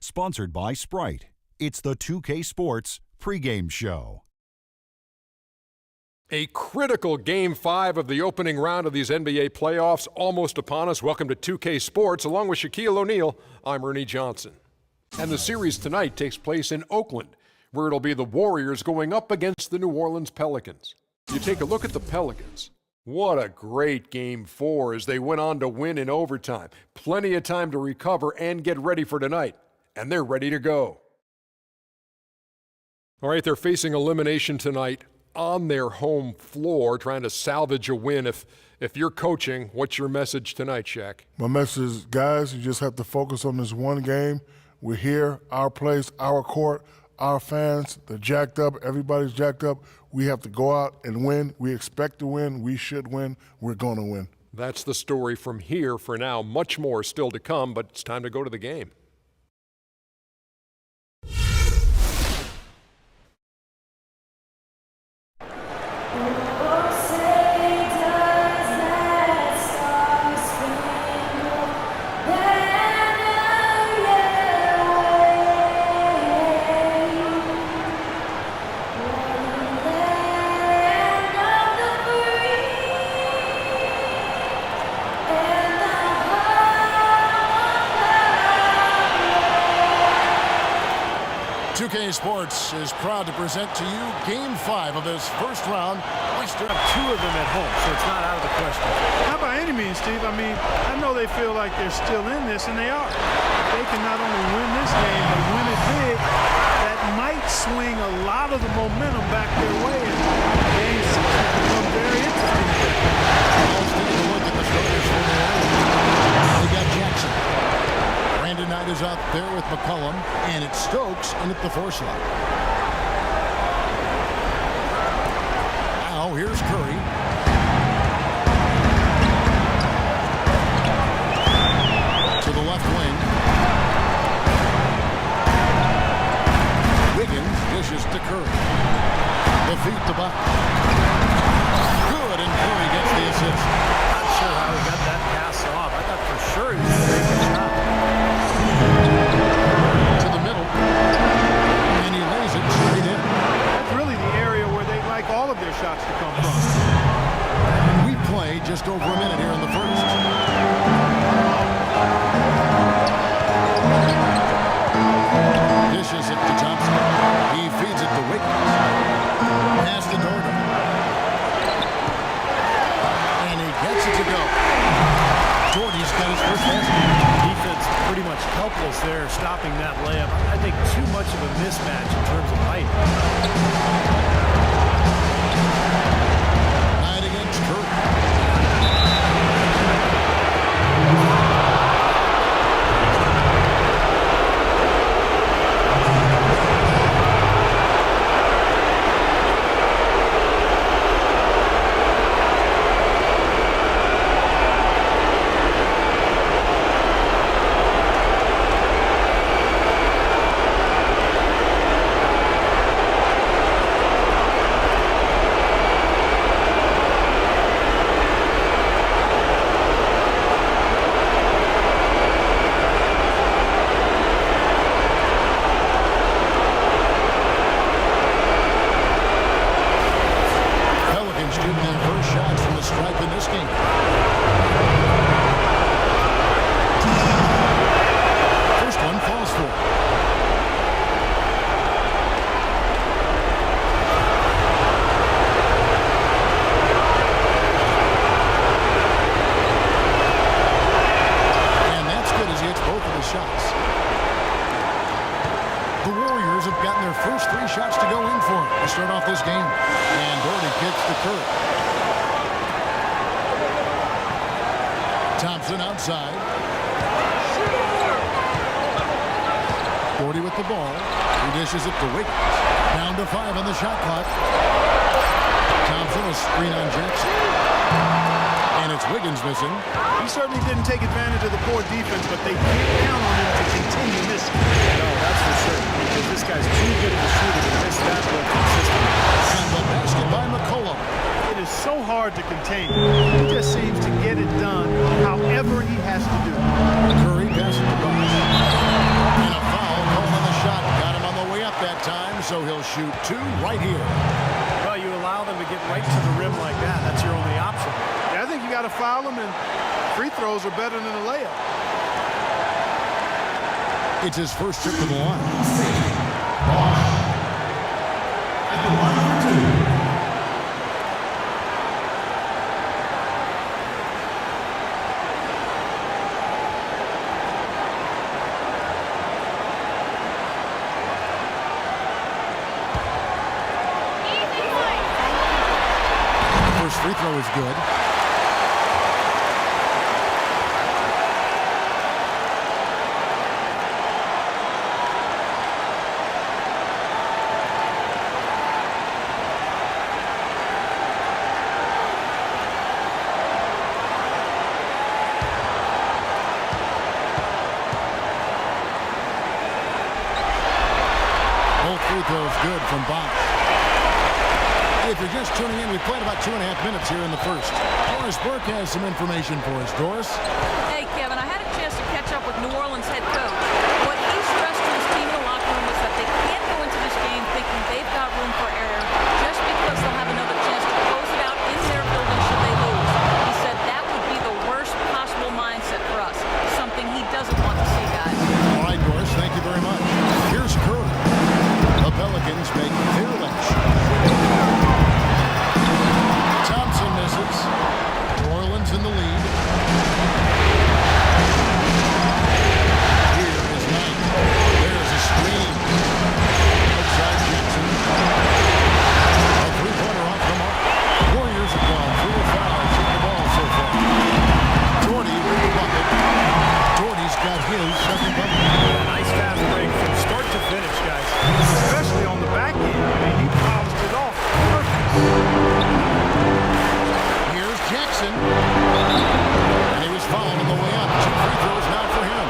Sponsored by Sprite. It's the 2K Sports pregame show. A critical Game 5 of the opening round of these NBA playoffs almost upon us. Welcome to 2K Sports. Along with Shaquille O'Neal, I'm Ernie Johnson. And the series tonight takes place in Oakland, where it'll be the Warriors going up against the New Orleans Pelicans. You take a look at the Pelicans. What a great Game 4 as they went on to win in overtime. Plenty of time to recover and get ready for tonight. And they're ready to go. All right, they're facing elimination tonight on their home floor, trying to salvage a win. If you're coaching, what's your message tonight, Shaq? My message is, guys, you just have to focus on this one game. We're here, our place, our court, our fans. They're jacked up. Everybody's jacked up. We have to go out and win. We expect to win. We should win. We're going to win. That's the story from here for now. Much more still to come, but it's time to go to the game. Sports is proud to present to you Game 5 of this first round. Two of them at home, so it's not out of the question. Not by any means, Steve. I mean, I know they feel like they're still in this, and they are. They can not only win this game, but win it big. That might swing a lot of the momentum back their way, and Game 6 will become very interesting. Let's take a look at the starters for the Warriors. We got Jackson. Brandon Knight is out there with McCollum, and it's Stokes in at the 4 slot. Now here's Curry. To the left wing. Wiggins dishes to Curry. The feet to Buck. Good, and Curry gets the assist. Not sure how he got that pass off. I thought for sure he was going to make the shot. To the middle, and he lays it straight in. That's really the area where they like all of their shots to come from. We play just over a minute here in the first. Dishes it to Thompson. He feeds it to Wiggins. Pass to Norton. And he gets it to go. Jordy's got his first basket. Defense pretty much helpless there, stopping that layup. I think too much of a mismatch in terms of height. Knight against Curry. Thompson outside. 40 with the ball. He dishes it to Wiggins. Down to 5 on the shot clock. Thompson a screen on Jackson. And it's Wiggins missing. He certainly didn't take advantage of the poor defense, but they can't count on him to continue missing. No, that's for sure. Because this guy's too good of a shooter to miss that look consistently. And the basket by McCollum. It is so hard to contain. He just seems to get it done however he has to do it. Curry passes the ball. And a foul so he'll shoot 2 right here. Well, you allow them to get right to the rim like that. That's your only option. Yeah, I think you got to foul them, and free throws are better than a layup. It's his first trip to the line. First free throw is good. Both free throws good from Bosch. If you're just tuning in, we played about 2.5 minutes here in the first. Doris Burke has some information for us. Doris? Hey, Kevin, I had a chance to catch up with New Orleans head coach. What he stressed to his team in the locker room was that they can't go into this game thinking they've got room for error just because they'll have another chance to close it out in their building should they lose. He said that would be the worst possible mindset for us, something he doesn't want to see, guys. All right, Doris, thank you very much. Here's Curry. The Pelicans make their lunch. Thompson misses. New Orleans in the lead. Here is Knight. There's a screen. Outside Jackson. A three-pointer off the mark. Warriors have gone 4 fouls in the ball so far. Jordy with the bucket. Jordy's got his second bucket. Nice fast break from start to finish, guys. Especially on the back end. I mean, he polished it off perfect. Here's Jackson. And he was fouled on the way up. 2 free throws now for him.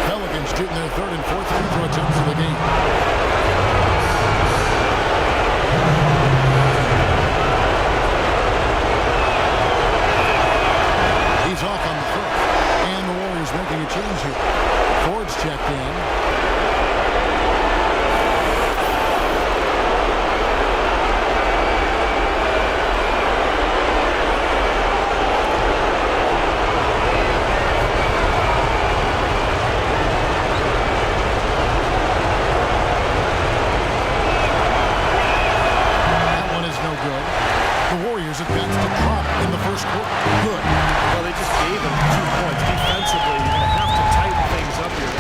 Pelicans shooting their 3rd and 4th free throw attempts of the game. He's off on the foot. And the Warriors making a change here. Ford's checked in. That one is no good. The Warriors advance to drop in the first quarter. Good. Well, they just gave him 2 points. Defensively, you're going to have to tighten things up here.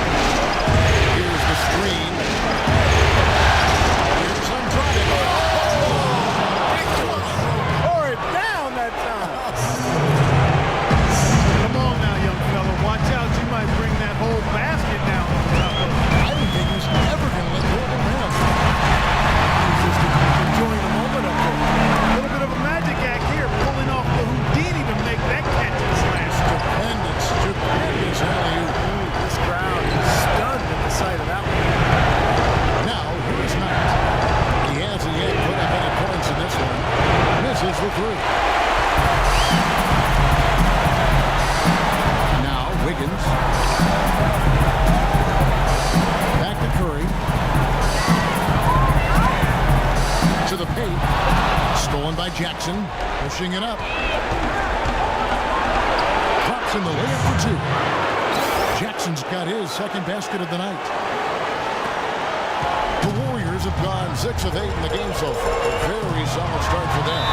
Here's the screen. Here's Andrade. Tore it down that time. Come on now, young fella. Watch out. You might bring that whole basket down on top of it. I didn't think he was ever going to let go of the rim. He's just enjoying the moment up there. A little bit of a magic act here, pulling off the Houdini to make that catch and slam. Stupendous alley-oop. This crowd is stunned at the sight of that one. Now, here's Knight. He hasn't yet put up any points in this one. Misses the 3. Now, Wiggins. Back to Curry. To the paint. Stolen by Jackson. Pushing it up. Drops in the layup for 2. Jackson's got his second basket of the night. The Warriors have gone 6 of 8 in the game so far. A very solid start for them.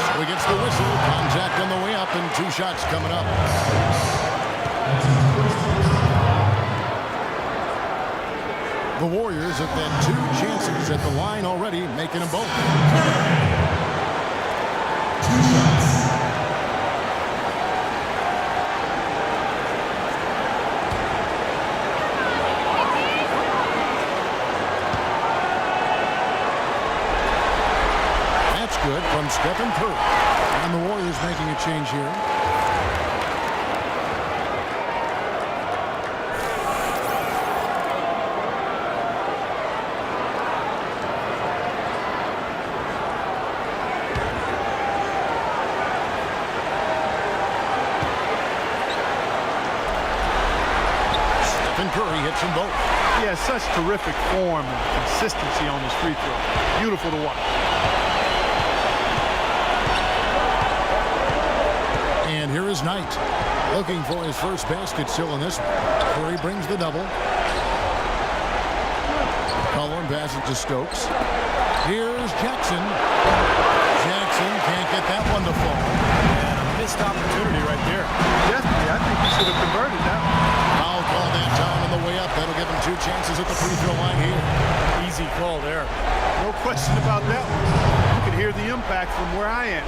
So he gets the whistle. Contact on the way up and 2 shots coming up. The Warriors have had 2 chances at the line already, making them both. change here. Curry hits them both. He has such terrific form and consistency on his free throw. Beautiful to watch. And here is Knight, looking for his first basket still in this one. Curry brings the double. Cullen passes to Stokes. Here's Jackson. Jackson can't get that one to fall. And a missed opportunity right there. Definitely, I think he should have converted that one. Foul call that time on the way up. That'll give him 2 chances at the free throw line here. Easy call there. No question about that one. You can hear the impact from where I am.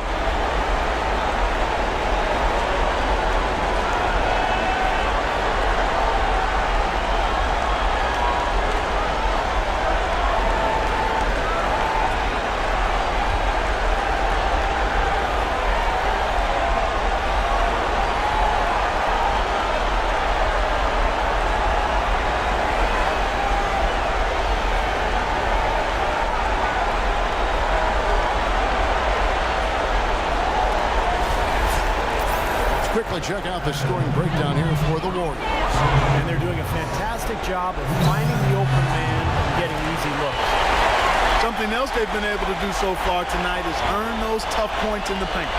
Quickly check out the scoring breakdown here for the Warriors. And they're doing a fantastic job of finding the open man and getting easy looks. Something else they've been able to do so far tonight is earn those tough points in the paint.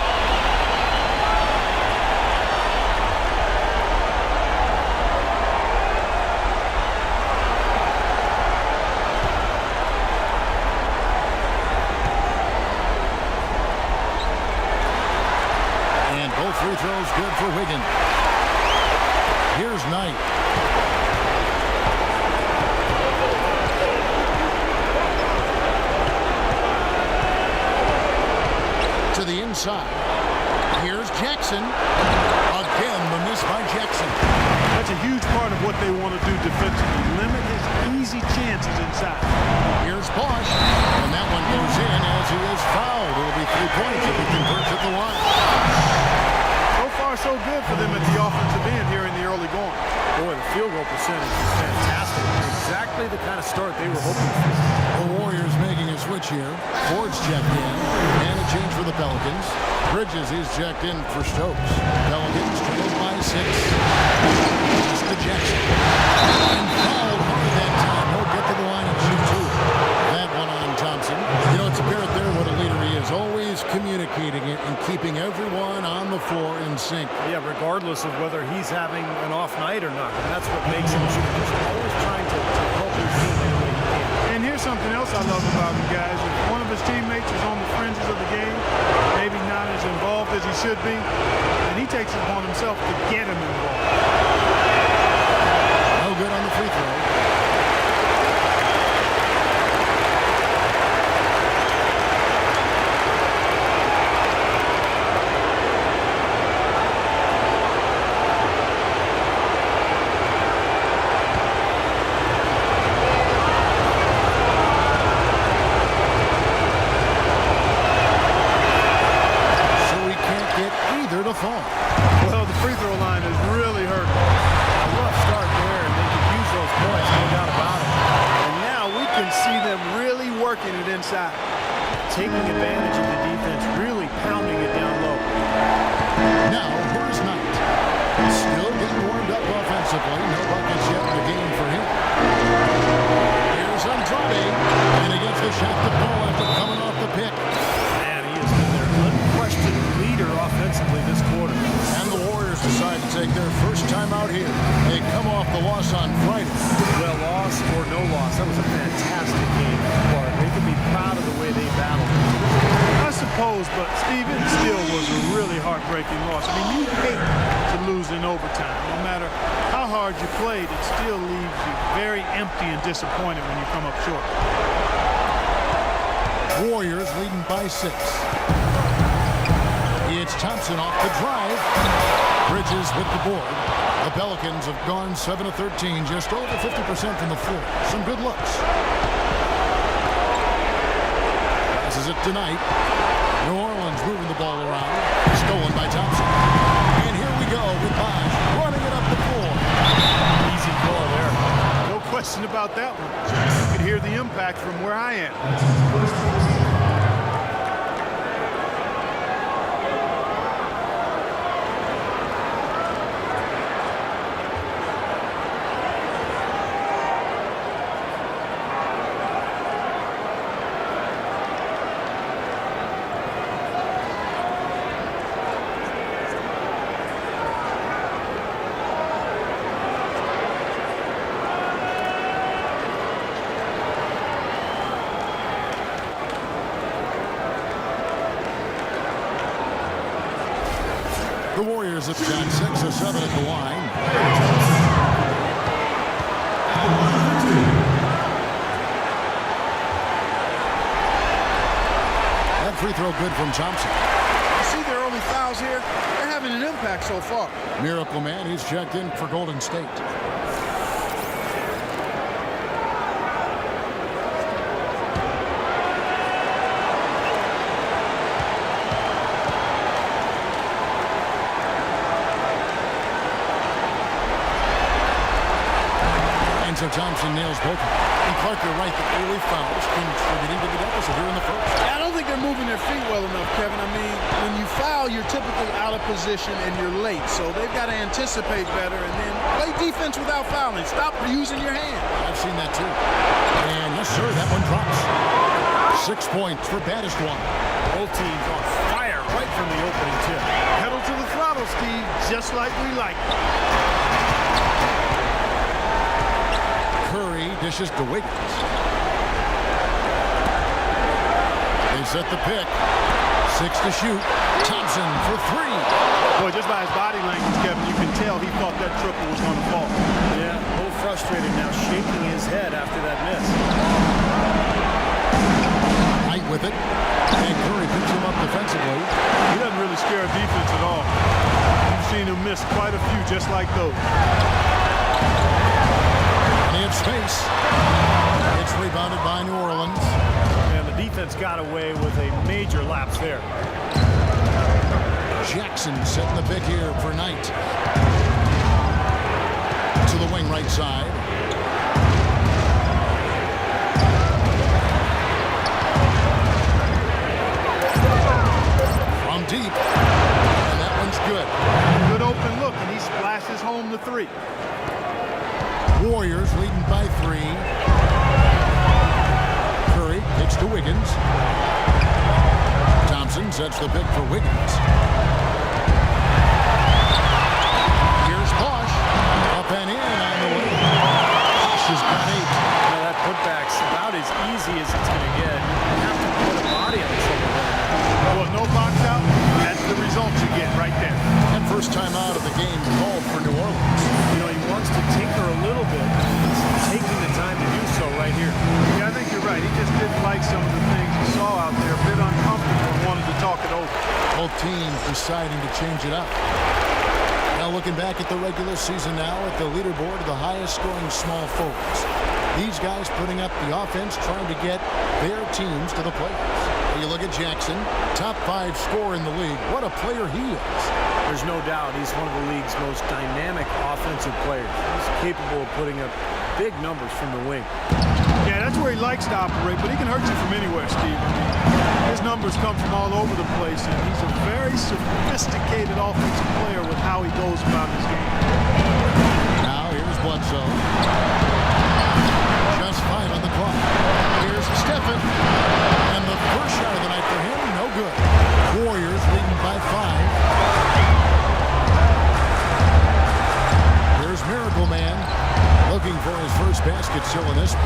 Free throws good for Wiggins. Here's Knight. To the inside. Here's Jackson. Again, the miss by Jackson. That's a huge part of what they want to do defensively. Limit his easy chances inside. Here's Bosch. And that one goes in as he is fouled. It'll be 3 points if he converts at the line. So good for them at the offensive end here in the early going. Boy, the field goal percentage is fantastic. Exactly the kind of start they were hoping for. The Warriors making a switch here. Ford's checked in. And a change for the Pelicans. Bridges is checked in for Stokes. Pelicans trailed by 6. Pass to Jackson. And fouled hard that time. He'll get to the line and shoot 2. That one on Thompson. You know, it's apparent there what a leader he is. Always communicating it and keeping everyone on the floor in sync. Yeah, regardless of whether he's having an off night or not. And that's what makes him just always trying to help his team any way he can. And here's something else I love about him, guys. If one of his teammates is on the fringes of the game, maybe not as involved as he should be, and he takes it upon himself to get him involved. No good on the free throw. Well, the free throw line is really hurt. A rough start there, and they could use those points, no doubt about it. And now we can see them really working it inside. Taking advantage of the defense, really pounding it down low. Now, here's Knight. Still getting warmed up offensively. No buckets yet in the game for him. Here's Andrade. And he gets the shot to Paul after coming off the pick. Man, he has been their unquestioned leader offensively this quarter. And the Warriors decide to take their first time out here. They come off the loss on Friday. Well, loss or no loss, that was a fantastic game. They can be proud of the way they battled. I suppose, but Steve, it still was a really heartbreaking loss. I mean, you hate to lose in overtime. No matter how hard you played, it still leaves you very empty and disappointed when you come up short. Warriors leading by 6. It's Thompson off the drive. Bridges with the board. The Pelicans have gone 7 of 13, just over 50% from the floor. Some good looks. Passes it tonight. New Orleans moving the ball around. Stolen by Thompson. impact from where I am. The Warriors have got 6 or 7 at the line. That free throw good from Thompson. You see their only fouls here? They're having an impact so far. Miracle Man, he's checked in for Golden State. So Thompson nails both of them. And Clark, you're right, the early fouls contributing to the deficit here in the first. I don't think they're moving their feet well enough, Kevin. I mean, when you foul, you're typically out of position and you're late. So they've got to anticipate better and then play defense without fouling. Stop using your hand. I've seen that too. And yes, sir, that one drops. 6 points for baddest one. Both teams on fire right from the opening tip. Pedal to the throttle, Steve, just like we like. Curry dishes to Wiggins. They set the pick. 6 to shoot. Thompson for 3. Boy, just by his body language, Kevin, you can tell he thought that triple was going to fall. Yeah, a little frustrated now, shaking his head after that miss. Knight with it. And Curry picks him up defensively. He doesn't really scare defense at all. You've seen him miss quite a few just like those. They have space. It's rebounded by New Orleans. And the defense got away with a major lapse there. Jackson setting the pick here for Knight. To the wing right side. From deep. And that one's good. Good open look, and he splashes home the 3. Warriors leading by 3. Curry kicks to Wiggins. Thompson sets the pick for Wiggins. Here's Bosch. Up and in on the way. Bosch has got 8. Now that putback's about as easy as it's going to get. You have to put a body on someone. Well, no box out, that's the result you get right there. And first time out of the game called for New Orleans. You know, he wants to tinker a little bit. He's taking the time to do so right here. Yeah, I think you're right. He just didn't like some of the things he saw out there. A bit uncomfortable and wanted to talk it over. Both teams deciding to change it up. Now looking back at the regular season now at the leaderboard of the highest scoring small forwards. These guys putting up the offense trying to get their teams to the playoffs. You look at Jackson, top 5 scorer in the league. What a player he is. There's no doubt he's one of the league's most dynamic offensive players. He's capable of putting up big numbers from the wing. Yeah, that's where he likes to operate, but he can hurt you from anywhere, Steve. I mean, his numbers come from all over the place, and he's a very sophisticated offensive player with how he goes about his game. Now here's Bledsoe. Just 5 on the clock. Here's Stephen. And the first shot of the night for him, no good. Warriors leading by 5. Here's Miracle Man looking for his first basket still in this one.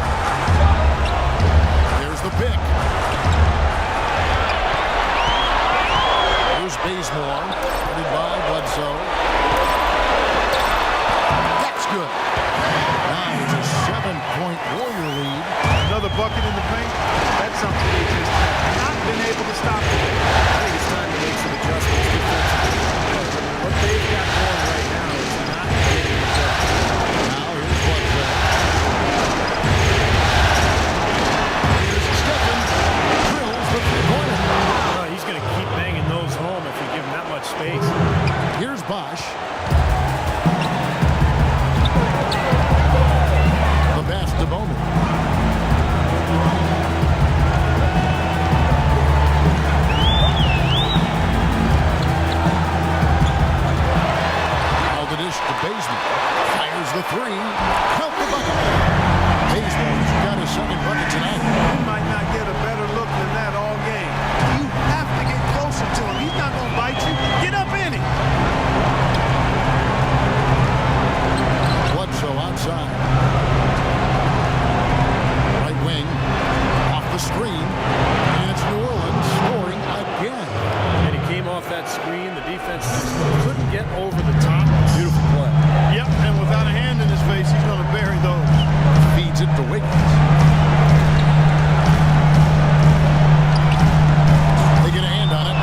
Here's the pick. Here's Bazemore, headed by Bledsoe. That's good. Now it's a 7-point Warrior lead. Another bucket in the paint, that's something they just have not been able to stop today. I think it's time to make some adjustments defensively. What they've got going right now is not getting it done. Now here's Bledsoe. Here's Stephen. Drills the 3-pointer. He's going to keep banging those home if you give him that much space. Here's Bosch. The pass to Bowman. defense just couldn't get over the top. Beautiful play. Yep, and without a hand in his face, he's going to bury those. Feeds it to Wiggins. They get a hand on it.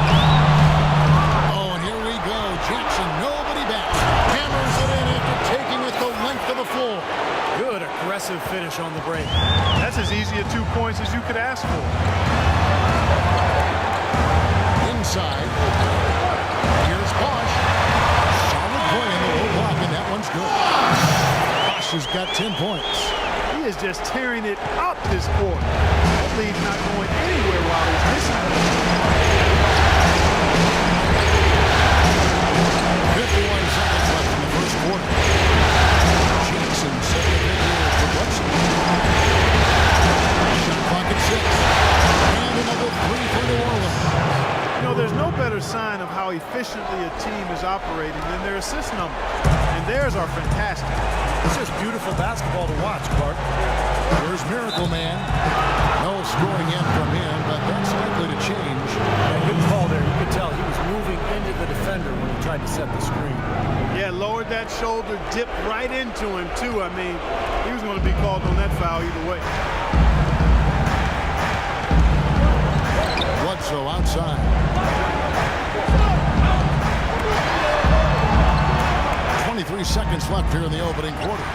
Oh, and here we go. Jackson, nobody back. Hammers it in after taking it the length of the floor. Good aggressive finish on the break. That's as easy a 2 points as you could ask for. Inside. Here's Bosch. Solid play in the low block, and that one's good. Bosch has got 10 points. He is just tearing it up this quarter. That lead's not going anywhere while he's missing it. 51 seconds left in the first quarter. Jackson set the big here for Bledsoe. Shot clock at 6. And another 3 for New Orleans. You know, there's no better sign of how efficiently a team is operating than their assist numbers. And theirs are fantastic. It's just beautiful basketball to watch, Clark. Here's Miracle Man. No scoring in from him, but that's likely to change. Yeah, good call there. You could tell he was moving into the defender when he tried to set the screen. Yeah, lowered that shoulder, dipped right into him, too. I mean, he was going to be called on that foul either way. Bledsoe outside. 23 seconds left here in the opening quarter.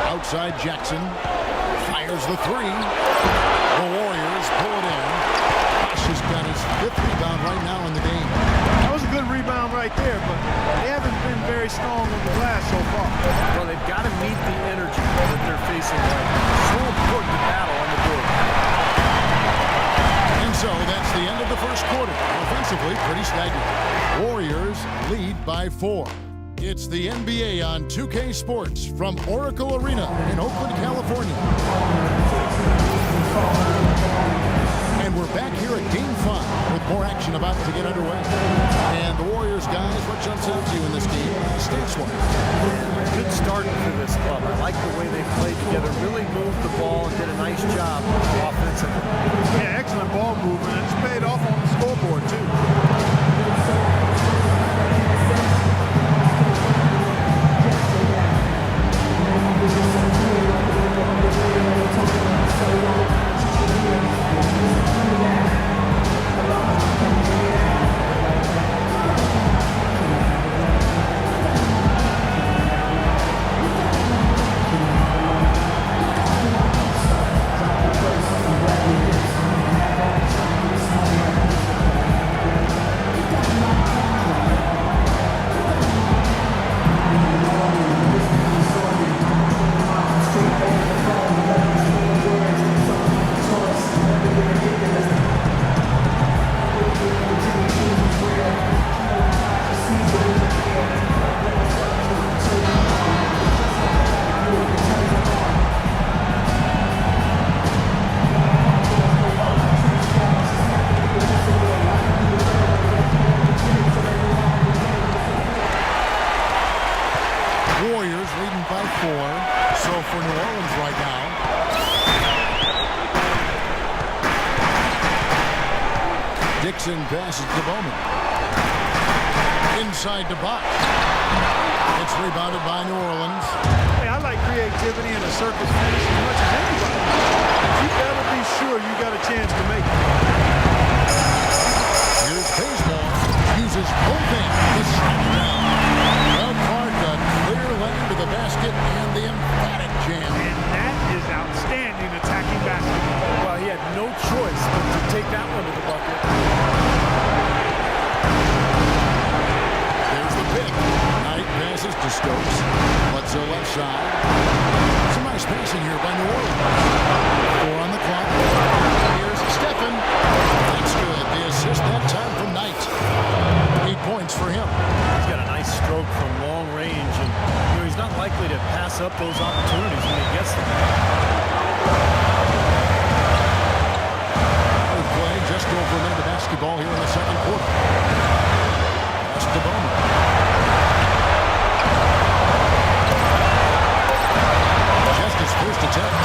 Outside Jackson. Fires the three. The Warriors pull it in. Bosch has got his 5th rebound right now in the game. That was a good rebound right there, but they haven't been very strong on the glass so far. Well, they've got to meet the energy that they're facing right now. So important to battle on the board. And so that's the end of the first quarter. Offensively, pretty stagnant. Warriors lead by 4. It's the NBA on 2K Sports from Oracle Arena in Oakland, California. And we're back here at Game 5 with more action about to get underway. And the Warriors, guys, what jumps out to you in this game? Stats-wise. Good start for this club. I like the way they played together. Really moved the ball and did a nice job offensively. Yeah, excellent ball movement, and it's paid off on the scoreboard, too. Dixon passes to Bowman. Inside to Bosch. It's rebounded by New Orleans. Hey, I like creativity and a circus finish as much as anybody. You better be sure you got a chance to make it. Here's Bazemore. Uses both hands to slap it down. Well, Clark, a clear lane to the basket and the emphatic jam. And that is outstanding attacking basketball. Well, he had no choice but to take that one to the bucket. There's the pick. Knight passes to Stokes. Bledsoe left side. Some nice passing here by New Orleans. 4 on the clock. Here's Stephen. That's good. The assist that time from Knight. 8 points for him. He's got a nice stroke from long range, and he's not likely to pass up those opportunities when he gets them. Good play, just over a minute of basketball here in the second quarter. That's to Bowman. Just his first attempt.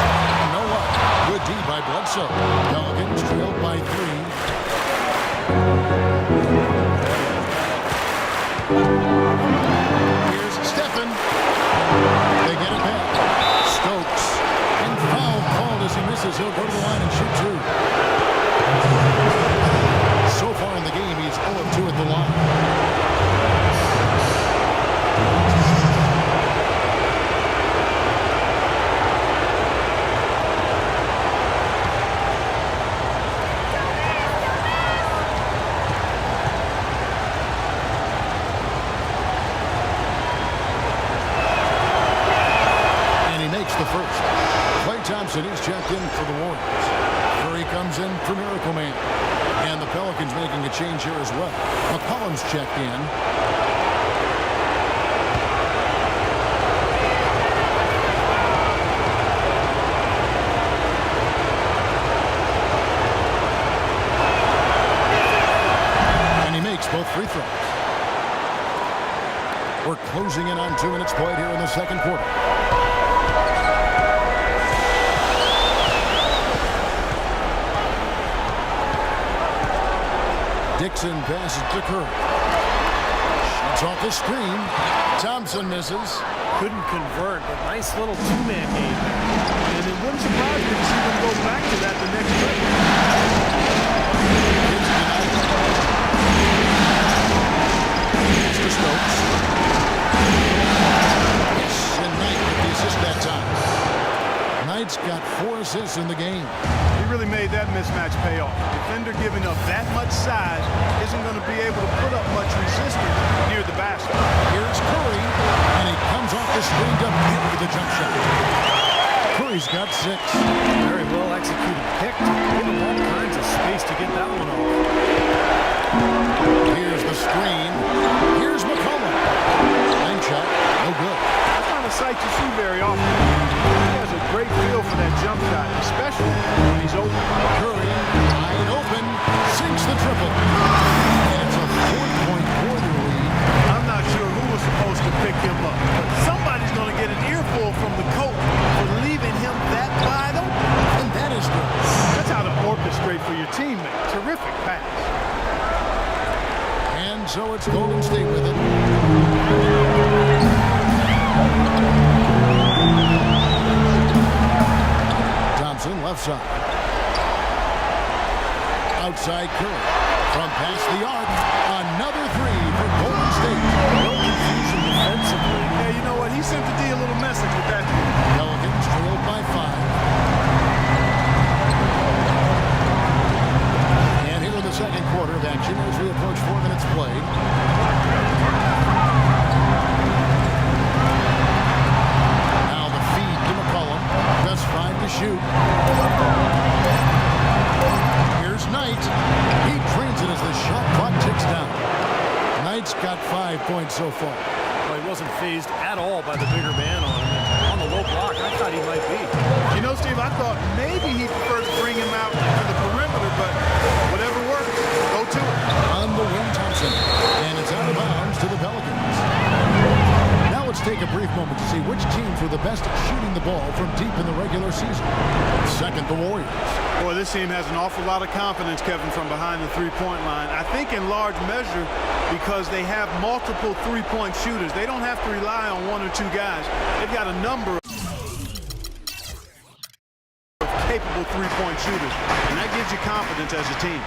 No luck. Good D by Bledsoe. Pelicans trailed by 3. checked in for the Warriors. Curry comes in for Miracle Man. And the Pelicans making a change here as well. McCollum's checked in. And he makes both free throws. We're closing in on 2 minutes played here in the second quarter. Dixon passes to Curry. Shoots off the screen. Thompson misses. Couldn't convert, but nice little two-man game. And it wouldn't surprise me to see them go back to that the next play. Mr. Stokes. Yes, and Knight with the assist that time. Knight's got 4 assists in the game. He really made that mismatch pay off. Defender giving up that much size isn't going to be able to put up much resistance near the basket. Here's Curry, and he comes off the screen to hit with the jump shot. Curry's got 6. Very well executed pick. Give him all kinds of space to get that one off. Here's the screen. Here's McCollum. Line shot, no good. That's not a sight you see very often. He has a great feel for that jump shot, especially when he's open. Curry, wide open, sinks the triple. And it's a 4-point quarter lead. I'm not sure who was supposed to pick him up, but somebody's going to get an earful from the coach for leaving him that wide open. And that is good. That's how to orchestrate for your teammate. Terrific pass. And so it's Golden State with it. Thompson left side. Outside Curry. From past the arc. Another 3 for Golden State. No confusion defensively. Yeah, you know what? He sent the D a little message with that. Pelicans trailed by 5. And here in the second quarter of action as we approach 4 minutes played. Now the feed to McCollum. Just 5 to shoot. Here's Knight. He drains it as the shot clock ticks down. Knight's got 5 points so far. Well, he wasn't phased at all by the bigger man on him. On the low block, I thought he might be. You know, Steve, I thought maybe he preferred to bring him out to the perimeter, but whatever works, go to it. On the wing, Thompson. And it's out of bounds to the Pelicans. Now let's take a brief moment to see which teams were the best at shooting the ball from deep in the regular season. Second, the Warriors. Boy, this team has an awful lot of confidence, Kevin, from behind the three-point line. I think in large measure because they have multiple three-point shooters. They don't have to rely on 1 or 2 guys. They've got a number of capable three-point shooters, and that gives you confidence as a team.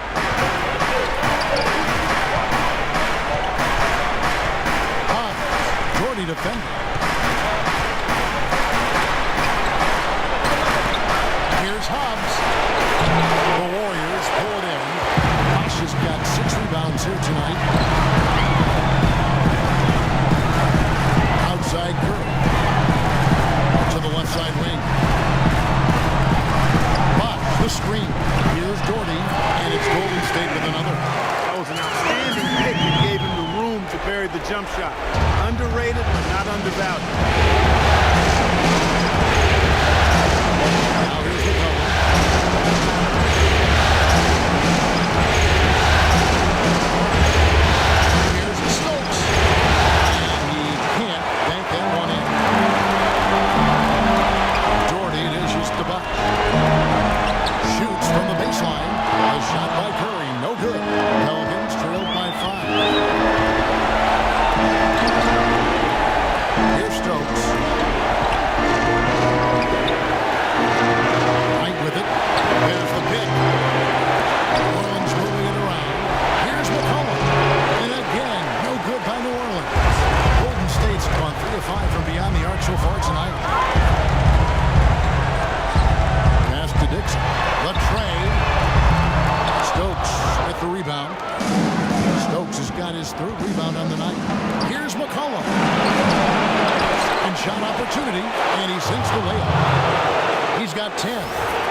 Jordy defender. Here's Hobbs. The Warriors pull it in. Bosch has got 6 rebounds here tonight. Outside Curry. To the left side wing. Bosch, the screen. Here's Jordy, and it's Golden State with another. That was an outstanding pick that gave him the room to bury the jump shot. Underrated, but not undervalued. Now here's the cover. Here's Stokes. And he can't bank that one in. Jordy dishes to Bosch. Shoots from the baseline. A shot by Curry. No good. Pelicans trailed by 5. Here's Stokes. Right with it. There's the pick. Orleans moving it around. Here's McCollum. And again, no good by New Orleans. Golden State's gone 3 of 5 from beyond the arc so far tonight. Pass to Dixon. The trade. Stokes with the rebound. Stokes has got his 3rd rebound on the night. Here's McCollum. And shot opportunity, and he sinks the layup. He's got 10.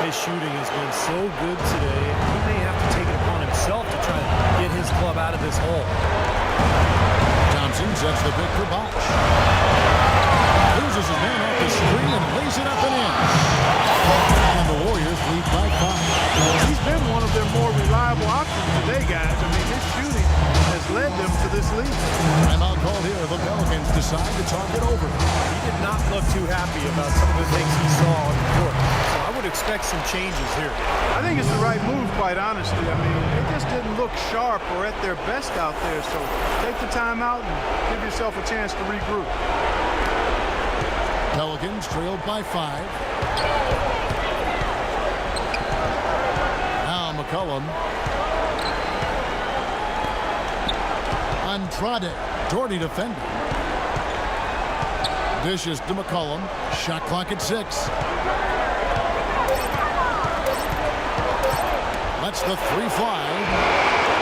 His shooting has been so good today. He may have to take it upon himself to try to get his club out of this hole. Thompson sets the pick for Bosch. Loses his man off the screen and lays it up and in. And the Warriors lead by 5. He's been one of their more reliable options today, guys. I mean, his shooting has led them to this lead. Timeout called here. The Pelicans decide to talk it over. He did not look too happy about some of the things he saw on the court. So I would expect some changes here. I think it's the right move, quite honestly. I mean, they just didn't look sharp or at their best out there. So take the time out and give yourself a chance to regroup. Pelicans trailed by 5. Now McCollum. Andrade. Doherty defending. Dishes to McCollum. Shot clock at 6. Lets the 3 fly.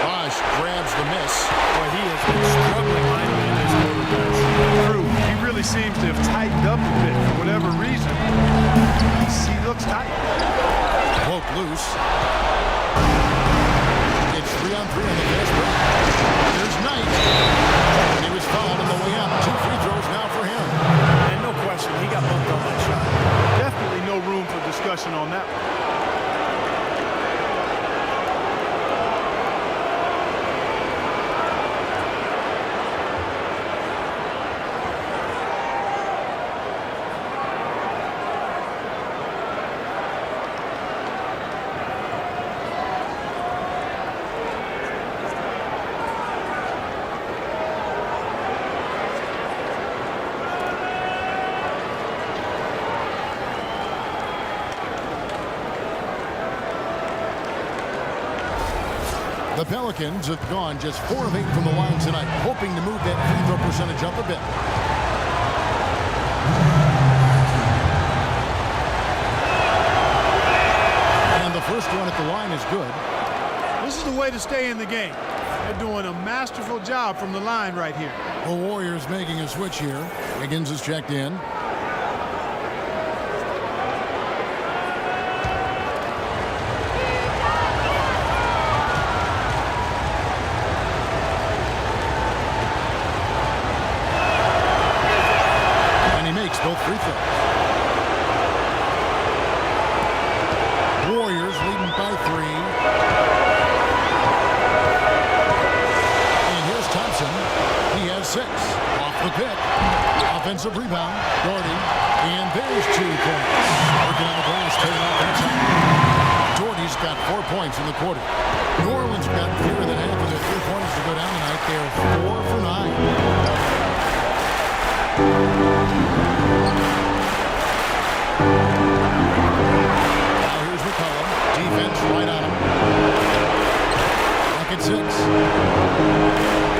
Bosch grabs the miss. Boy, he has been struggling mightily in this quarter. True. He really seems to have tightened up a bit for whatever reason. He looks tight. Poke loose. It's 3-on-3 on the fast break. Here's Knight. And he was fouled on the way up. 2 free throws now for him. And no question, he got bumped on that shot. Definitely no room for discussion on that one. The Pelicans have gone just 4 of 8 from the line tonight, hoping to move that free throw percentage up a bit. And the first one at the line is good. This is the way to stay in the game. They're doing a masterful job from the line right here. The Warriors making a switch here. Higgins is checked in. Both free throws. Warriors leading by 3. And here's Thompson. He has 6. Off the pick. Offensive rebound. Doherty. And there's 2 points. Working on the glass, taking off that time. Doherty's got 4 points in the quarter. New Orleans got fewer than half of their 3-pointers to go down tonight. They're 4 for 9. Now here's McCollum. Defense right on him. Back at 6.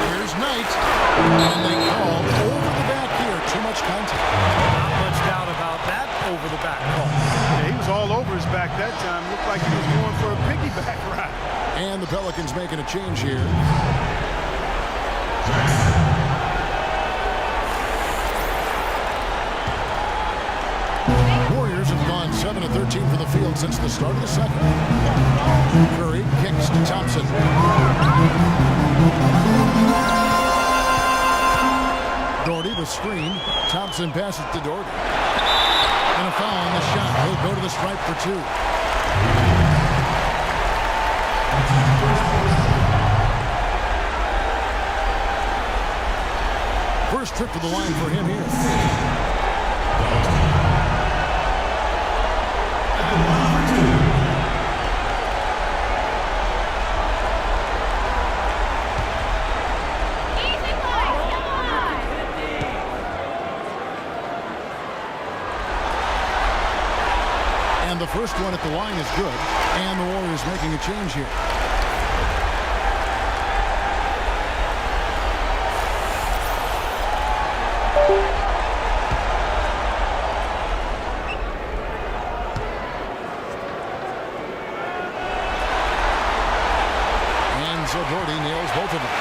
Here's Knight. And they call over the back here. Too much contact. Not much doubt about that over the back call. Yeah, he was all over his back that time. Looked like he was going for a piggyback ride. And the Pelicans making a change here. Warriors have gone 7 of 13 from the field since the start of the second. Curry kicks to Thompson. Doherty the screen. Thompson passes to Doherty. And a foul on the shot. He'll go to the stripe for 2. First trip to the line for him here. And the first one at the line is good. And the Warriors making a change here. So Doherty nails both of them.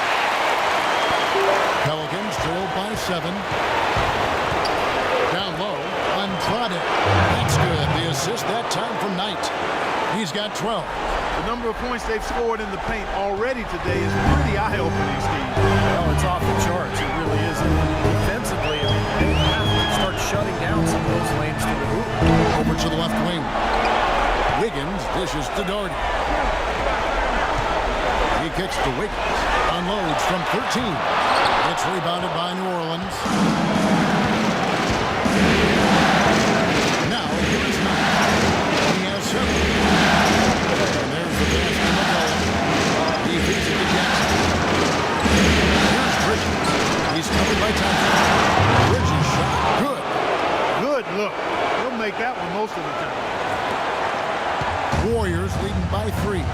Pelicans trailed by 7. Down low, Andrade. That's good. The assist that He's got 12. The number of points they've scored in the paint already today is pretty eye-opening, Steve. Well, it's off the charts. It really is. And defensively, I mean, they have to start shutting down some of those lanes to the hoop. Over to the left wing. Wiggins dishes to Doherty. He kicks to Wiggins. Unloads from 13. It's rebounded by New Orleans. Now here is 9. He has 7. And there's the pass to McCollum. He feeds it to Jackson. Here's Bridges. He's covered by Thompson. Bridges shot. Good. Good look. He'll make that one most of the time. Warriors leading by 3.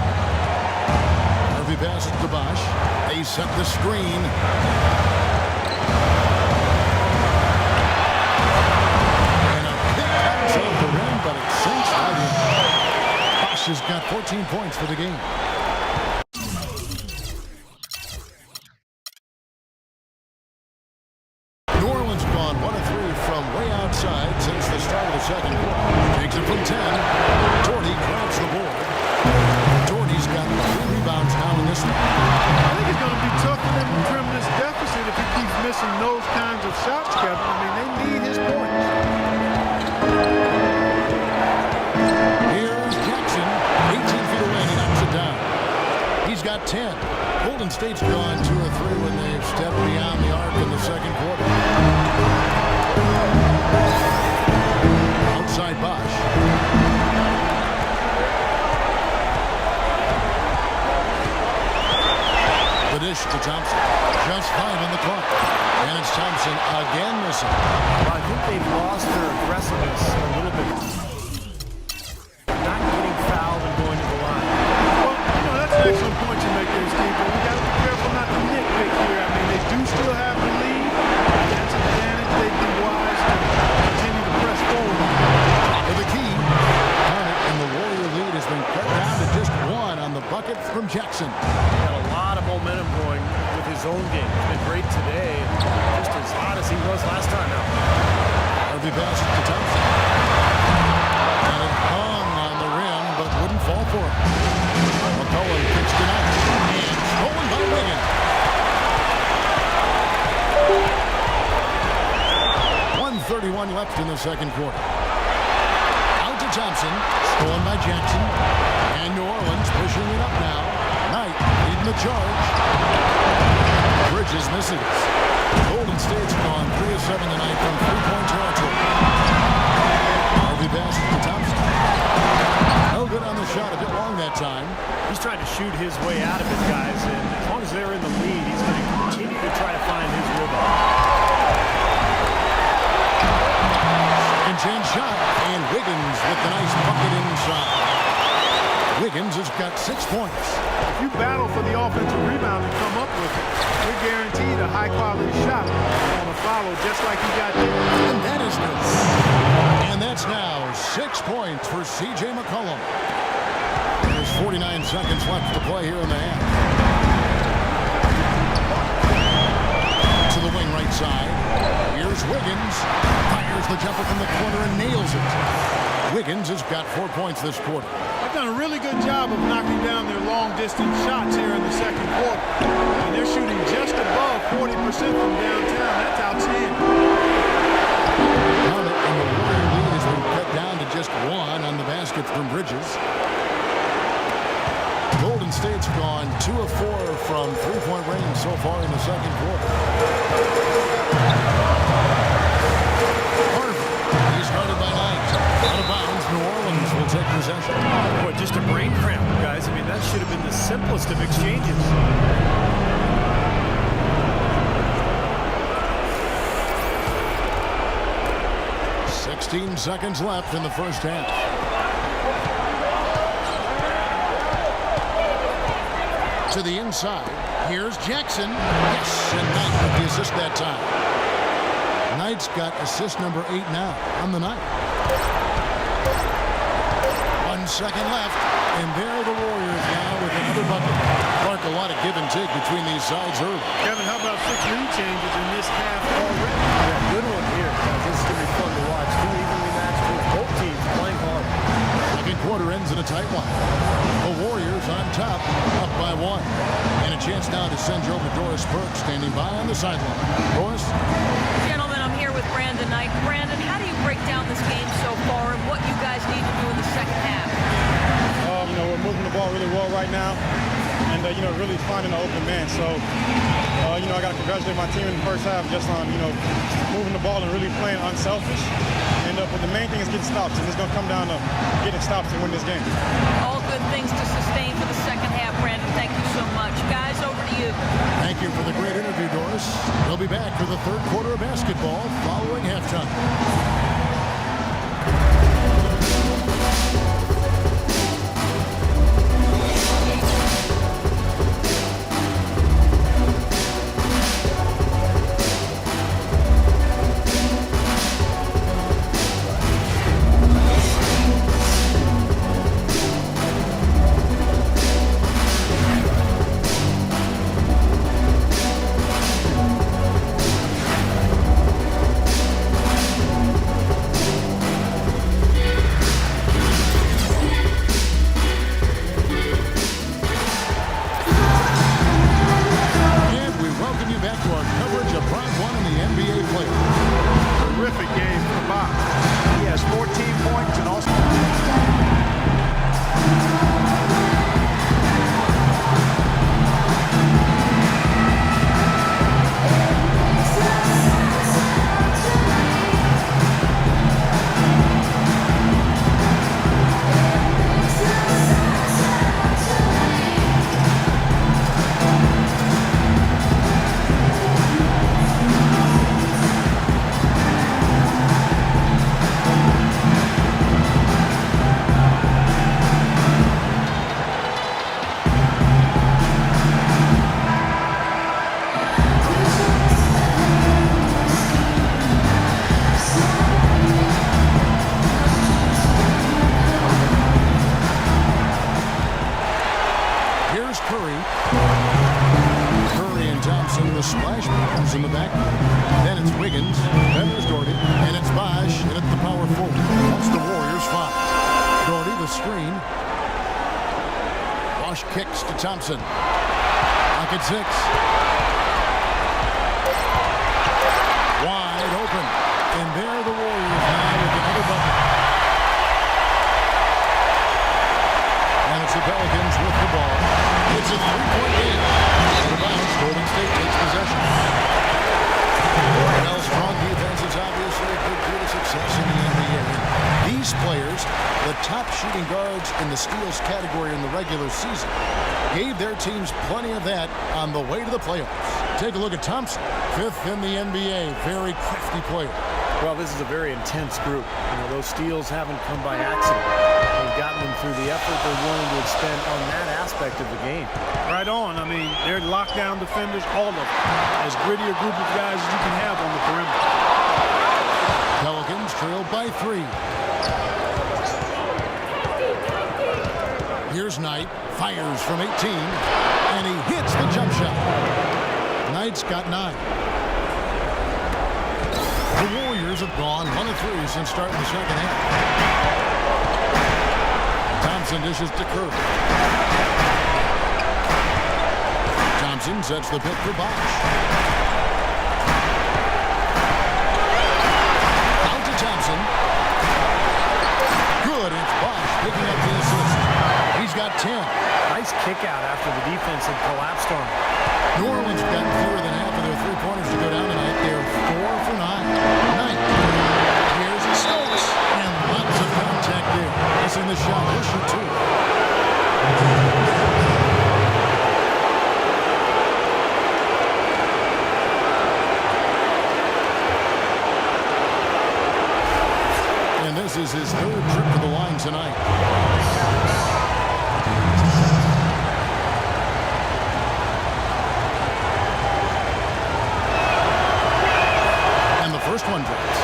Harvey passes to Bosch. They set the screen. And a big bounce off the rim, but it sinks right in. Bosch has got 14 points for the game. New Orleans gone 1 of 3 from way outside since the start of the second quarter. Takes it from 10. Doherty grabs the board. Doherty's got 3 rebounds now in this one. I think it's going to be tough for them to trim this deficit if he keeps missing those kinds of shots, Kevin. I mean, they need his points. Here's Jackson, 18 feet away, and he knocks it down. He's got 10. Golden State's gone 2 of 3 when they've stepped beyond the arc in the second quarter. Outside Bosch. The dish to Thompson. Just 5 on the clock. And it's Thompson again missing. Well, I think they've lost their aggressiveness a little bit. Not getting fouled and going to the line. Well, you know, that's an excellent point you make there, Steve, but we got to be careful not to nitpick here. I mean, they do still have the lead. That's an advantage. They'd be wise to continue to press forward. For the key, and the Warrior lead has been cut down to just 1 on the bucket from Jackson. Got a lot of momentum going with his own game. He's been great today, and just as hot as he was last time out. Harvey passes to Thompson. And it hung on the rim, but wouldn't fall for him. McCollum kicks to Knight. And stolen by Wiggins. 1:31 left in the second quarter. Out to Thompson. Stolen by Jackson. And New Orleans pushing it up now. Knight leading the charge. Bridges misses. Golden State's gone 3 of 7 tonight from 3-point territory. Harvey passes to Thompson. No good on the shot, a bit long that time. He's trying to shoot his way out of it, guys, and as long as they're in the lead, he's going to continue to try to find his rhythm. Second chance shot, and Wiggins with the nice bucket inside. Wiggins has got 6 points. If you battle for the offensive rebound and come up with it, you're guaranteed a high-quality shot on a follow, just like you got there. And that is good. And that's now 6 points for C.J. McCollum. There's 49 seconds left to play here in the half. To the wing right side. Here's Wiggins. Fires the jumper from the corner and nails it. Wiggins has got 4 points this quarter. They've done a really good job of knocking down their long-distance shots here in the second quarter. And they're shooting just above 40% from downtown. That's outstanding. And the Warrior lead has been cut down to just 1 on the basket from Bridges. Golden State's gone 2 of 4 from 3-point range so far in the second quarter. Harvey, he's guarded by Knight. Out of bounds, New Orleans will take possession. Boy, just a brain cramp, guys. I mean, that should have been the simplest of exchanges. 16 seconds left in the first half. To the inside. Here's Jackson. Yes, and Knight with the assist that time. Knight's got assist number 8 now on the night. 1 second left, and there are the Warriors now with another bucket. Clark, a lot of give and take between these sides early. Kevin, how about 6 lead changes in this half already? Yeah, good one here, guys. This is going to be fun to watch. Two evenly matched teams, both teams playing hard. Second quarter quarter ends in a tight one. The Warriors on top, up by 1. And a chance now to send you over Doris Burke, standing by on the sideline. Doris? Gentlemen, I'm here with Brandon Knight. Brandon, how do you break down this game so far and what you guys need to do in the second half? We're moving the ball really well right now and, really finding an open man. So, I got to congratulate my team in the first half just on, moving the ball and really playing unselfish. But the main thing is getting stops, and it's going to come down to getting stops to win this game. All good things to sustain for the second half, Brandon. Thank you so much. Guys, over to you. Thank you for the great interview, Doris. We'll be back for the third quarter of basketball following halftime. Thompson. Lock at 6. Wide open. And there the Warriors now with another bucket. And it's the Pelicans with the ball. It's a 3-point game. Out of bounds, Golden State takes possession. Well, strong defense is obviously a big key to success in the NBA. These players, the top shooting guards in the steals category in the regular season, gave their teams plenty of that on the way to the playoffs. Take a look at Thompson, 5th in the NBA, very crafty player. Well, this is a very intense group. Those steals haven't come by accident. They've gotten them through the effort they're willing to expend on that aspect of the game. Right on. They're lockdown defenders, all of them. As gritty a group of guys as you can have on the perimeter. Pelicans trailed by 3. Here's Knight, fires from 18, and he hits the jump shot. Knight's got 9. The Warriors have gone 1 of 3 since starting the second half. Thompson dishes to Curry. Thompson sets the pick for Bosch. Out to Thompson. Good, it's Bosch picking up the assist. He's got 10. Nice kick out after the defense had collapsed on him. New Orleans got fewer than half of their 3-pointers to go down tonight. They're 4 for 9. Here's Stokes. And lots of contact there. Missing the shot. He'll shoot 2. And this is his 3rd trip to the line tonight. First one drops.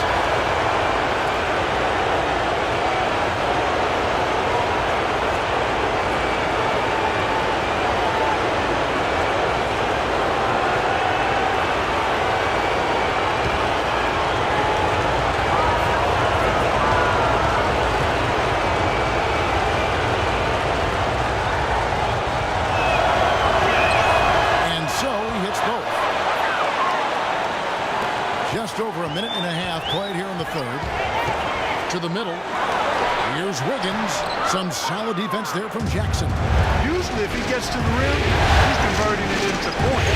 Just over a minute and a half played here in the third. To the middle. Here's Wiggins. Some solid defense there from Jackson. Usually if he gets to the rim, he's converting it into points.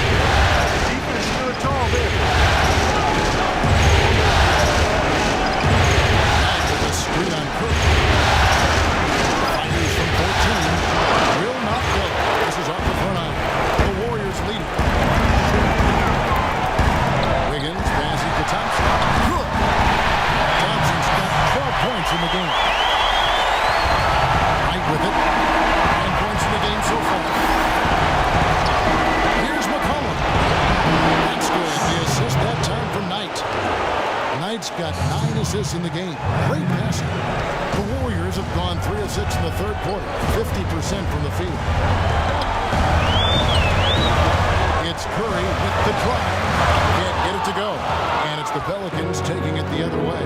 The defense stood tall there. Back to the screen on Kirk. Fires from 14. Will not go. This is off the front eye. The Warriors lead it. Wiggins passes to Thompson. Good. Thompson's got 12 points in the game. Right with it. 9 points in the game so far. Here's McCollum. That's good. The assist that time for Knight. Knight's got 9 assists in the game. Great passing. The Warriors have gone 3 of 6 in the third quarter. 50% from the field. It's Curry with the drive. Can't get it to go. And it's the Pelicans taking it the other way.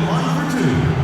line for two.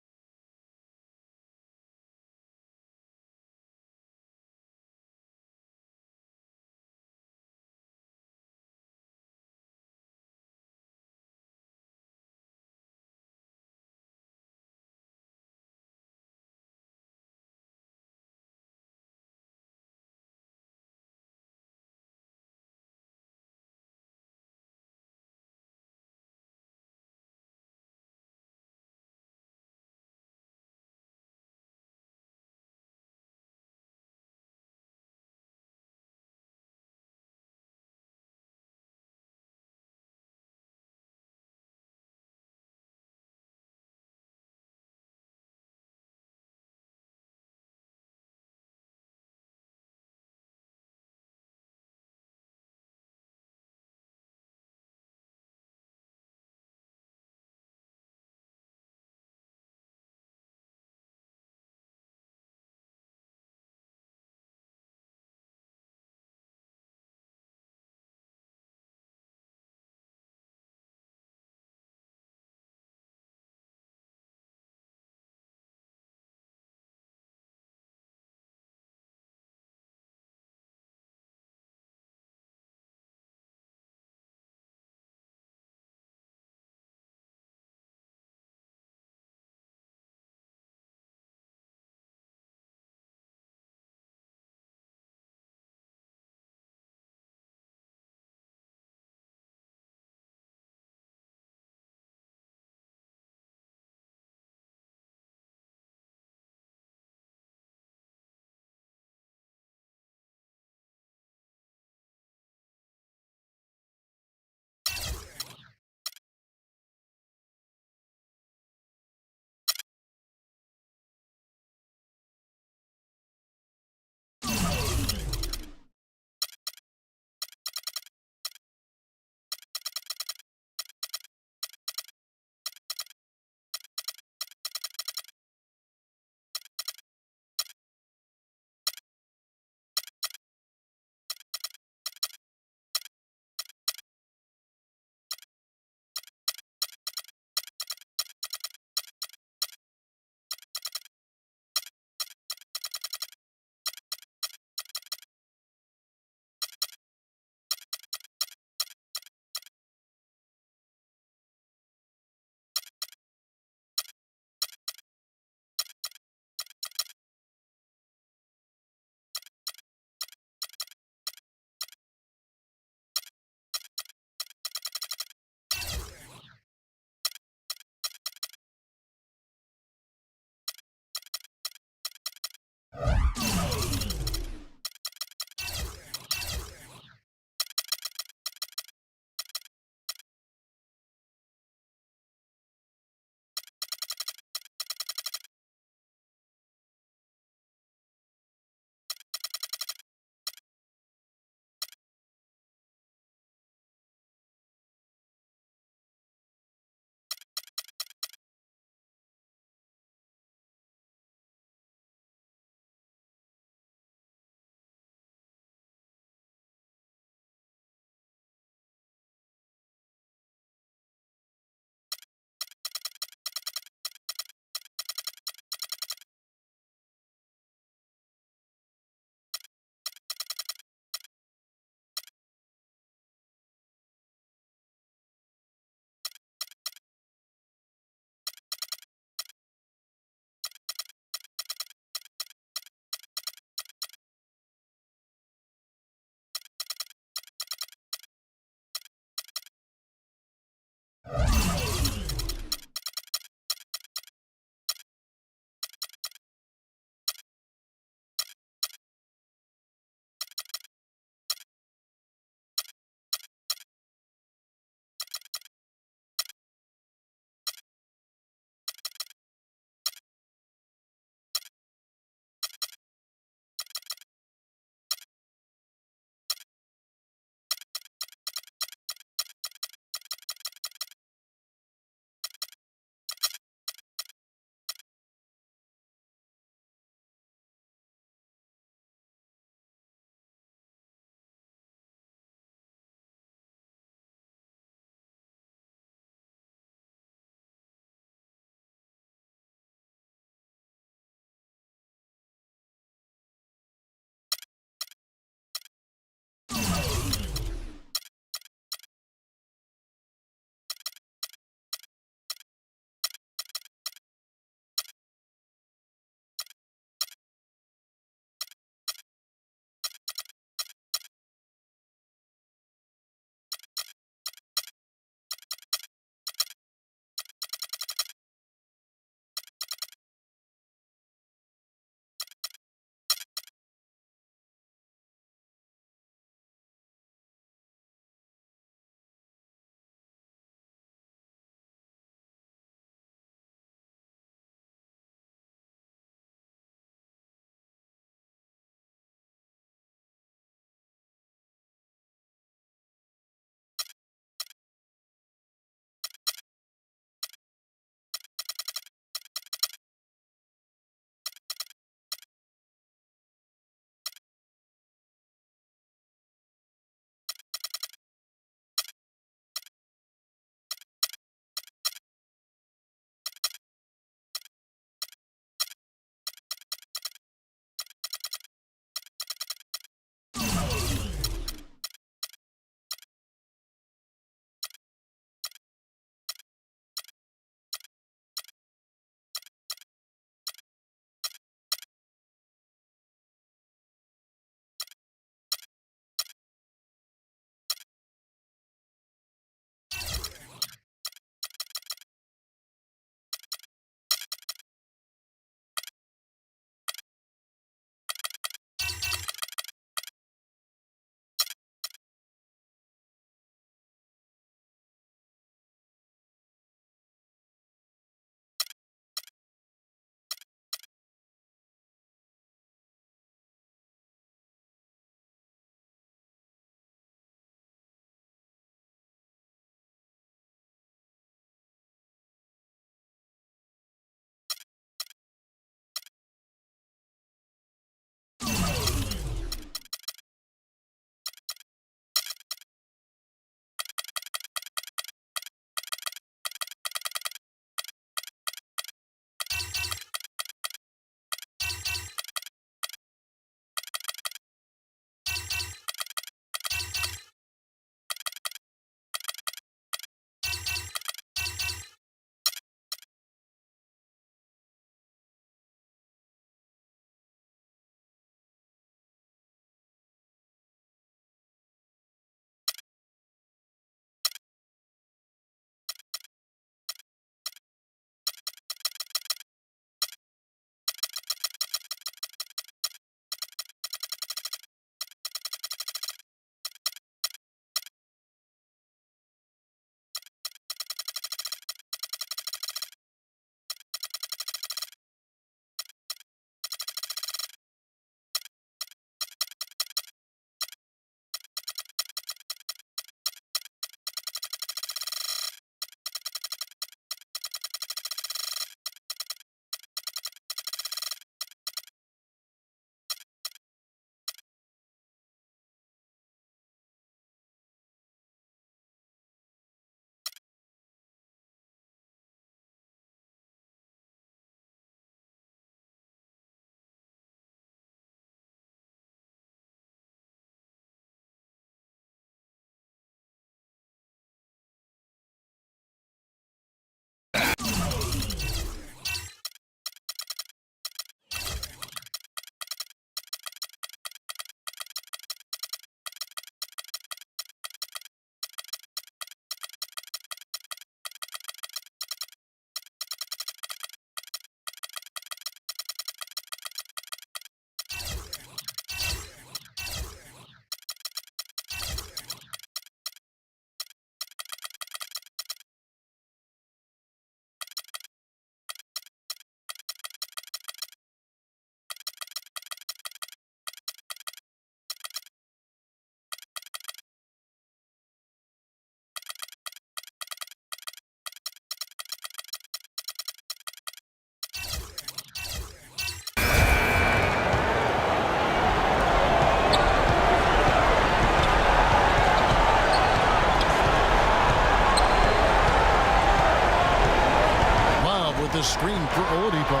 screen for Oladipo.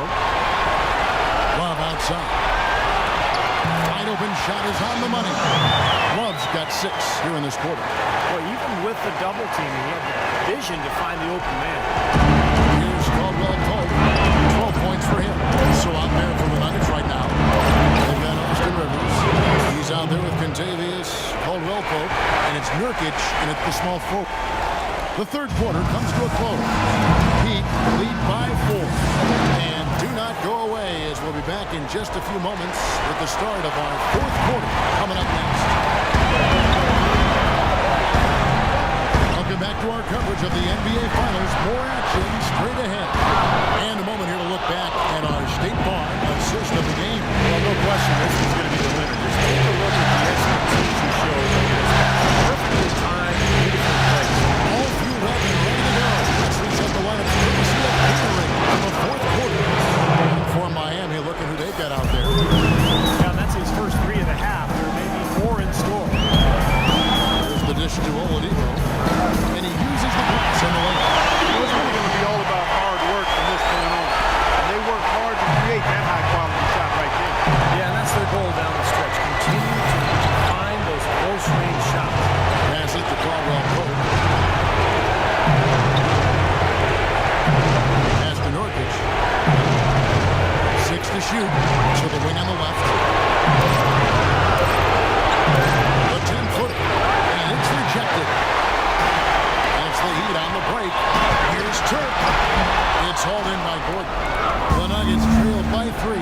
Love outside. Wide open shot is on the money. Love's got 6 here in this quarter. Well, even with the double team, he had the vision to find the open man. Here's Caldwell Pope. 12 points for him. So out there for the Nuggets right now. They've got Austin Rivers. He's out there with Contavious, Caldwell Pope, and it's Nurkic and it's the small forward. The third quarter comes to a close. Heat lead by 4. And do not go away, as we'll be back in just a few moments with the start of our fourth quarter coming up next. Welcome back to our coverage of the NBA Finals. More action straight ahead. And a moment here to look back at our State Farm assist of the game. Well, no question, this is going to be the winner. Just take a look at the expertise he shows on this. Perfectly timed, beautiful place. All fueled up and ready to go. Let's reset the lineup courtesy of Gatorade for the fourth quarter. For Miami, look at who they've got out there. Yeah, that's his first 3 of the half. There may be more in store. There's the dish to Oladipo. And he uses the glass in the lane. It's really going to be all about hard work from this point on. And they work hard to create that high-quality shot right there. Yeah, and that's their goal down the stretch. Continue to find those close-range shots. Pass it to Caldwell Pope. Pass to Nurkic. 6 to shoot. To the wing on the left. The 10-footer. And it's rejected. That's the Heat on the break. Here's Turk. It's hauled in by Gordon. The Nuggets trailed by 3.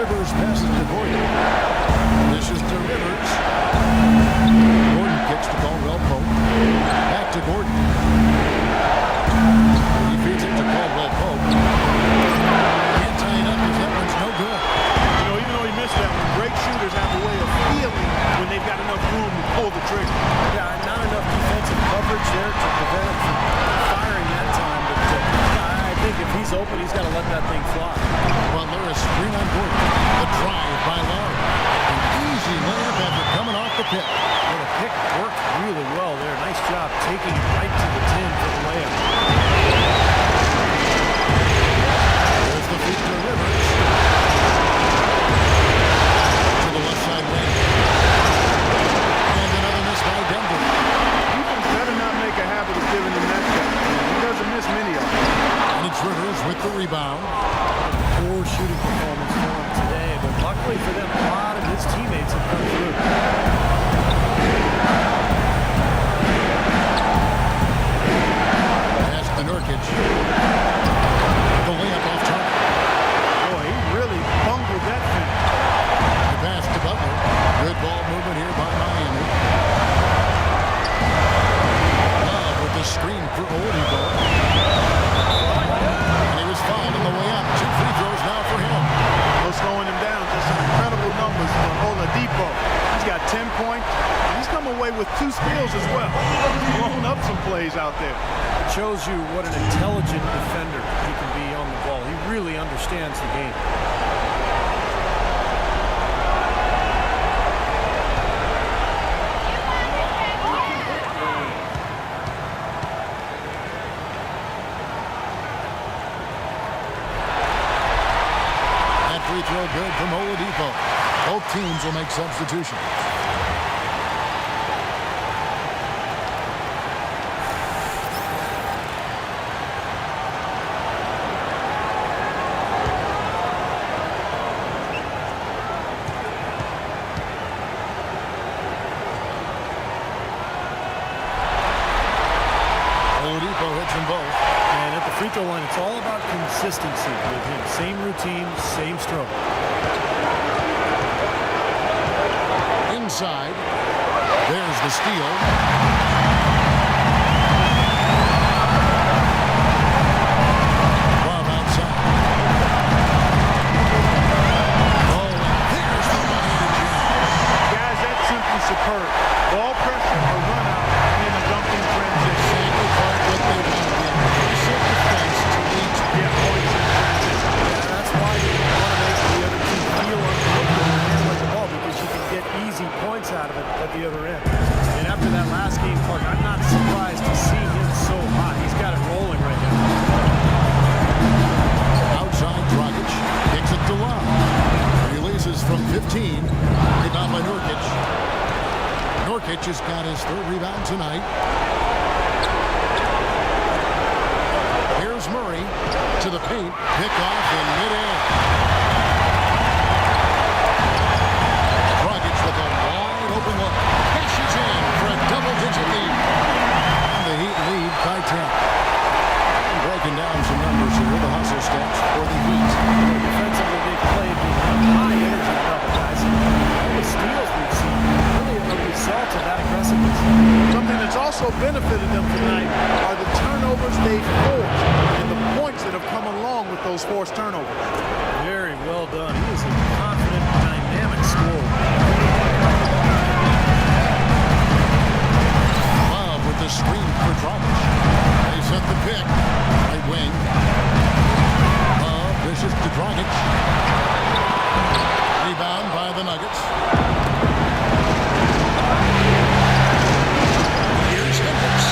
Rivers passes to Gordon. This is to Rivers. Gordon kicks to Caldwell Pope. Back to Gordon. He feeds it to Caldwell Pope. Can't tie it up because that one's no good. You know, even though he missed that one, great shooters have a way of feeling when they've got enough room to pull the trigger. Yeah, not enough defensive coverage there to prevent him from firing that time. But I think if he's open, he's got to let that thing fly. Butler, a screen on Gordon. The drive by Lowry. An easy layup after coming off the pick. Well, the pick worked really well there. Nice job taking it right to the 10 for the layup. There's the feed to Rivers. To the left side wing. And another miss by Denver. Defense better not make a habit of giving him that shot. He doesn't miss many of them. And it's Rivers with the rebound. Poor shooting performance for him today, but luckily for them, a lot of his teammates have come through. Pass to Nurkic. The layup off target. Boy, he really bungled that finish. The pass to Butler. Good ball movement here by Miami. Love with the screen for Oladipo. And he was fouled on the way up. 2 free throws now for him. No slowing him down. Just some incredible numbers for Oladipo. He's got 10 points. He's come away with 2 steals as well. He's blown up some plays out there. It shows you what an intelligent defender he can be on the ball. He really understands the game. That free throw good from Oladipo. Both teams will make substitutions. Oladipo hits them both. And at the free throw line, it's all about consistency with him. Same routine, same stroke. Inside. There's the steal. Love outside. Oh, and there's the Miami jam. Guys, that's simply superb. Ball pressure, a run out, and then a dunking transition. Exactly part what they want. The aggressive defense to lead to Get points in transition. Yeah, that's why you want to make the other team feel uncomfortable handling the ball, because you can get easy points out of it at the other end. And after that last game third rebound tonight. Here's Murray to the paint. Pick off in mid-air. Dragic with a wide open look. Cashes in for a double-digit lead. And the Heat lead by 10. Breaking down some numbers here, the hustle stats for the Heat. Defensively, they played with a high energy level, guys. All the steals we've seen really a result of that aggressiveness. Something that's also benefited them tonight are the turnovers they forced and the points that have come along with those forced turnovers. Very well done. He is a confident, dynamic scorer. Love with the screen for Dragic. They set the pick. Right wing. Love dishes to Dragic. Rebound by the Nuggets. Here's Hendricks.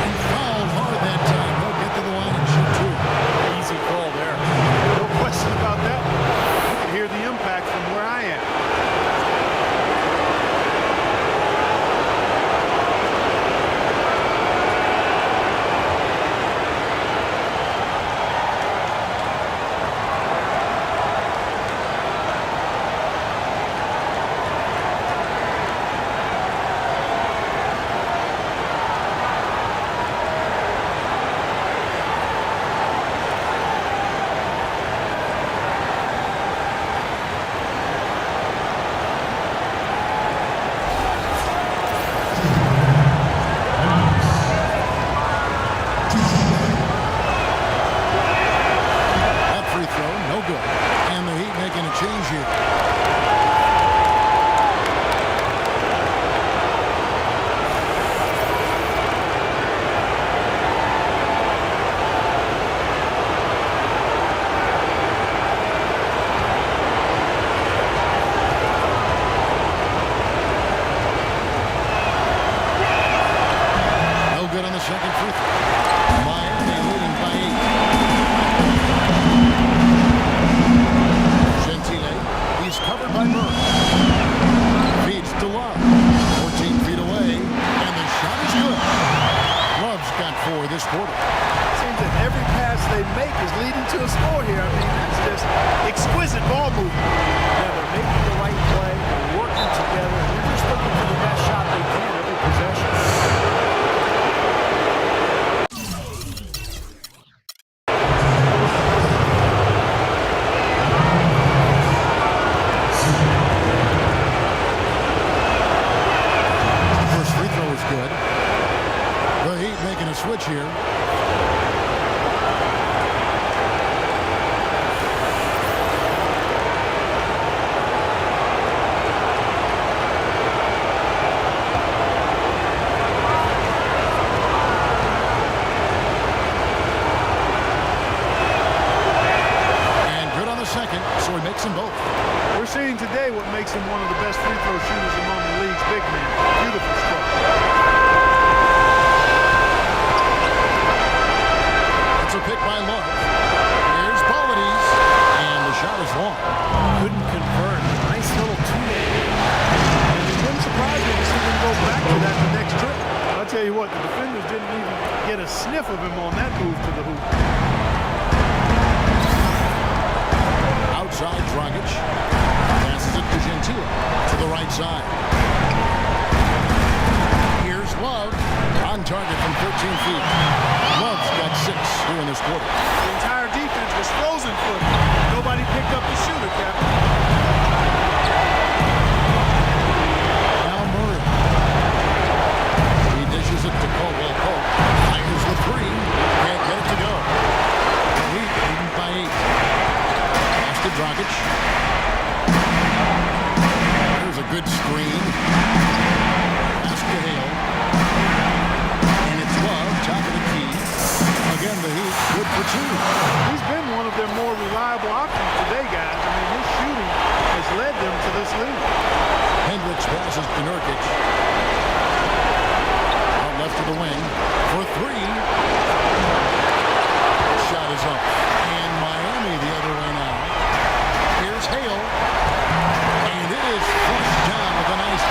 He fouled hard that time. He'll get to the line and shoot two. Easy call there. No question about that. You can hear the impact from where I am.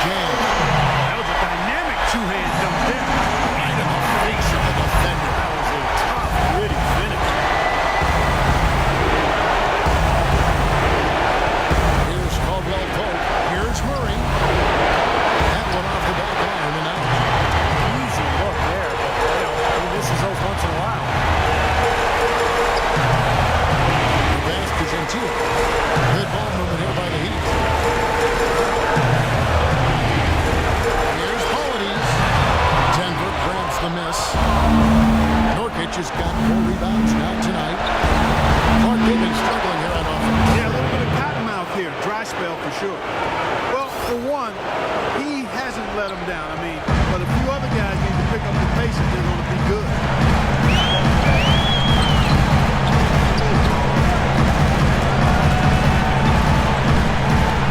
That was a dynamic sure. Well, for one, he hasn't let them down. I mean, but a few other guys need to pick up the pace if they're going to be good.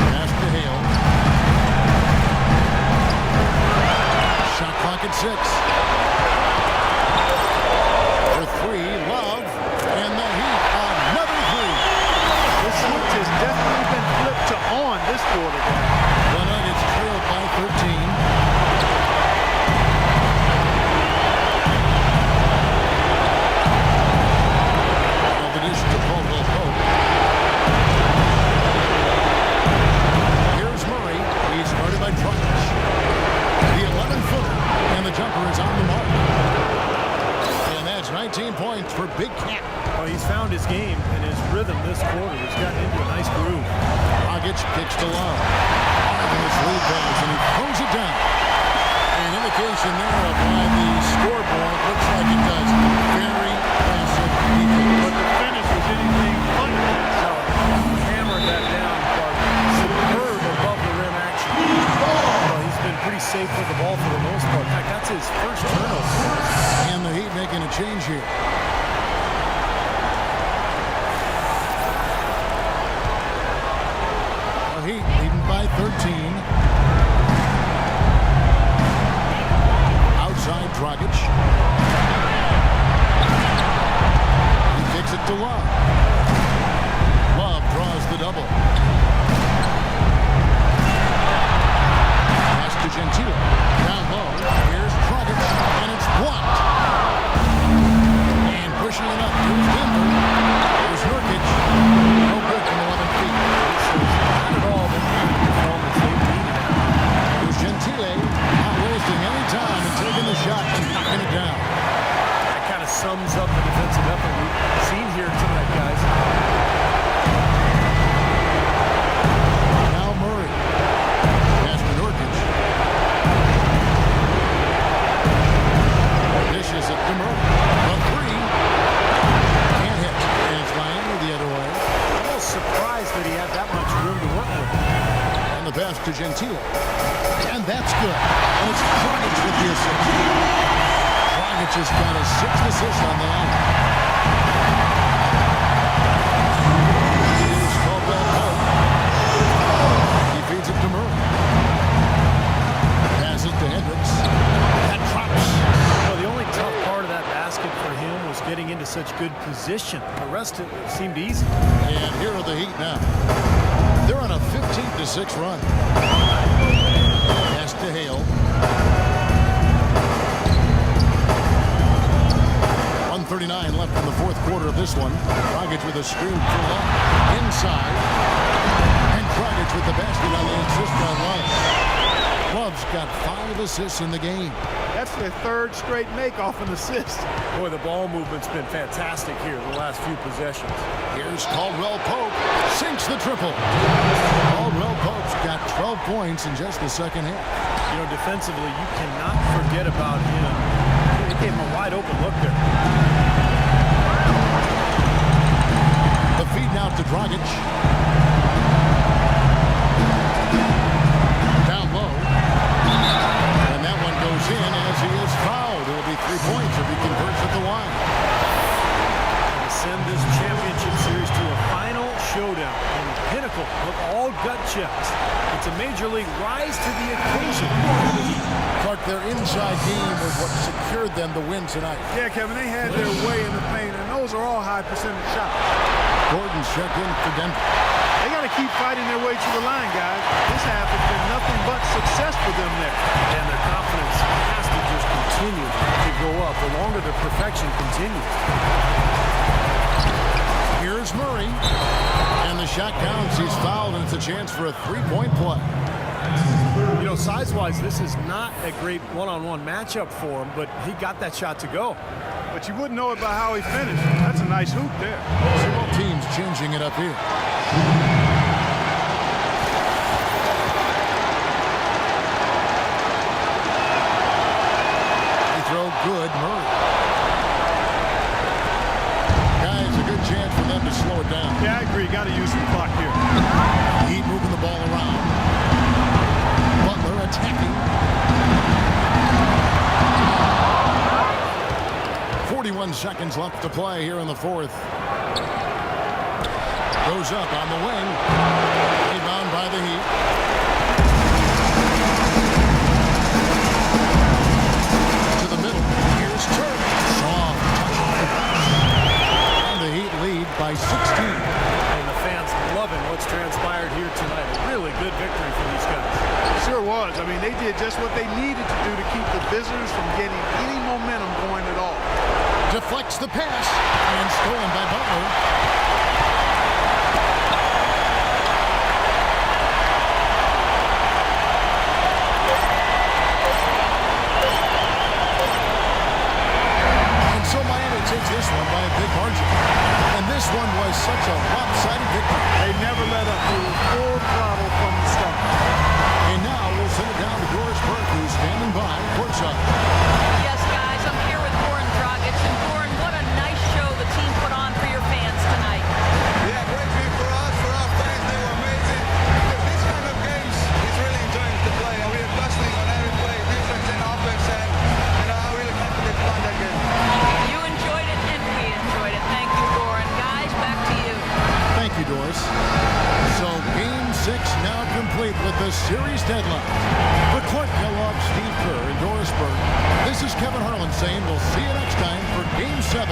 Pass to Hale. Shot clock at 6. For 3, Love, and the Heat, another 3. This switch has definitely been flipped to on this quarter. The Nuggets trailed by 13. Dish to Caldwell Pope. Here's Murray. He's guarded by Drummond. The 11-footer, and the jumper is on the mark. And that's 19 points for Big Cat. Oh, he's found his game and his rhythm this quarter. He's gotten into a nice groove. Dragic kicks to Love. His lead pass, and he throws it down. An indication there of why the scoreboard looks like it does. Very passive defense. But the finish was anything but that. So, hammered that down, but superb above the rim action. Well, he's been pretty safe with the ball for the most part. In fact, that's his first turnover. And the Heat making a change here. The Heat leading by 13. Outside Dragic. He kicks it to Love. Love draws the double. Pass to Gentile. Down low. Here's Dragic, and it's blocked. And pushing it up. Here's Denver. There's Nurkic. No good from 11 feet. Not at all the performance they needed. Here's Gentile. Not wasting any time and taking the shot and knocking it down. That kind of sums up the defensive effort we've seen here tonight, guys. Now Murray. Pass to Nurkic. Dishes it to Murray. A 3. Can't hit. And it's Miami the other way. Almost surprised that he had that much room to work with. And the pass to Gentile. And that's good. And it's Dragic with the assist. Dragic has got his 6th assist on the night. Here's Caldwell Pope. He feeds it to Murray. Passes to Hendricks. That drops. Well, the only tough part of that basket for him was getting into such good position. The rest of it seemed easy. And here are the Heat now. They're on a 15-6 run. Pass to Hale. 1:39 left in the fourth quarter of this one. Dragic with a screen for Love. Inside. And Dragic with the basket on the assist on Love. Love's got 5 assists in the game. That's their 3rd straight make off an assist. Boy, the ball movement's been fantastic here the last few possessions. Here's Caldwell Pope. Sinks the triple. Caldwell Pope's got 12 points in just the second half. You know, defensively, you cannot forget about him. They gave him a wide open look there. The feed now to Dragic. Down low. And that one goes in as he is fouled. It'll be 3 points if he converts at the line. To send this championship series to a final showdown in the pinnacle of all gut checks. It's a major league rise to the occasion. Clark, their inside game was what secured them the win tonight. Yeah, Kevin, they had their way in the paint, and those are all high percentage shots. Gordon's checked in for Denver. They got to keep fighting their way to the line, guys. This half has been nothing but success for them there. And their confidence has to just continue to go up the longer the perfection continues. Here's Murray. And the shot counts. He's fouled, and it's a chance for a 3-point play. You know, size-wise, this is not a great one-on-one matchup for him, but he got that shot to go. But you wouldn't know it by how he finished. That's a nice hoop there. Several teams changing it up here. They throw good, Murray. Guys, a good chance for them to slow it down. Yeah, I agree. Got to use some clock here. Heat moving the ball around. Butler attacking. 41 seconds left to play here in the fourth. Goes up on the wing. Rebound by the Heat. To the middle. Here's Turk. Soft touch. And the Heat lead by 16. And the fans loving what's transpired here tonight. A really good victory for these guys. Sure was. I mean, they did just what they needed to do to keep the visitors from getting any momentum going at all. Deflects the pass. And stolen by Butler. Takes this one by a big margin. And this one was such a lopsided victory. They never let up. They were full throttle from the start. And now we'll send it down to Doris Burke, who's standing by courtside. Yes, guys, I'm here with Goran Dragic. And Goran, what a nice show the team put on for your fans tonight. Yeah, great game for us, for our fans. They were amazing. Because this kind of games is really enjoying to play. And we are bustling on every play, defense and offense. And I'm really confident to win that game. Thank you, Doris. So Game 6 now complete with the series deadline. For Clark Kellogg, Steve Kerr, and Doris Burke, this is Kevin Harlan saying we'll see you next time for Game 7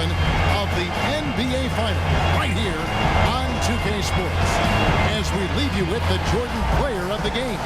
of the NBA Final right here on 2K Sports. As we leave you with the Jordan player of the game.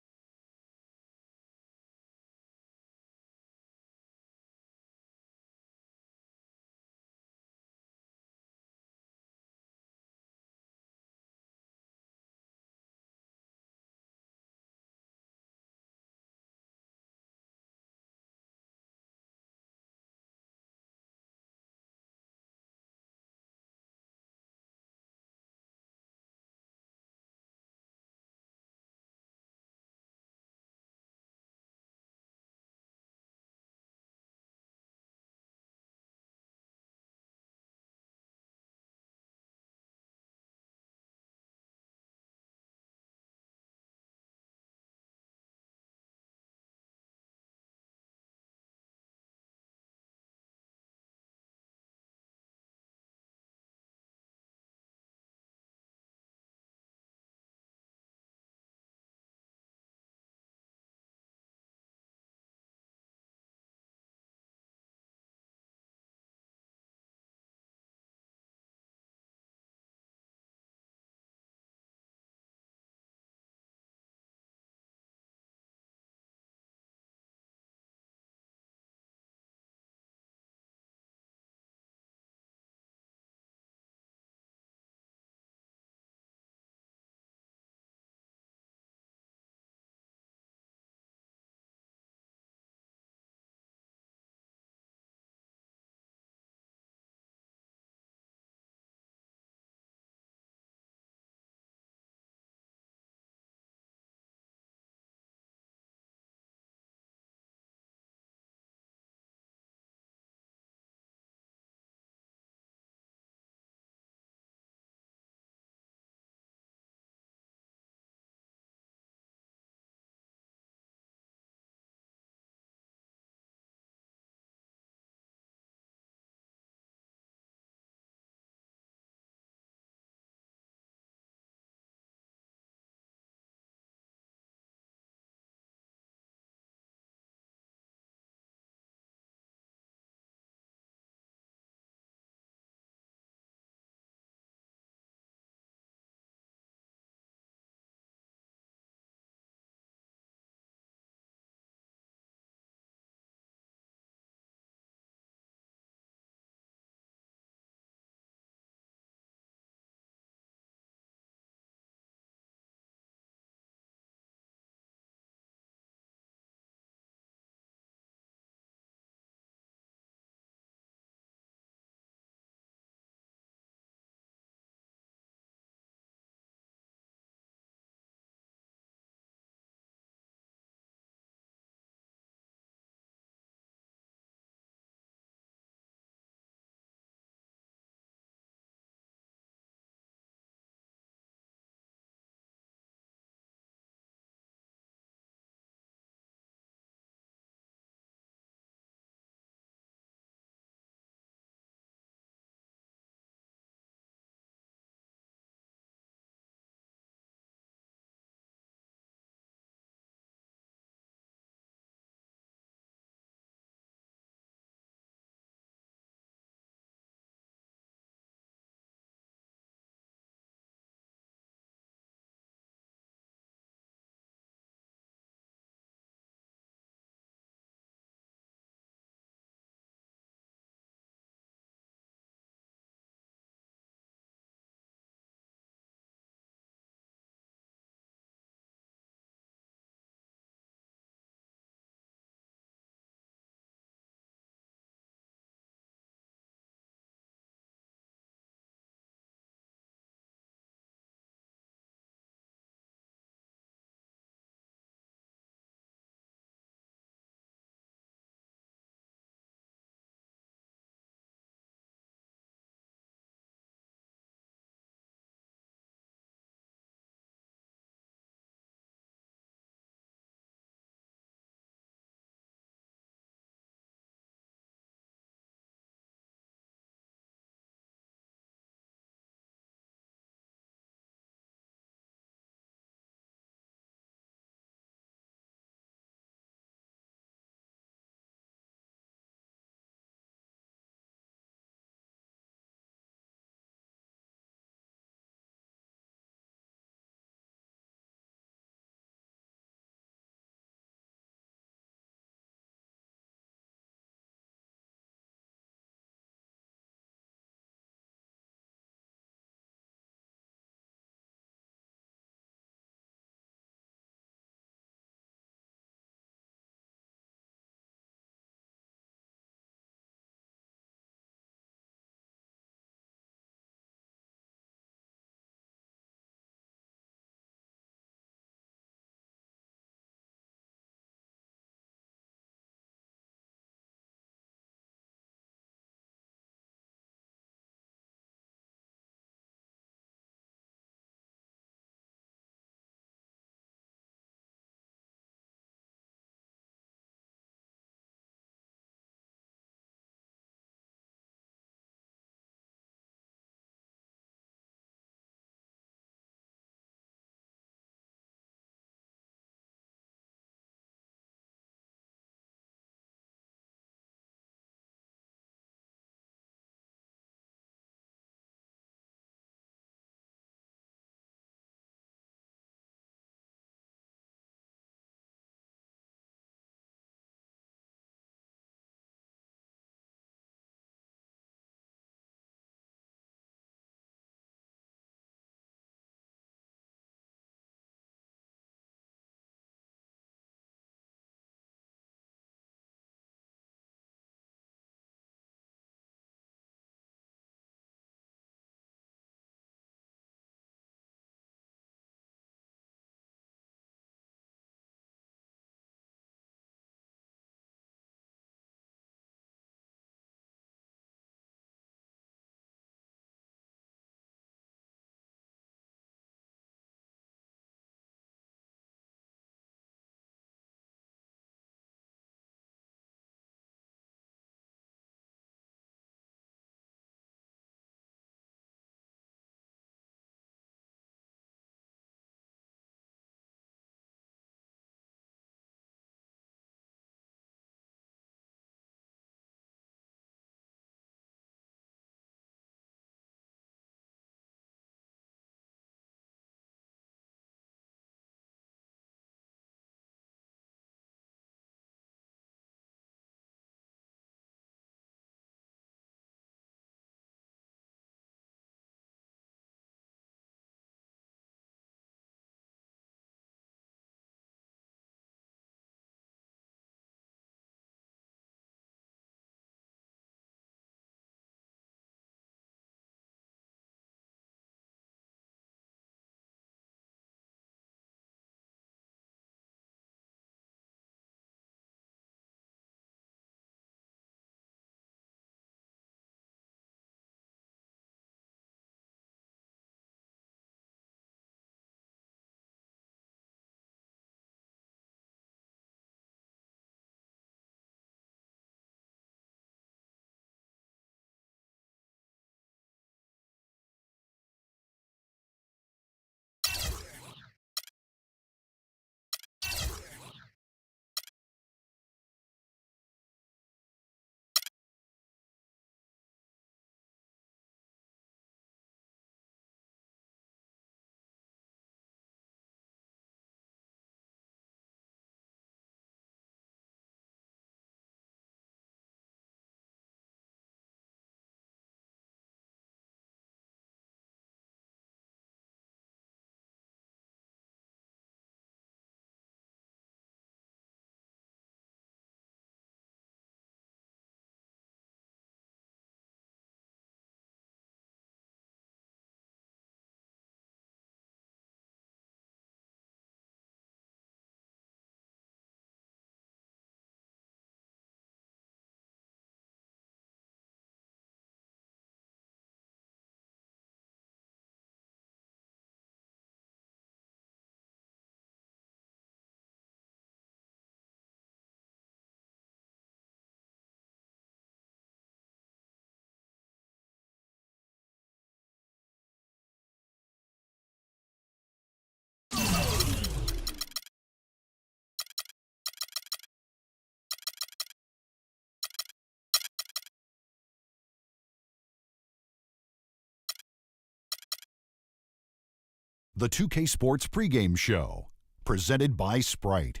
the 2K Sports pregame show, presented by Sprite.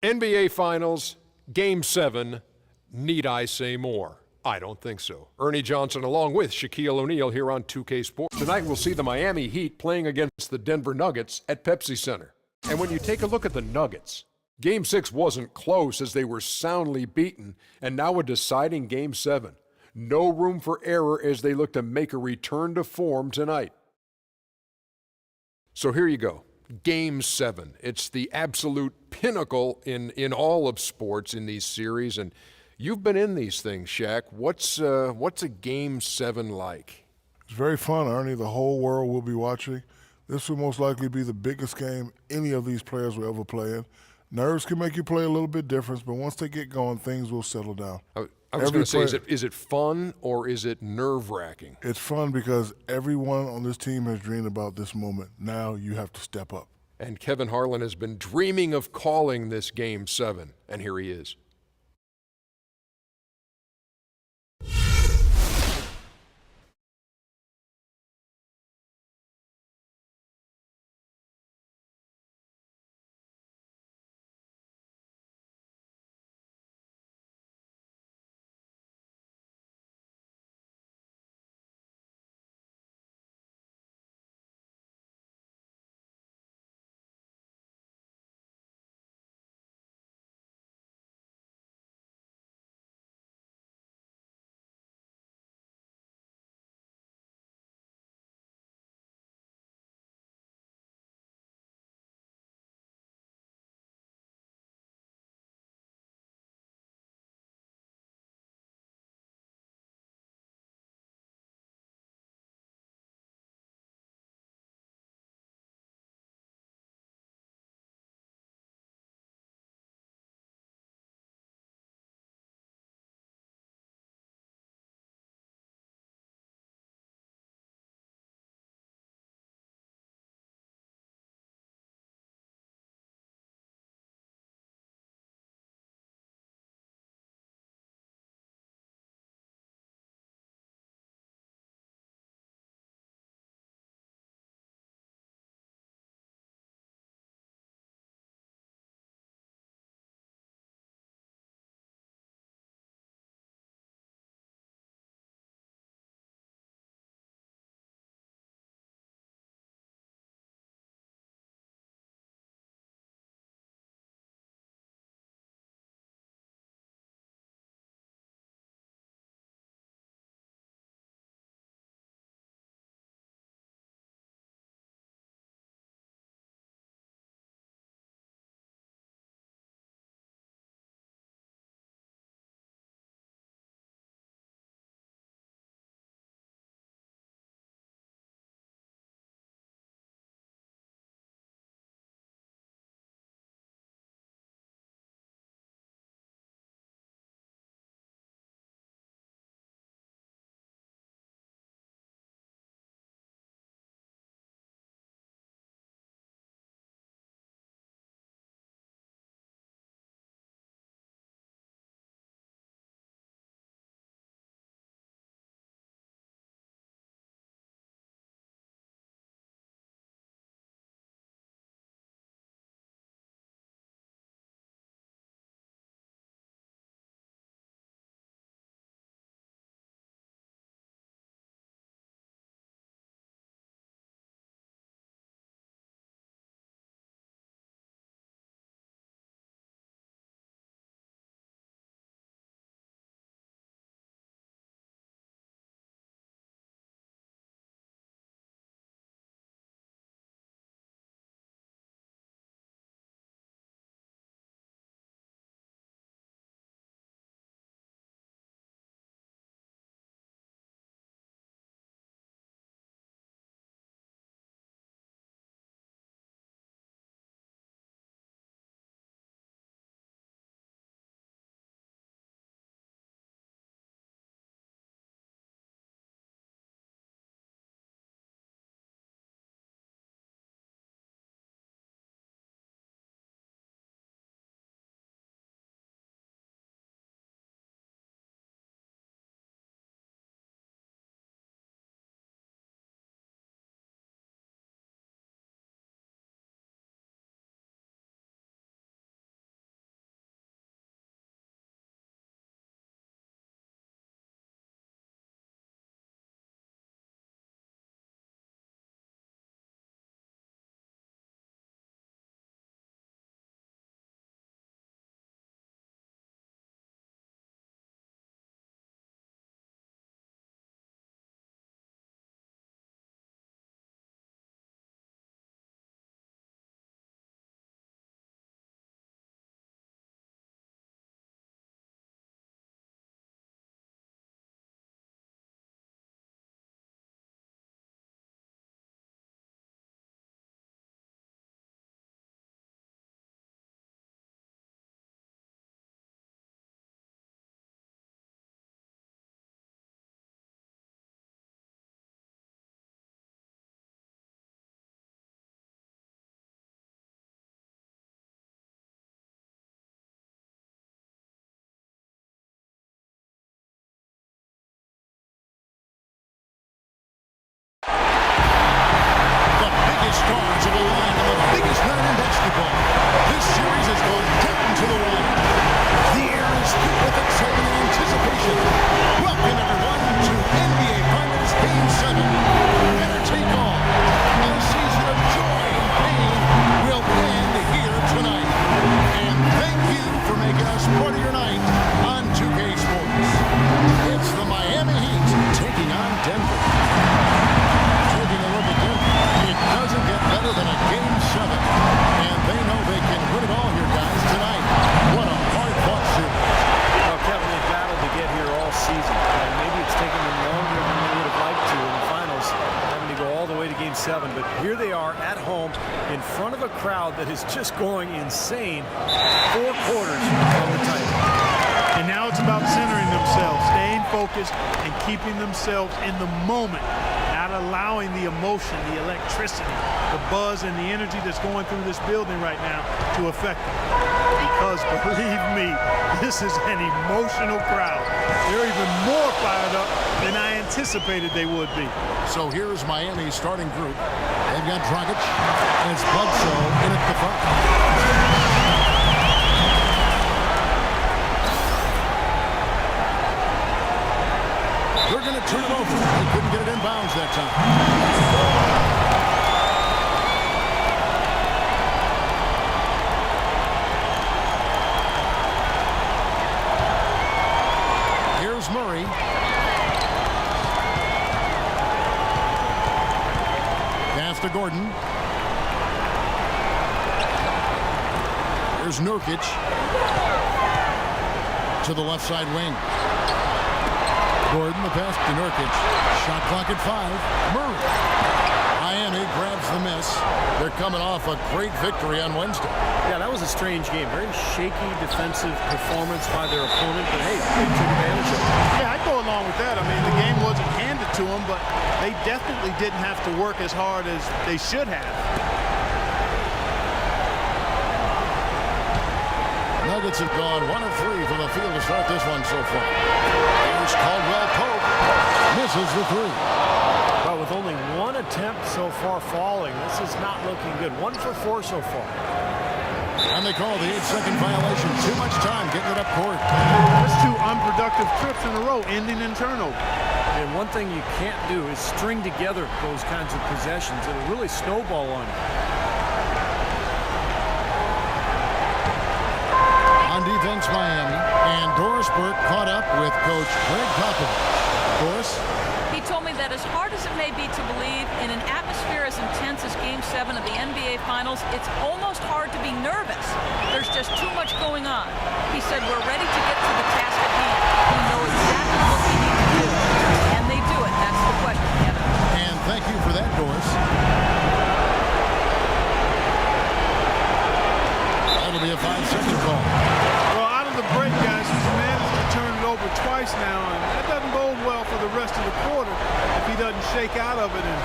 NBA Finals, Game 7. Need I say more? I don't think so. Ernie Johnson along with Shaquille O'Neal here on 2K Sports. Tonight we'll see the Miami Heat playing against the Denver Nuggets at Pepsi Center. And when you take a look at the Nuggets, Game 6 wasn't close as they were soundly beaten, and now a deciding Game 7. No room for error as they look to make a return to form tonight. So here you go. Game 7. It's the absolute pinnacle in all of sports in these series, and you've been in these things, Shaq. What's a Game 7 like? It's very fun, Ernie. The whole world will be watching. This will most likely be the biggest game any of these players will ever play in. Nerves can make you play a little bit different, but once they get going, things will settle down. I was going to say, is it fun or is it nerve-wracking? It's fun because everyone on this team has dreamed about this moment. Now you have to step up. And Kevin Harlan has been dreaming of calling this Game 7, and here he is. 7, but here they are at home in front of a crowd that is just going insane. 4 quarters of the title. And now it's about centering themselves, staying focused, and keeping themselves in the moment, not allowing the emotion, the electricity, the buzz, and the energy that's going through this building right now to affect them. Because believe me, this is an emotional crowd. They're even more fired up than I anticipated they would be. So here's Miami's starting group. They've got Dragic and it's Bledsoe in at the front. They're going to turn it over. They couldn't get it in bounds that time. Here's Murray. Pass to Gordon. Here's Nurkic to the left side wing. Gordon, the pass to Nurkic. Shot clock at 5. Murray. Miami grabs the miss. They're coming off a great victory on Wednesday. Yeah, that was a strange game. Very shaky defensive performance by their opponent, but hey, they took advantage of it. Yeah, I'd go along with that. I mean, the game wasn't handed to them, but they definitely didn't have to work as hard as they should have. Nuggets have gone 1 of 3 from the field to start this one so far. Here's Caldwell Pope. Misses the 3. But with only 1 attempt so far falling, this is not looking good. 1 for 4 so far. And they call the 8-second violation. Too much time getting it up court. That's 2 unproductive trips in a row, ending in turnover. And one thing you can't do is string together those kinds of possessions. It'll really snowball on you. On defense, Miami. And Doris Burke caught up with Coach Greg Popovich. Doris? He told me that as hard as it may be to believe, in an atmosphere as intense as Game 7 of the NBA Finals, it's almost hard to be nervous. There's just too much going on. He said, we're ready to get to the task at hand. We know exactly what we need to do. And they do it. That's the question, Kevin. And thank you for that, Doris. That'll be a 5-second call. Well, out of the break, guys, he's managed to turn it over twice now, and that doesn't bode well for the rest of the quarter if he doesn't shake out of it and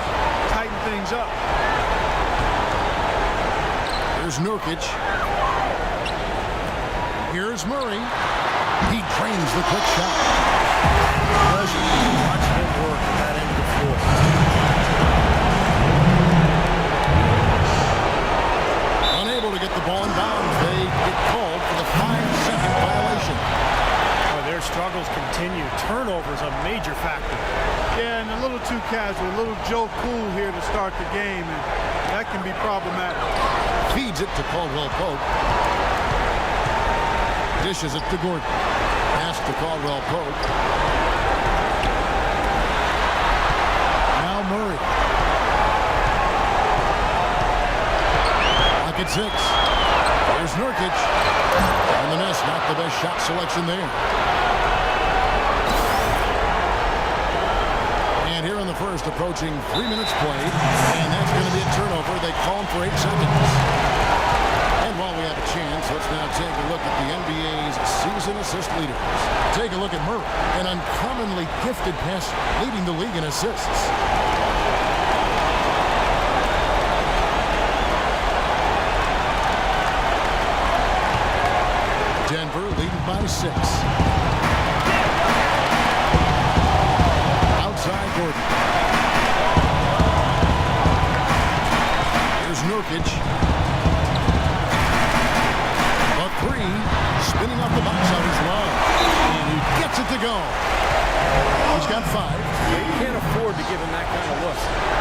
tighten things up. Here's Nurkic. Here's Murray. He drains the quick shot. Pleasure to watch him work at that end of the floor. Unable to get the ball in bounds. They get called for the 5-second violation. Their struggles continue. Turnovers a major factor. Yeah, and a little too casual, a little Joe Cool here to start the game, and that can be problematic. Feeds it to Caldwell Pope. Dishes it to Gordon. Pass to Caldwell Pope. Now Murray. Lock at 6. Here's Nurkic. And the miss, not the best shot selection there. And here in the first, approaching 3 minutes played. And that's going to be a turnover. They call him for 8 seconds. And while we have a chance, let's now take a look at the NBA's season assist leaders. Take a look at Murray, an uncommonly gifted passer, leading the league in assists. Denver leading by 6. Outside Gordon. Here's Nurkic. A 3. Spinning off the box out is long. And he gets it to go. He's got 5. You can't afford to give him that kind of look.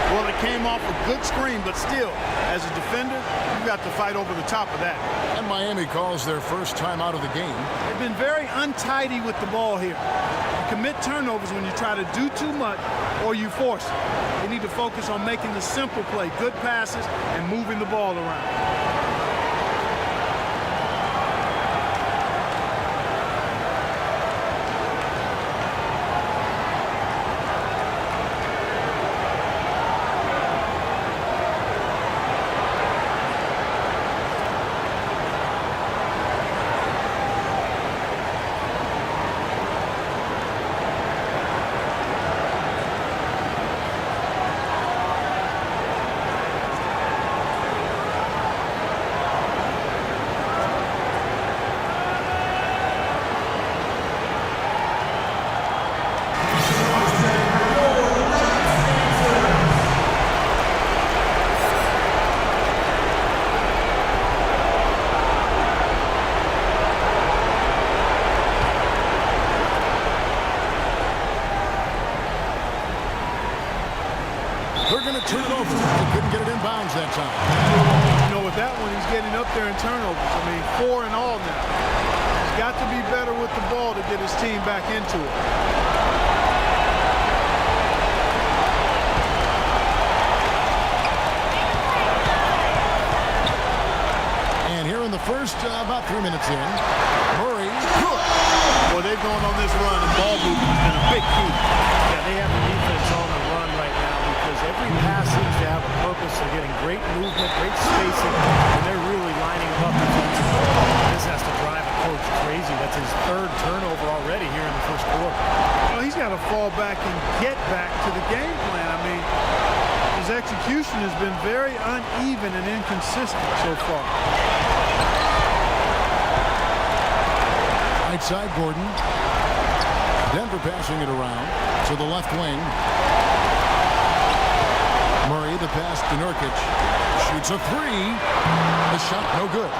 Well, it came off a good screen, but still, as a defender, you've got to fight over the top of that. And Miami calls their first time out of the game. They've been very untidy with the ball here. You commit turnovers when you try to do too much or you force it. They need to focus on making the simple play, good passes, and moving the ball around. They're going to turn it over. They couldn't get it in bounds that time. You know, with that one, he's getting up there in turnovers. I mean, 4 in all now. He's got to be better with the ball to get his team back into it. And here in the first, about 3 minutes in, Murray, good. Well, they've gone on this run, and ball movement has been a big key. Yeah, they have the defense on the run right now because every pass seems to have a purpose. They're getting great movement, great spacing, and they're really lining up defensively. This has to drive a coach crazy. That's his 3rd turnover already here in the first quarter. Well, he's got to fall back and get back to the game plan. I mean, his execution has been very uneven and inconsistent so far. Right side, Gordon. Denver passing it around to the left wing. Murray, the pass to Nurkic. Shoots a 3. The shot no good.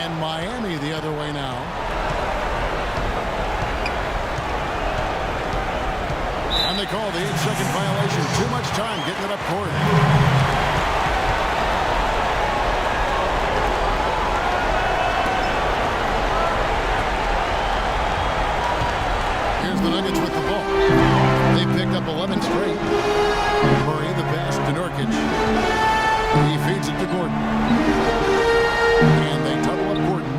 And Miami the other way now. And they call the 8-second violation. Too much time getting it up court. Here's the Nuggets with the ball. They picked up 11 straight. Murray, the pass to Nurkic. He feeds it to Gordon. And they double up Gordon.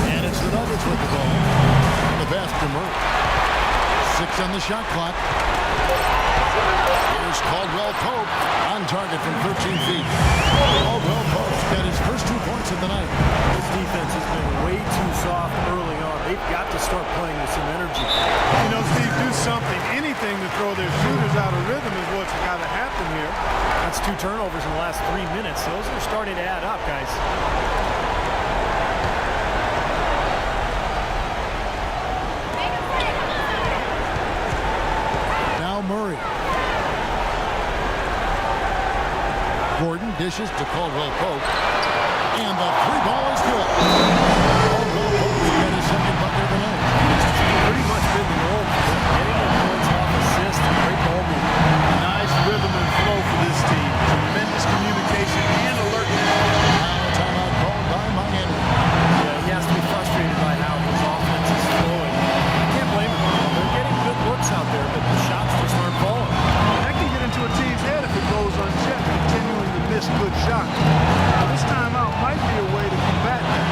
And it's the Nuggets with the ball. The pass to Murray. 6 on the shot clock. Here's Caldwell Pope on target from 13 feet. Caldwell Pope's got his first 2 points of the night. This defense has been way too soft early on. They've got to start playing with some energy. You know, Steve, do something, anything to throw their shooters out of rhythm is what's got to happen here. That's 2 turnovers in the last 3 minutes. Those are starting to add up, guys. Now Murray. Gordon dishes to Caldwell Pope. And the 3-ball is good. Caldwell Pope's got his 2nd bucket of the night. Pretty much been the role. Getting the points off assists and great ball movement. Nice rhythm and flow for this team. Tremendous communication and alertness. Now a timeout called by Miami. Yeah, he has to be frustrated by how his offense is flowing. I can't blame him. They're getting good looks out there, but the shots just aren't falling. That can get into a team's head if it goes unchecked, continuing to miss good shots. Now, this timeout might be a way to combat that.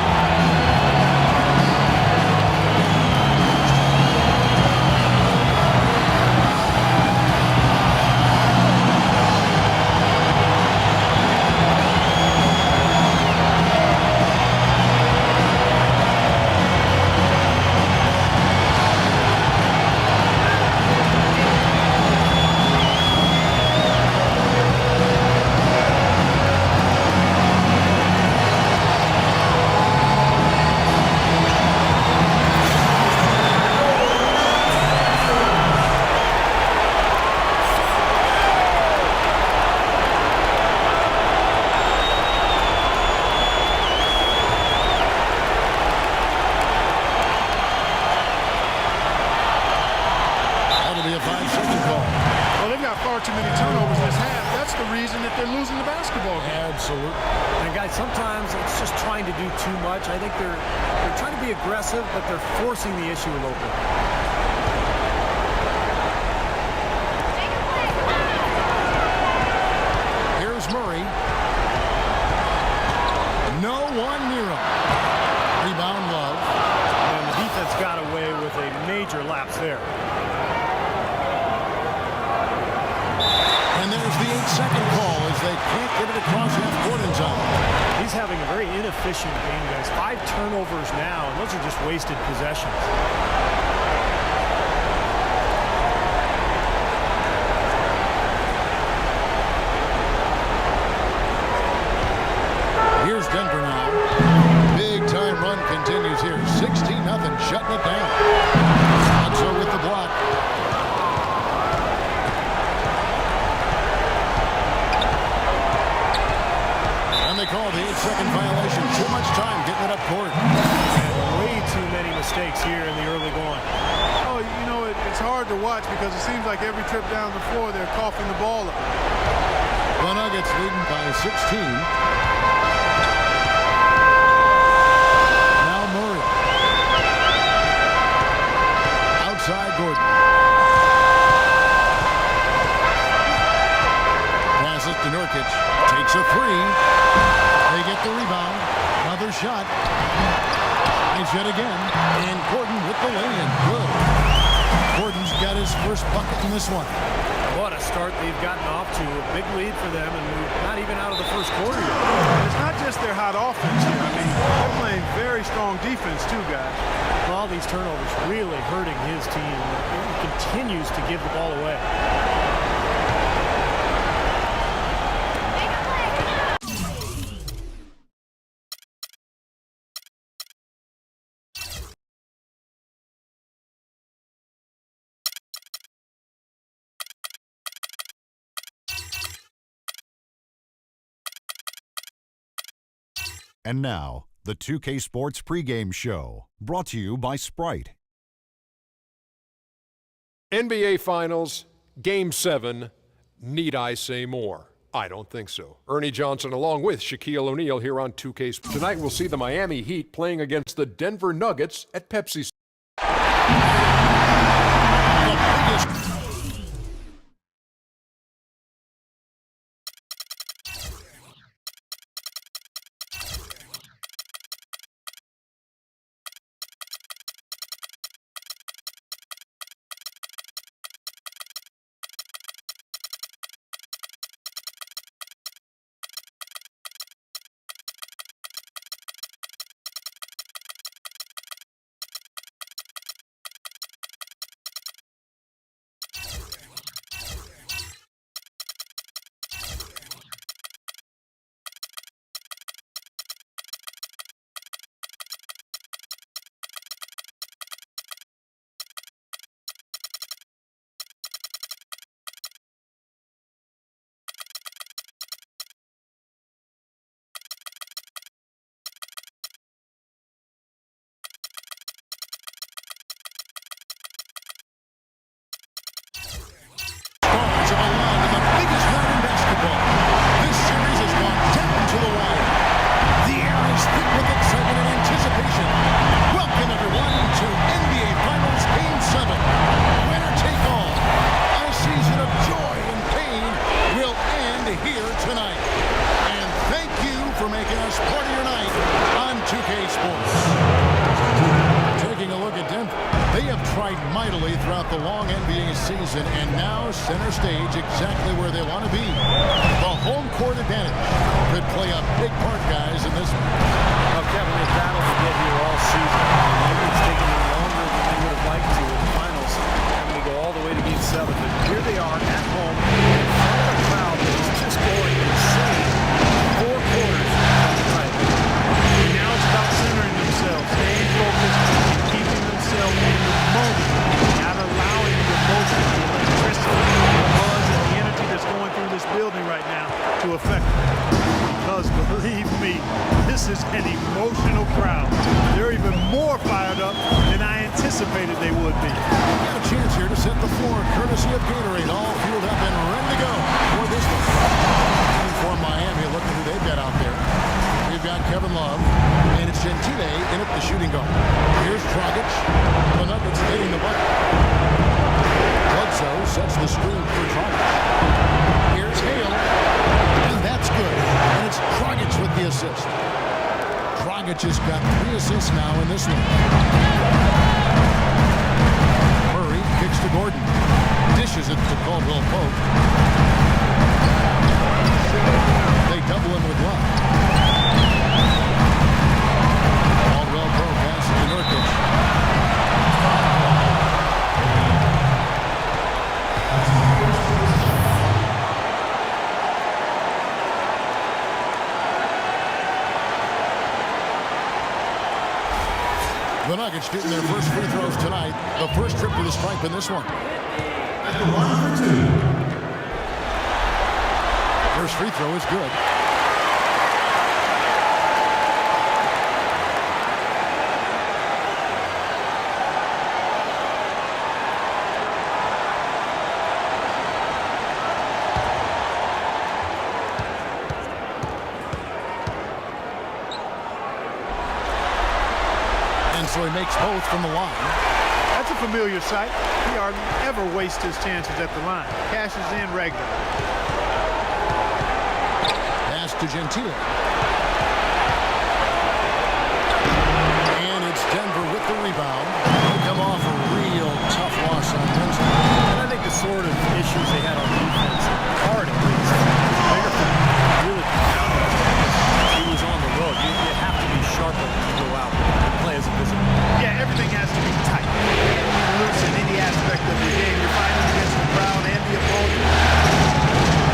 Far too many turnovers this half. That's the reason that they're losing the basketball game. Absolutely. And guys, sometimes it's just trying to do too much. I think they're trying to be aggressive, but they're forcing the issue a little bit. Here's Murray. No one near him. Rebound Love. And the defense got away with a major lapse there. And there's the 8-second call as they can't get it across half-court in time. He's having a very inefficient game, guys. 5 turnovers now, and those are just wasted possessions. Here's Denver now. Big-time run continues here. 16-0, shutting it down. Alonso with the block. And they called here in the early going. Oh, you know, it's hard to watch because it seems like every trip down the floor they're coughing the ball up. The Nuggets leading by 16. Now Murray. Outside Gordon. Passes to Nurkic. Takes a three. They get the rebound. Another shot. Nice yet again. And Gordon with the lay-in. Good. Gordon's got his first bucket in this one. What a start they've gotten off to. A big lead for them, and we're not even out of the first quarter yet. It's not just their hot offense here. I mean, they're playing very strong defense too, guys. All these turnovers really hurting his team. He continues to give the ball away. And now, the 2K Sports pregame show, brought to you by Sprite. NBA Finals, Game 7. Need I say more? I don't think so. Ernie Johnson along with Shaquille O'Neal here on 2K Sports. Tonight we'll see the Miami Heat playing against the Denver Nuggets at Pepsi. mightily throughout the long NBA season, and now center stage exactly where they want to be. The home court advantage could play a big part, guys, in this one. Well, Kevin, they've battled to get here all season. Maybe it's taken them longer than they would have liked to in the finals, having to go all the way to Game 7. But here they are at home in front of a crowd that is just going insane. 4 quarters of the title. Now it's about centering themselves, staying focused, and keeping themselves in the moment, not allowing the emotion, the electricity, the buzz, and the energy that's going through this building right now to affect them. Because believe me, this is an emotional crowd. They're even more fired up than I anticipated they would be. Got a chance here to set the floor, courtesy of Gatorade, all fueled up and ready to go for this one. And for Miami, look at who they've got out there. We've got Kevin Love, and it's Gentile in at the shooting guard. Here's Dragic, the Nuggets leading the bucket. Bledsoe sets the screen for Dragic. Here's Hale, and that's good. And it's Dragic with the assist. Dragic has got 3 assists now in this one. Murray kicks to Gordon. Dishes it to Caldwell Pope. They double him with Love. Caldwell Pope passes to Nurkic. The Nuggets shooting their first free throws tonight. The first trip to the stripe in this one. First free throw is good. makes both from the line. That's a familiar sight. He hardly ever wastes his chances at the line. Cashes in regular. Pass to Gentile. And it's Denver with the rebound. They come off a real tough loss on Wednesday. And I think the sort of issues they had on defense, hard at least, bigger really counted. He was on the road. You have to be sharper when you go out and play as a visitor. Yeah, everything has to be tight. You can't loose in any aspect of the game. You're fighting against the crowd and the opponent.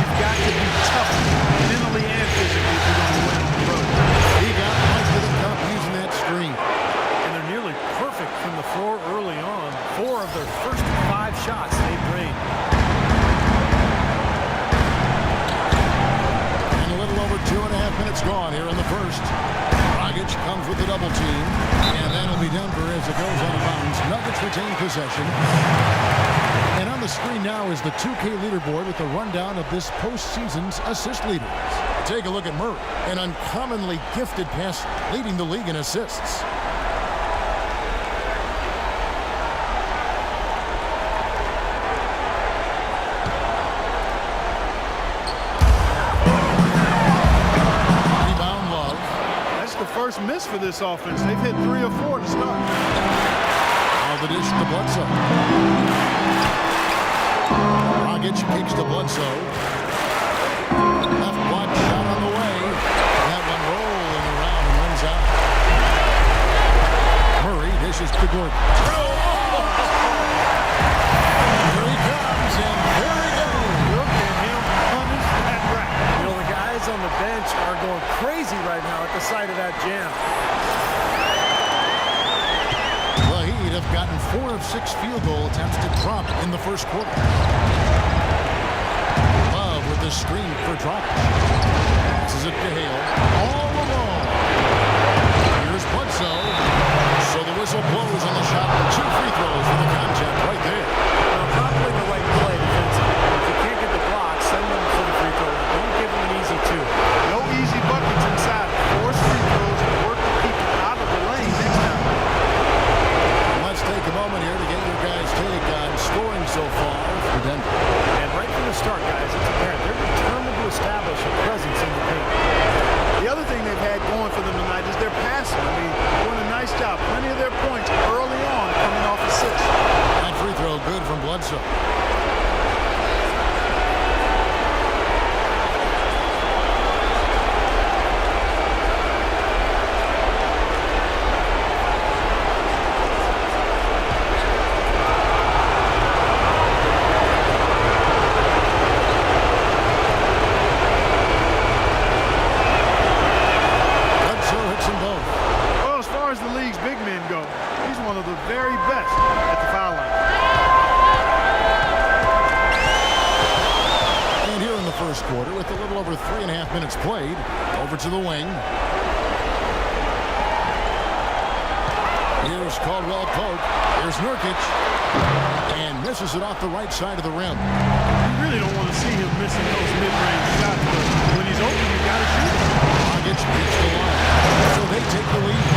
You've got to be tough mentally and physically if you're going to win on the road. He got right to the cup using that screen. And they're nearly perfect from the floor early on. 4 of their first 5 shots they drained. And a little over 2.5 minutes gone here in the first. Dragic comes with the double team. And that'll be Denver as it goes out of bounds. Nuggets retain possession. And on the screen now is the 2K leaderboard with the rundown of this postseason's assist leaders. Take a look at Murray, an uncommonly gifted passer, leading the league in assists. Rebound Love. That's the first miss for this offense. They've hit 3 or 4 to start. Now the dish to Bledsoe. Dragic kicks to Bledsoe. Left block shot on the way. That one rolling around and runs out. Murray dishes to Gordon. Here he comes, and there he goes. Look at him punish that rack. You know, the guys on the bench are going crazy right now at the sight of that jam. Well, he'd have gotten 4 of 6 field goal attempts to drop in the first quarter. Love with the screen for drop. Passes it to Hale. All alone. Here's Bledsoe. So the whistle blows on the shot. 2 free throws for the contact right there. Now, probably the right play defensively. If you can't get the block, send them for the free throw. Don't give them an easy 2. No easy buckets inside. Force free throws and work the people out of the lane next time. Let's take a moment here to get your guys' take on scoring so far for Denver. And right from the start, guys, it's apparent they're determined to establish a presence in the paint. The other thing they've had going for them tonight is their passing. I mean, doing a nice job. Plenty of their points early on coming off assists. That free throw good from Bledsoe. Bledsoe hits them both. Well, as far as the league's big men go, he's one of the very best at the foul line. And here in the first quarter, with a little over 3.5 minutes played, over to the wing. Here's Caldwell Pope. Here's Nurkic. And misses it off the right side of the rim. You really don't want to see him missing those mid-range shots, but when he's open, you got to shoot him. Dragic hits the line. So they take the lead.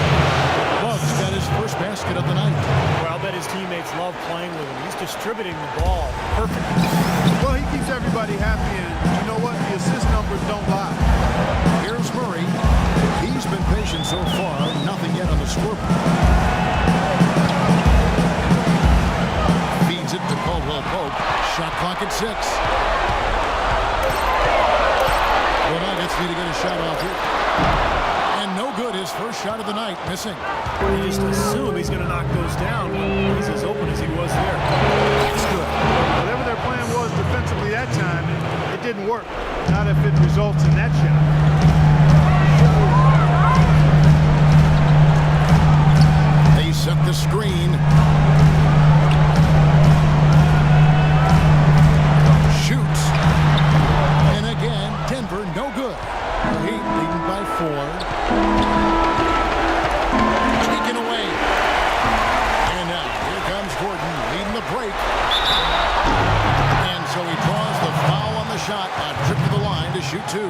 Love's got his first basket of the night. Well, I'll bet his teammates love playing with him. He's distributing the ball perfectly. Well, he keeps everybody happy, and you know what? The assist numbers don't lie. Here's Murray. He's been patient so far. Nothing yet on the scoreboard. Feeds it to Caldwell Pope. Shot clock at 6. The Nuggets need to get a shot off here. And no good. His first shot of the night, missing. You just assume he's going to knock those down when he's as open as he was there. That's good. Whatever their plan was defensively that time, it didn't work. Not if it results in that shot. They set the screen. Shoots. And again, Denver, no good. Heat leading by 4. Taken away. And now, here comes Gordon leading the break. And so he draws the foul on the shot. A trip to the line to shoot 2.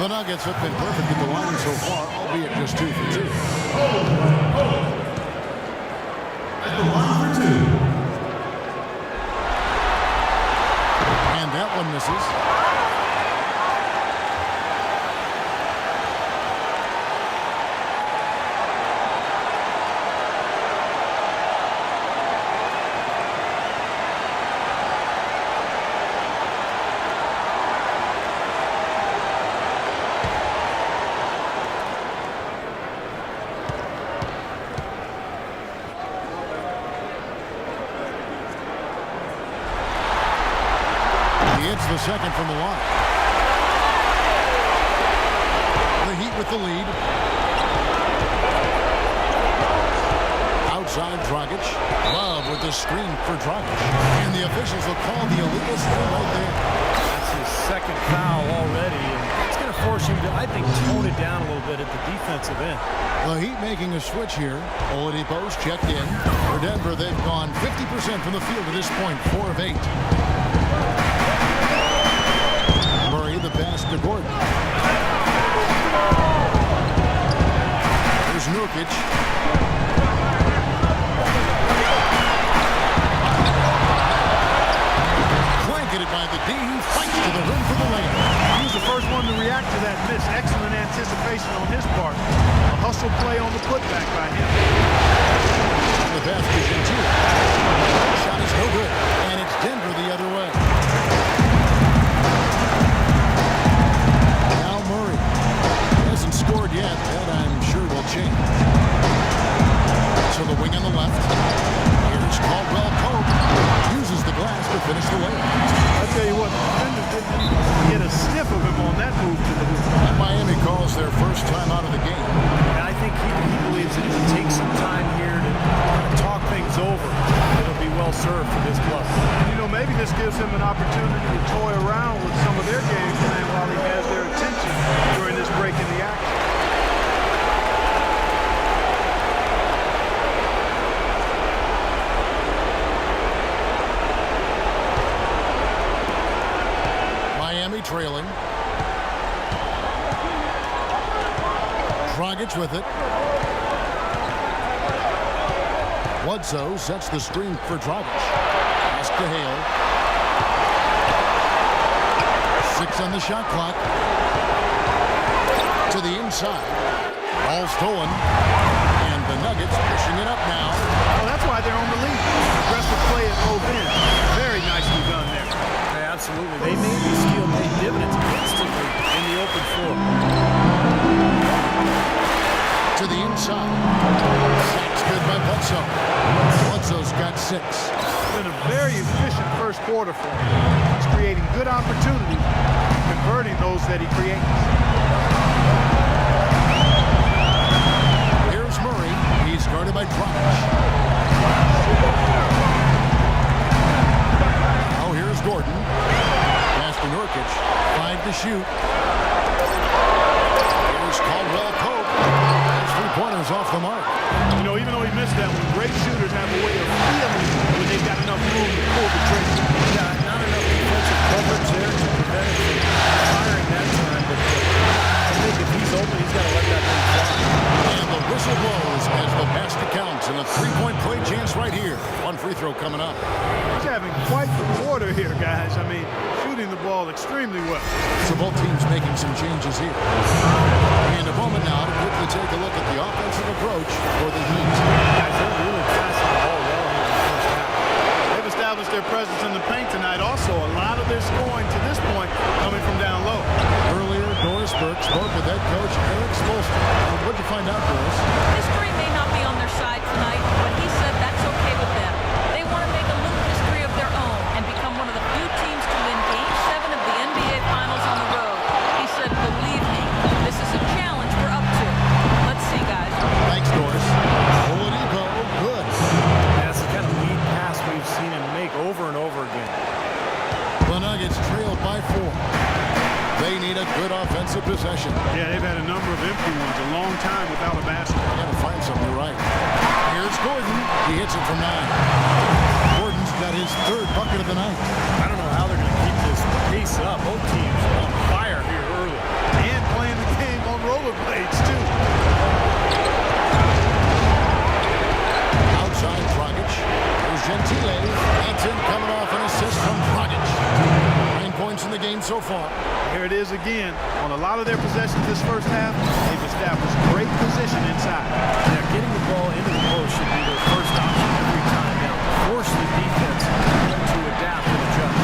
The Nuggets have been perfect at the line so far, albeit just 2 for 2. At the line for 2. And that one misses. The second from the line. The Heat with the lead. Outside Dragic. Love with the screen for Dragic. And the officials will call the illegal steal right there. That's his second foul already, and it's going to force him to, I think, tone it down a little bit at the defensive end. The Heat making a switch here. Oladipo's checked in. For Denver, they've gone 50% from the field to this point, 4 of 8. The pass to Gordon. There's Nurkic. Blanketed by the D. Fights to the rim for the lane. He was the first one to react to that miss. Excellent anticipation on his part. A hustle play on the putback by him. The pass to Gentile. Shot is no good. And it's Denver the other way. Scored yet, that I'm sure will change. So the wing on the left. Here's Caldwell Pope. Uses the glass to finish the layup. I'll tell you what, the defender didn't get a sniff of him on that move to the hoop. And Miami calls their first time out of the game. And I think he believes that if he takes some time here to talk things over, it'll be well served for this club. You know, maybe this gives him an opportunity to toy around with some of their game plan while he has their attention during this break in the action. Trailing. Dragic with it. Bledsoe sets the screen for Dragic. Pass to Hale. 6 on the shot clock. To the inside. Ball stolen. And the Nuggets pushing it up now. Well, that's why they're on the lead. Aggressive play at both ends. Very nicely done there. Absolutely. They made the steal pay dividends instantly in the open floor. To the inside. Sack's good by Bledsoe. Bledsoe's got 6. It's been a very efficient first quarter for him. He's creating good opportunities, converting those that he creates. Here's Murray. He's guarded by Dragic. Now here's Gordon. Pass to Nurkic. 5 to shoot. Here's Caldwell Pope. His 3-pointers off the mark. You know, even though he missed that one, great shooters have a way of feeling when they've got enough room to pull the trigger. Yeah, not enough defensive coverage there to prevent him from firing that time. But I think if he's open, he's got to let that thing fly. And the whistle blows as the basket counts, and a 3-point play chance right here. One free throw coming up. He's having quite the quarter here, guys. I mean, shooting the ball extremely well. So both teams making some changes here. In a moment now to quickly take a look at the offensive approach for the Heat. Guys, they're really passing the ball well here in the first half. They've established their presence in the paint tonight. Also, a lot of their scoring to this point coming from down low. Earlier, Doris Burke spoke with head coach Eric Spoelstra. What'd you find out, Doris? History may not be on their side tonight, but he said that's okay with them. They want to make a little history of their own and become one of the few teams to win Game 7 of the NBA Finals on the road. He said, believe me, this is a challenge we're up to. Let's see, guys. Thanks, Doris. Oladipo, good. That's the kind of lead pass we've seen him make over and over again. The Nuggets trailed by 4. They need a good offensive possession. Yeah, they've had a number of empty ones, a long time without a basket. They got to find something right. Here's Gordon. He hits it from 9. Gordon's got his 3rd bucket of the night. I don't know how they're going to keep this pace up. Both teams on fire here early. And playing so far. Here it is again. On a lot of their possessions this first half, they've established great position inside. Yeah, getting the ball into the post should be their first option every time. Now, force the defense to adapt and adjust.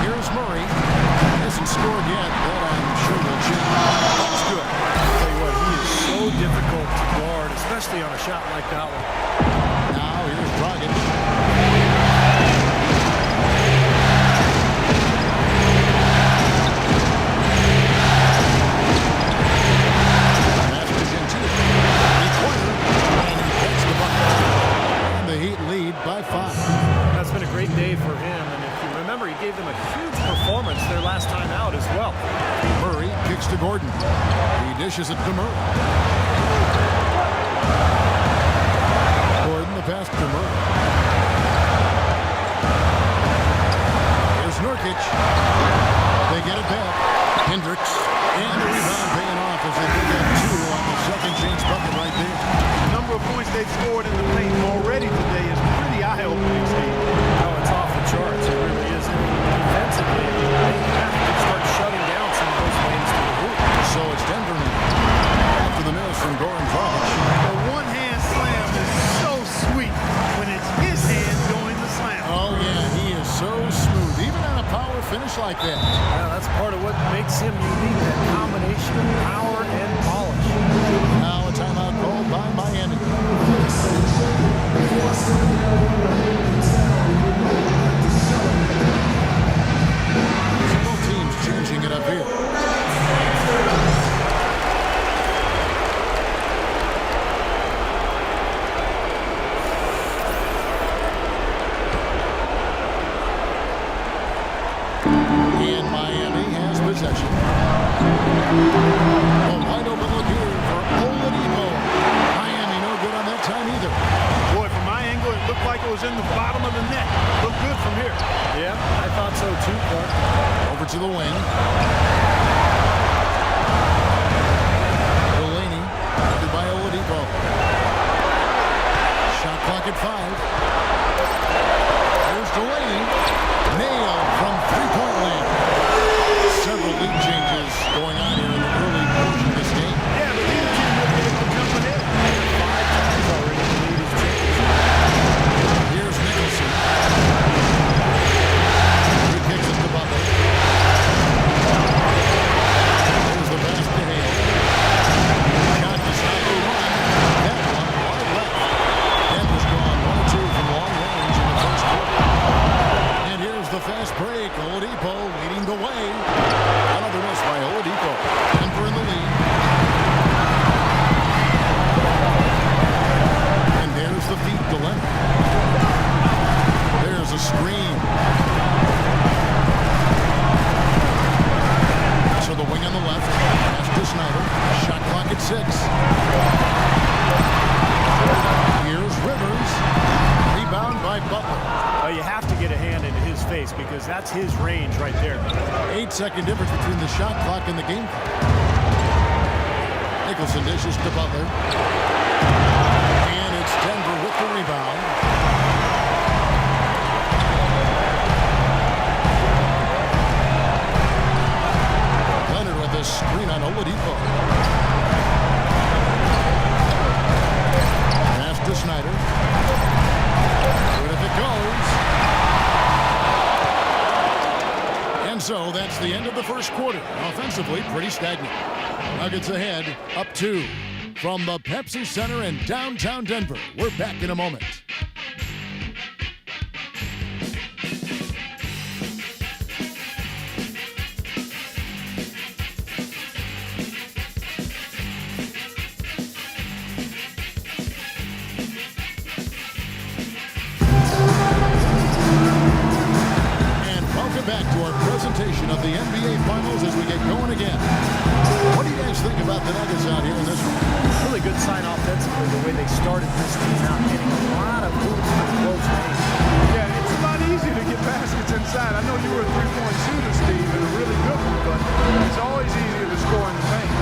Here's Murray. Hasn't scored yet, but I'm sure will change. That's good. I'll tell you what, he is so difficult to guard, especially on a shot like that one. Now here's Dragic. By 5. That's been a great day for him, and if you remember, he gave them a huge performance their last time out as well. Murray kicks to Gordon. He dishes it to Murray. Gordon the pass to Murray. Here's Nurkic. They get it back. Hendricks and the rebound paying off as they pick up 2 on the second chance bucket right there. The number of points they've scored in the paint already today is pretty eye-opening, Steve. Oh, it's off the charts. It really is. Defensively, they have to start shutting down some of those lanes to the hoop. So it's Denver now. After the miss from Goran Dragic. The one-hand slam is so sweet when it's his hand doing the slam. Oh, yeah, he is so smooth, even on a power finish like that. Yeah, that's part of what makes him unique, that combination of power and polish. Now a timeout called by Miami. Both teams changing it up here. And Miami has possession. A wide open look here for Oladipo. Miami no good on that time either. Boy, from my angle, it looked like it was in the bottom of the net. Looked good from here. Yeah, I thought so too, Clark. Over to the wing. Delaney, covered by Oladipo. Shot clock at 5. There's Delaney. Nailed from three-point land. Several lead changes going on here in the early portion of this game. Yeah, but the other team will be able to jump ahead. 5 times already the lead is changed. Here's Nicholson. He kicks it to Butler. There's the pass to Hale. Shot to stop the run. That one wide left. Denver's gone 1-2 from long range in the first quarter. And here's the fast break. Oladipo leading the way. Another miss by Oladipo. Denver in the lead. And there's the feed to Leonard. There's a screen. So the wing on the left. Pass to Snyder. Shot clock at 6. Here's Rivers. Rebound by Butler. You have to get a hand into his face because that's his range right there. 8-second difference between the shot clock and the game clock. Nicholson dishes to Butler. And it's Denver with the rebound. Leonard with a screen on Oladipo. Pass to Snyder. Good if it goes. And so that's the end of the first quarter. Offensively, pretty stagnant. Nuggets ahead, up 2. From the Pepsi Center in downtown Denver. We're back in a moment. Back to our presentation of the NBA Finals as we get going again. What do you guys think about the Nuggets out here in this one? Really good sign offensively, the way they started this team out, getting a lot of hoops from close range. Yeah, it's a lot easier to get baskets inside. I know you were a three-point shooter, Steve, and a really good one, but it's always easier to score in the paint.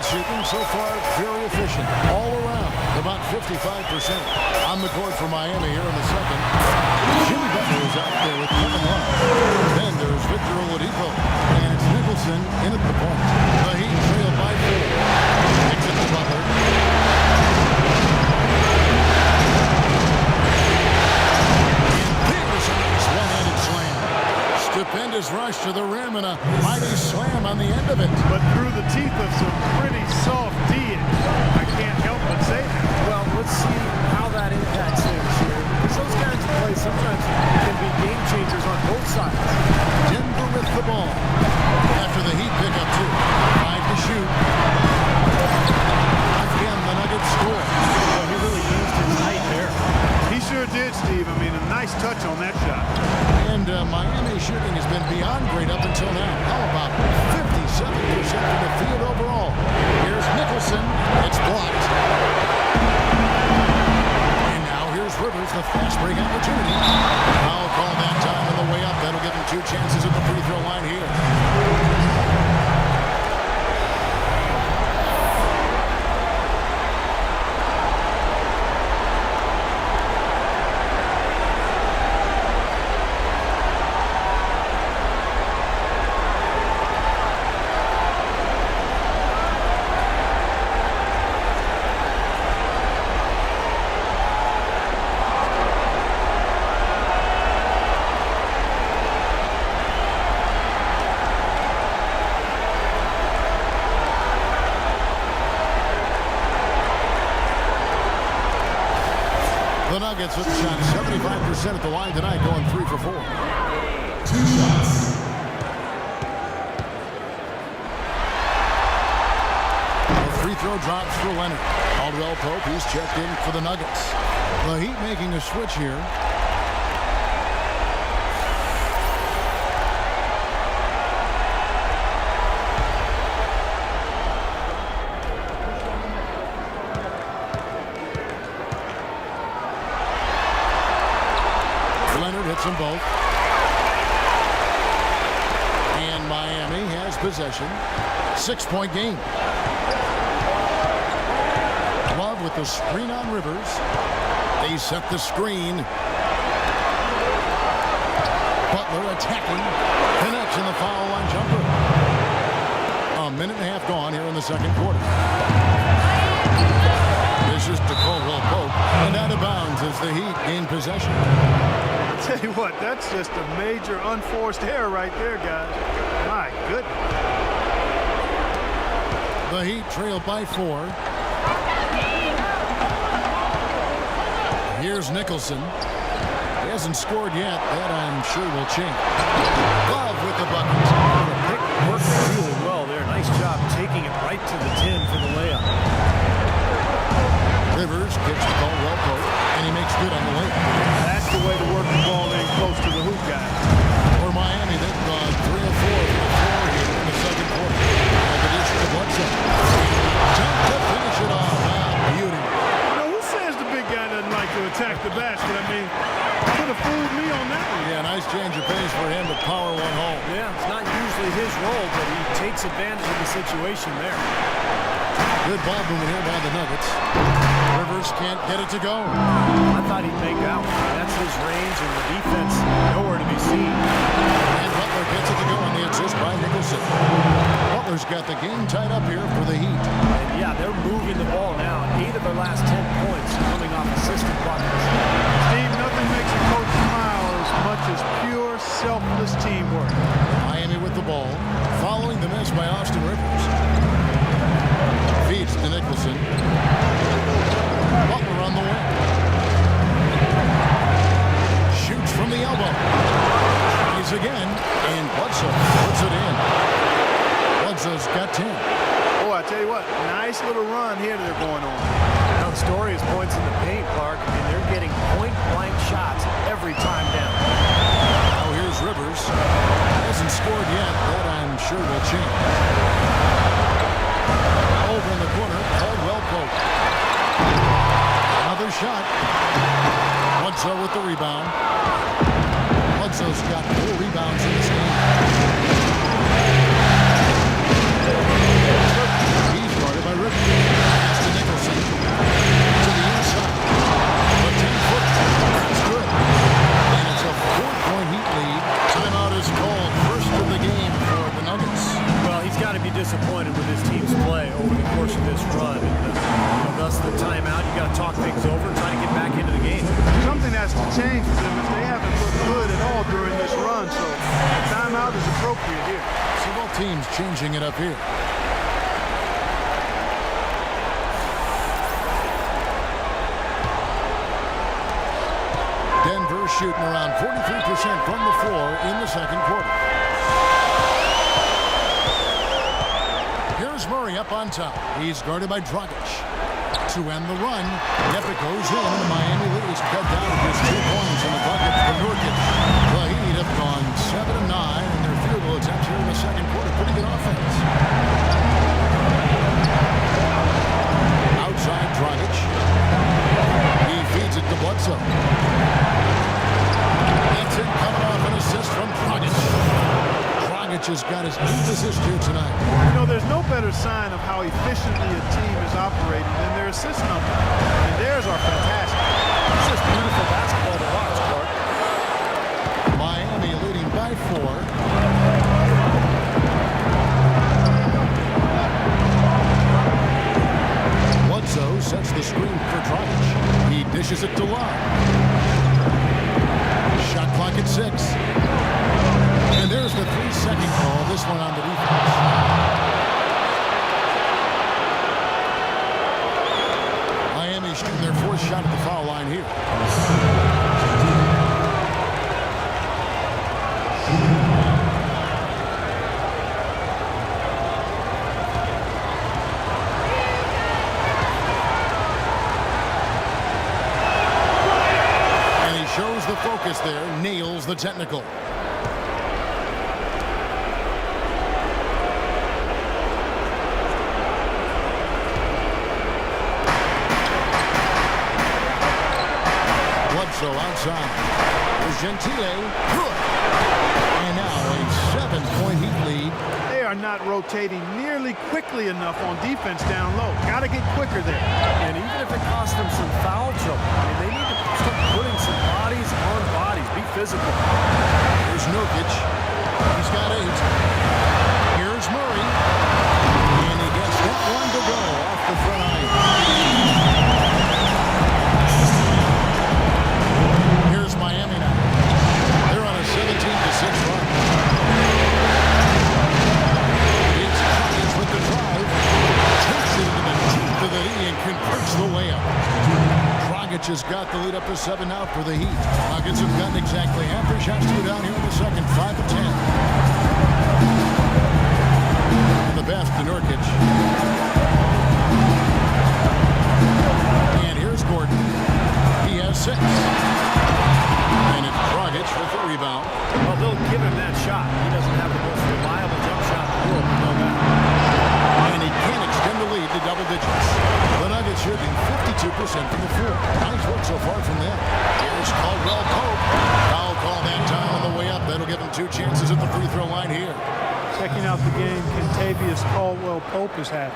shooting so far very efficient all around, about 55%. On the court for Miami here in the second. Jimmy Butler is out there with Kevin Love. Then there's Victor Oladipo, and it's Nicholson in at the point. The Heat trail by 4. Kicks it to Butler. One-handed slam. Stupendous rush to the rim and a mighty slam on the end of it. But through the teeth of some pretty soft D. I can't help but say that. Well, let's see how that impacts things here. Because those kinds of plays sometimes can be game changers on both sides. Denver with the ball. After the Heat pick up 2. 5 to shoot. Again, the Nuggets score. Well, he really used his height there. He sure did, Steve. I mean, a nice touch on that shot. And Miami's shooting has been beyond great up until now. How about 57% from the field overall? Here's Nicholson. It's blocked. And now here's Rivers, the fast break opportunity. Foul call that time on the way up. That'll give him 2 chances at the free throw line here. The Nuggets with the shot 75% at the line tonight, going 3 for 4. 2 shots. The free throw drops for Leonard. Caldwell Pope, he's checked in for the Nuggets. The Heat making a switch here. Leonard hits them both. And Miami has possession. 6-point game. Love with the screen on Rivers. They set the screen. Butler attacking. Connects in the foul line jumper. A minute and a half gone here in the second quarter. This is to Caldwell Pope. And out of bounds as the Heat gain possession. Tell you what, that's just a major unforced error right there, guys. My goodness. The Heat trail by 4. Here's Nicholson. He hasn't scored yet. That I'm sure will change. Love with the bucket. The pick worked really well there. Nice job taking it right to the 10 for the layup. Rivers gets the ball well Pope, and he makes good on the layup. That's the way to work the ball in close to the hoop, guys. For Miami, they've gone 3 of 4 for the 4 here in the second quarter. Like it is to Bledsoe. Jump to finish it off. Beauty. You know, who says the big guy doesn't like to attack the basket? I mean, could have fooled me on that one. Yeah, nice change of pace for him to power one home. Yeah, it's not usually his role, but he takes advantage of the situation there. Good ball movement here by the Nuggets. Rivers can't get it to go. I thought he'd make out. That's his range, and the defense nowhere to be seen. And Butler gets it to go on the assist by Nicholson. Butler's got the game tied up here for the Heat. And yeah, they're moving the ball now. 8 of their last 10 points coming off assisted buckets. Steve, nothing makes a coach smile as much as pure, selfless teamwork. Miami with the ball, following the miss by Austin Rivers. Feeds to Nicholson. Butler on the wing. Shoots from the elbow. Tries again, and Bledsoe puts it in. Bledsoe's got 10. Oh, I tell you what, nice little run here they're going on. Now, the story is points in the paint, Clark. I mean, they're getting point-blank shots every time down. Now here's Rivers. Hasn't scored yet. That I'm sure will change. Over in the corner, Caldwell Pope. Another shot. Bledsoe with the rebound. Bledsoe's got 4 rebounds in this game. He's guarded by teams play over the course of this run. And thus the timeout. You got to talk things over and try to get back into the game. Something has to change for them, as they haven't looked good at all during this run. So the timeout is appropriate here. So both teams changing it up here. Denver shooting around 43% from the floor in the second quarter. Here's Murray up on top. He's guarded by Dragic. To end the run, Neffa goes in, and the Miami lead is cut down to just 2 points in the bucket for Nurkic. The Heat have gone 7 of 9 in their field goal attempts here in the second quarter. Pretty good offense. Outside Dragic. He feeds it to Bledsoe. That's it, coming off an assist from Dragic. Dragic has got his 8th assist here tonight. You know, there's no better sign of how efficiently a team is operating than their assist number. And theirs are fantastic. It's just beautiful basketball to watch, Clark. Miami leading by 4. Bledsoe sets the screen for Dragic. He dishes it to Love. Shot clock at 6. And there's the 3-second call. This one on the defense. Miami shooting their 4th shot at the foul line here. And he shows the focus there, nails the technical. Bledsoe outside. There's Gentile. Good. And now a 7-point Heat lead. They are not rotating nearly quickly enough on defense down low. Got to get quicker there. And even if it costs them some foul trouble, I mean, they need to start putting some bodies on bodies. Be physical. Here's Nurkic. He's got 8. Here's Murray. And he gets that one to go off the front line. Here's Miami now. They're on a 17-6 run. It's Dragic with the drive. Takes it into the teeth of the knee and converts the layup. Dragic has got the lead up to 7 now for the Heat. Nuggets have gotten exactly half their shots to go down here in the second, 5 of 10. And the best to Nurkic. And here's Gordon. He has 6. And it's Dragic with the rebound. Well, they'll give him that shot. He doesn't have the most reliable jump shot in the world, we know that. And he can extend the lead to double digits. The Nuggets shooting 52% from the floor. Nice work so far from them. Here's Caldwell Pope. Foul call that time on the way up. That'll give him 2 chances at the free throw line here. Checking out the game Kentavious Caldwell Pope has had.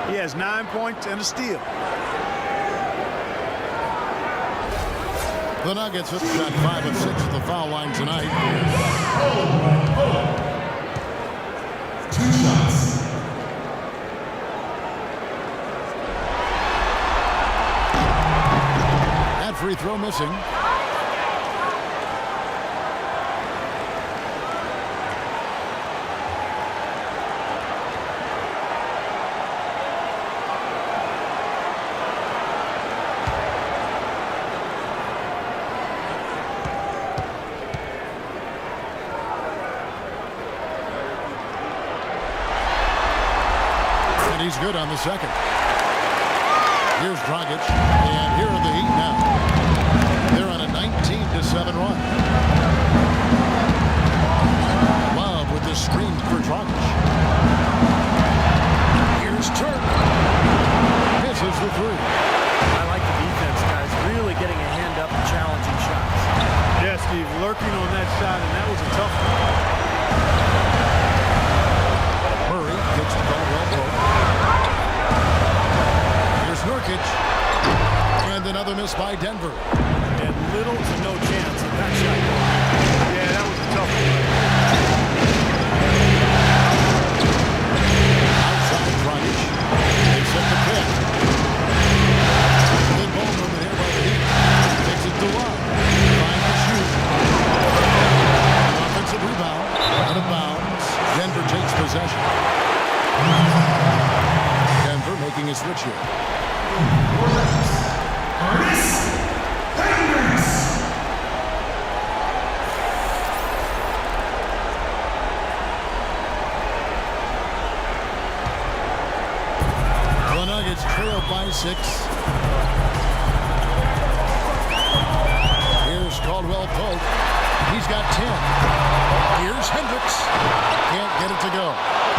He has 9 points and a steal. The Nuggets have shot 5 of 6 at the foul line tonight. 2 shots. That free throw missing. He's good on the second. Here's Dragic, and here are the Heat now. They're on a 19-7 run. Love with the screen for Dragic. Here's Turk. Misses the 3. I like the defense, guys. Really getting a hand up and challenging shots. Yes, Steve, lurking on that shot, and that was a tough one. Murray gets the Caldwell Pope. Here's Nurkic. And another miss by Denver. And little to no chance of that shot. Yeah, that was a tough one. Outside Dragic. Nuggets here. The Nuggets trail by 6. Here's Caldwell Pope. He's got 10. Here's Hendricks. Can't get it to go.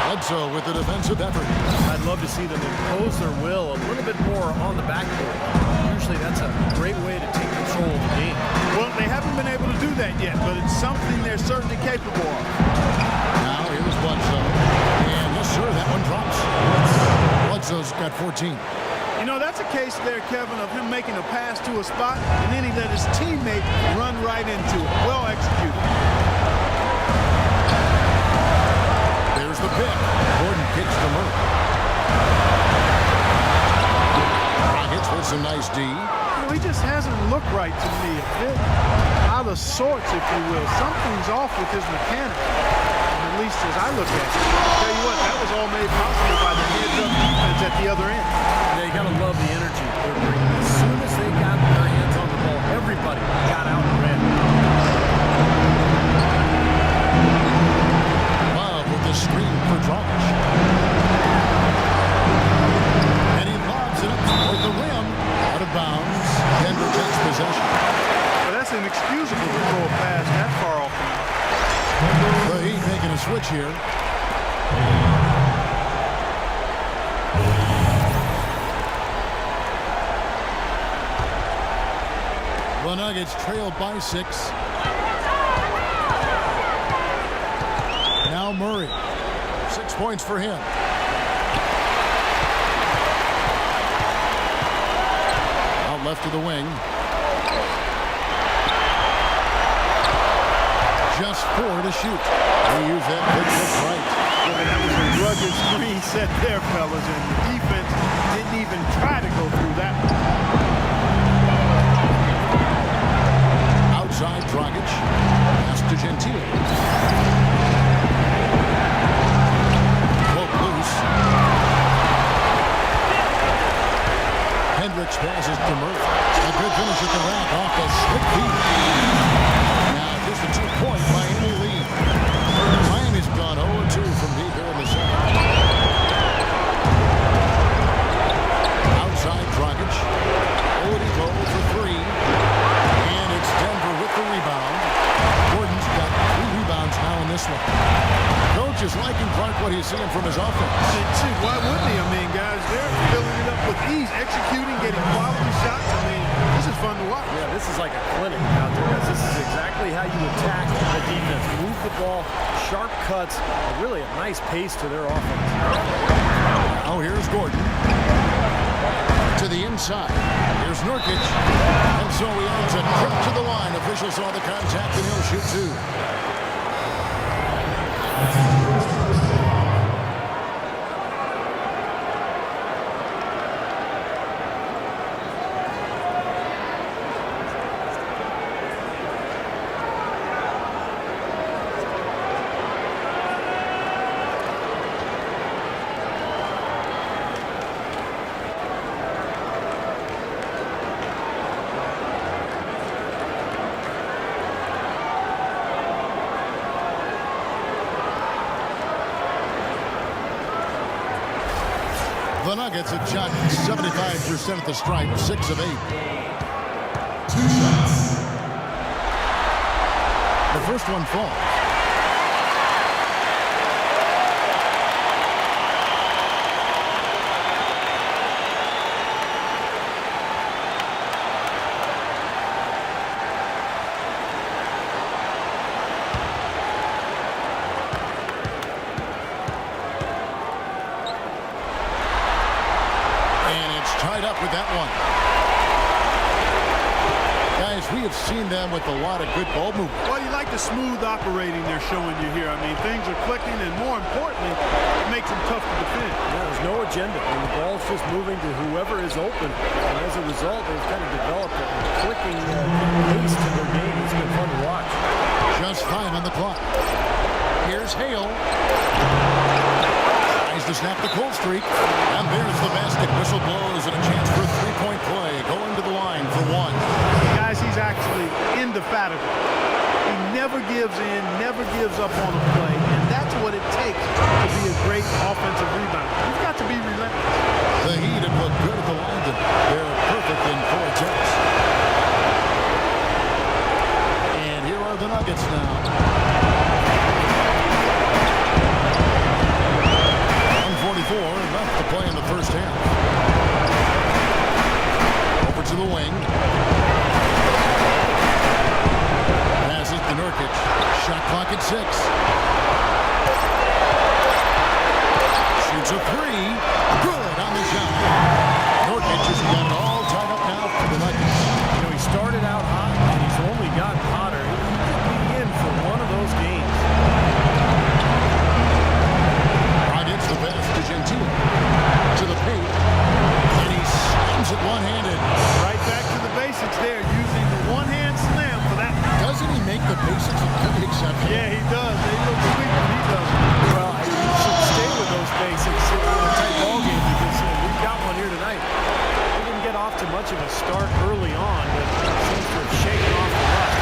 Bledsoe with the defensive effort. I'd love to see them impose their will a little bit more on the backcourt. Usually that's a great way to take control of the game. Well, they haven't been able to do that yet, but it's something they're certainly capable of. Now here's Bledsoe. And yes, sir, that one drops. Bledsoe's got 14. You know, that's a case there, Kevin, of him making a pass to a spot, and then he let his teammate run right into it. Well executed. There's the pick. Gordon kicks to Murray. Rockets with some nice D. You know, he just hasn't looked right to me. A bit out of sorts, if you will. Something's off with his mechanics, at least as I look at it. I'll tell you what, that was all made possible by the heads-up defense at the other end. Yeah, you gotta love the energy they're bringing. As soon as they got their hands on the ball, everybody got out and ran. Love with the screen for Dragic. And he lobs it up toward the rim. Out of bounds. Denver takes possession. But that's inexcusable to throw a pass that far off the mark. The Heat making a switch here. The Nuggets trailed by 6. Now Murray. 6 points for him. Out left to the wing. Just 4 to shoot. They use that big hook right. Boy, that was a rugged screen set there, fellas, and the defense didn't even try to go through that one. Outside Dragic. Pass to Gentile. Poke loose. Hendricks passes to Murray. A good finish at the rack off the slick feet. Now just a 2-point Miami lead. Miami's gone 0-2 from deep here in the second. Outside Dragic. Oladipo for 3. And it's Denver with the rebound. Gordon's got 3 rebounds now in this one. Coach is liking Clark what he's seeing from his offense. Shoot, why wouldn't he? I mean, guys, they're filling it up with ease, executing, getting quality shots. I mean, this is fun to watch. Yeah, this is like a clinic out there, guys. This is exactly how you attack the defense. Move the ball, sharp cuts, and really a nice pace to their offense. Now here's Gordon. To the inside. Here's Nurkic. And so he owns a trip to the line. Officials saw the contact and he'll shoot 2. The Nuggets have shot 75% at the stripe, 6 of 8. 2 shots. The first one falls. Tied up with that one. Guys, we have seen them with a lot of good ball movement. Well, you like the smooth operating they're showing you here. I mean, things are clicking, and more importantly, it makes them tough to defend. Yeah, there's no agenda, and the ball's just moving to whoever is open. And as a result, they've kind of developed a clicking pace to their game. It's been fun to watch. Just 5 on the clock. Here's Hale. Tries to snap the cold streak. And there's the basket. Whistle blows and a chance for a three-point play. Going to the line for one. Guys, he's actually indefatigable. He never gives in, never gives up on a play, and that's what it takes to be a great offensive rebounder. You've got to be relentless. The Heat have looked good at the line. They're perfect in four attempts. And here are the Nuggets now. 144 left to play in the first half. Over to the wing. Passes to Nurkic. Shot clock at 6. Shoots a three. Good on the shot. Nurkic has got it all tied up now for the Nuggets. You know, he started out hot, and he's only gotten hotter. He could be in for one of those games. Right, it's the pass to Gentile. To the paint. And he slams it one-handed. Right back to the basics there, using the one-hand slam for that. Doesn't he make the basics pretty exceptional? Yeah, he does. They look sweet when he does. Well, you should stay with those basics in a tight ball game because we've got one here tonight. They didn't get off to much of a start early on, but seems to have shaken off the rust.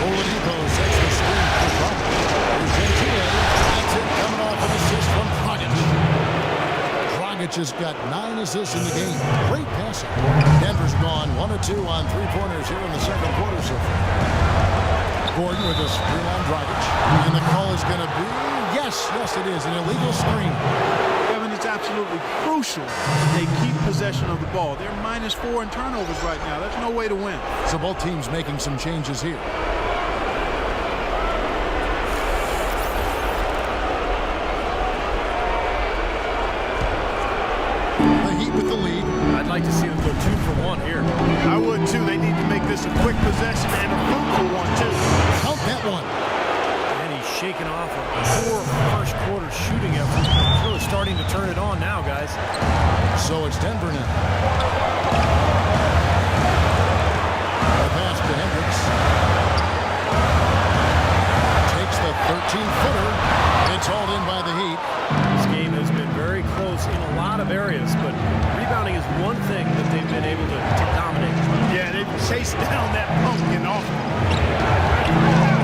Oladipo sets the screen for Trump. Here's Gentile. That's it, coming off an assist from Dragic. Dragic has got 9 assists in the game. Great passing. Denver's gone 1 of 2 on three-pointers here in the second quarter so far. Gordon with a screen on Dragic. And the call is going to be, yes, it is, an illegal screen. Kevin, it's absolutely crucial they keep possession of the ball. They're -4 in turnovers right now. That's no way to win. So both teams making some changes here. The Heat with the lead. I'd like to see them go 2 for 1 here. I would too. They need to make this a quick possession and a fruitful one too. Count that one. And he's shaking off a poor first quarter shooting effort. He's really starting to turn it on now, guys. So it's Denver now. The pass to Hendricks. Takes the 13-footer. It's hauled in by the Heat. This game has been very close in a lot of areas, but rebounding is one thing that they've been able to dominate. Yeah, they've chased down that pumpkin often.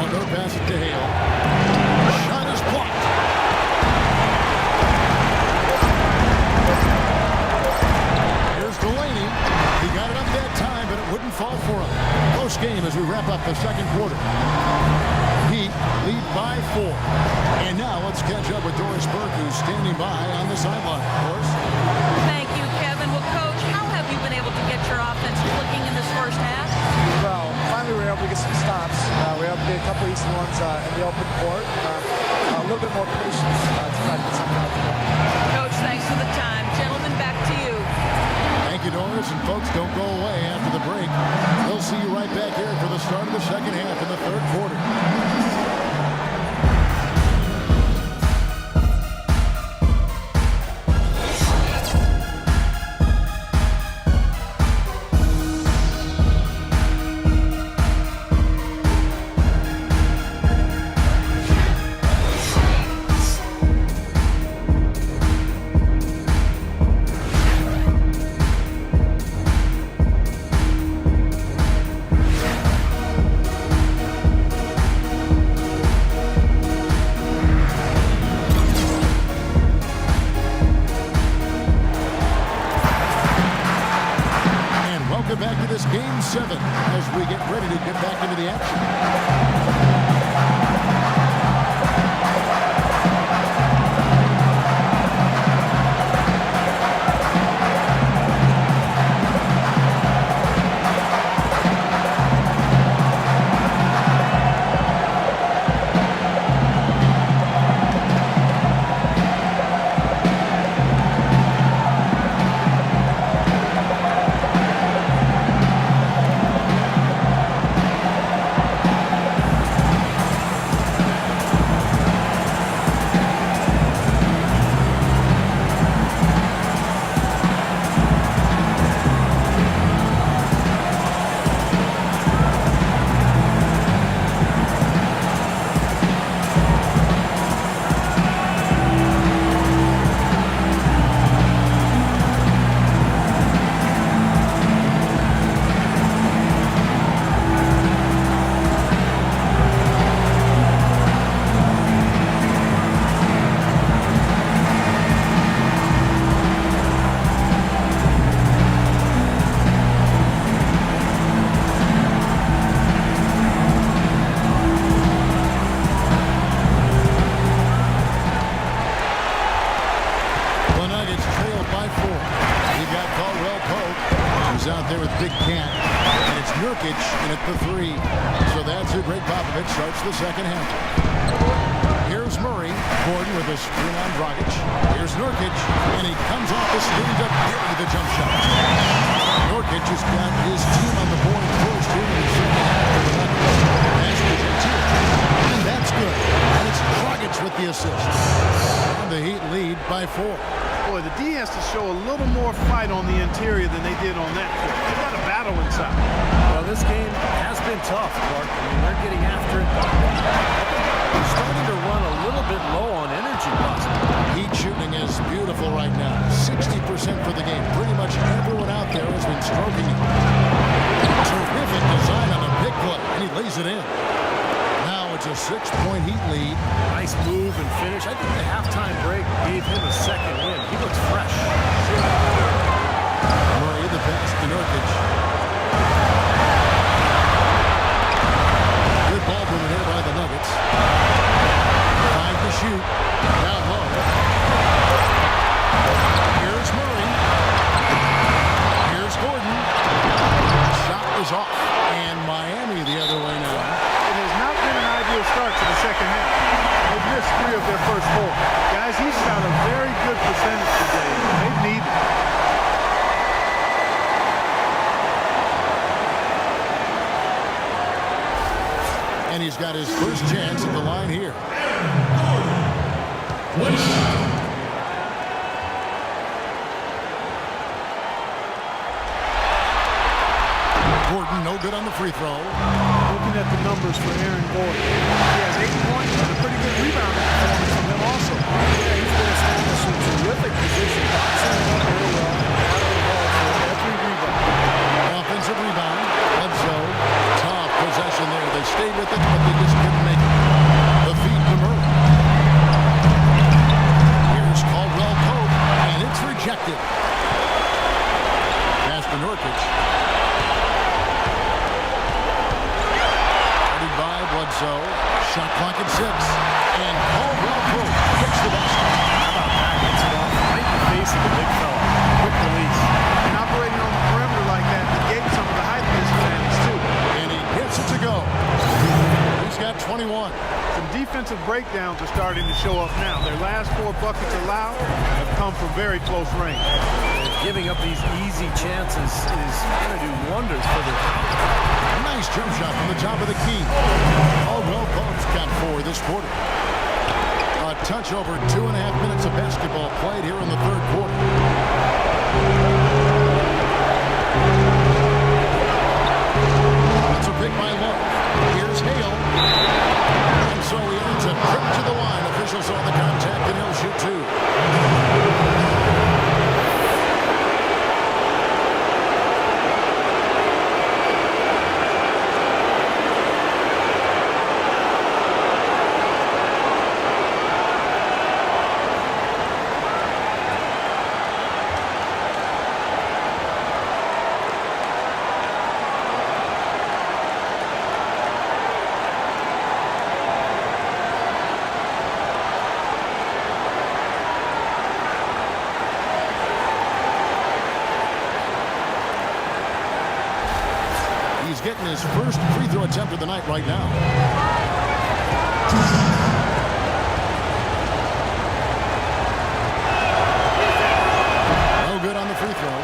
Rondo pass it to Hale. Shot is blocked. Here's Delaney. He got it up that time, but it wouldn't fall for him. Close game as we wrap up the second quarter. Heat lead by 4. And now let's catch up with Doris Burke, who's standing by on the sideline. Doris? Thank you, Kevin. Well, Coach, how have you been able to get your offense clicking in this first half? Well, finally we were able to get some stops. We were able to get a couple easy ones in the open court. A little bit more patience to try to get something out of the ball. Coach, thanks for the time. Gentlemen, back to you. Thank you, Doris. And folks, don't go away after the break. We'll see you right back here for the start of the second half in the third quarter. Back to this Game 7 as we get ready to get back into the action. is out there with Big Cat. And it's Nurkic in at the 3. So that's it. Greg Popovich starts the second half. Here's Murray. Gordon with a screen on Dragic. Here's Nurkic. And he comes off the screen to with the jump shot. Nurkic has got his team on the board first here in the second half of the Nuggets. That's the Gentile. And that's good. And it's Dragic with the assist. And the Heat lead by 4. Boy, the D has to show a little more fight on the interior than they did on that court. They've got a battle inside. Well, this game has been tough, Clark. I mean, they're getting after it. They're starting to run a little bit low on energy, possibly. Heat shooting is beautiful right now. 60% for the game. Pretty much everyone out there has been stroking it. Terrific design on a big play, and he lays it in. Now it's a 6-point Heat lead. Nice move and finish. I think the halftime break gave him a second win. He looks fresh. Murray, the pass to Nurkic. Good ball movement here by the Nuggets. 5 to shoot. Down low. Here's Murray. Here's Gordon. Shot is off. And Miami the other way now. It has not been an ideal start to the second half. They've missed 3 of their first 4. Guys, he's shot a very good percentage today. They need it. And he's got his first chance at the line here. Gordon, no good on the free throw. Looking at the numbers for Aaron Gordon. He has 8 points and a pretty good rebounding performance from him also. Yeah, he's been established some terrific position. Boxing it up very well. Out of the ball for every rebound. Offensive rebound. Bledsoe. Tough possession there. They stayed with it, but they just couldn't make it. The feed to Murray. Here's Caldwell Pope, and it's rejected. Pass to Nurkic. By Bledsoe. Shot clock at 6. And Caldwell Pope hits the basket. How about that? Gets it off right in the face of the big fella. Quick release. And operating on the perimeter like that negates some of the height disadvantage too. And he gets it to go. He's got 21. Some defensive breakdowns are starting to show up now. Their last 4 buckets allowed have come from very close range. Giving up these easy chances is going to do wonders for their confidence. Nice jump shot from the top of the key. Caldwell Pope's got 4 this quarter. A touch over 2.5 minutes of basketball played here in the third quarter. It's a pick by Love. Here's Hale. And so he earns a trip to the line. Officials saw the contact, and he'll shoot 2. Getting his first free throw attempt of the night right now. No good on the free throw.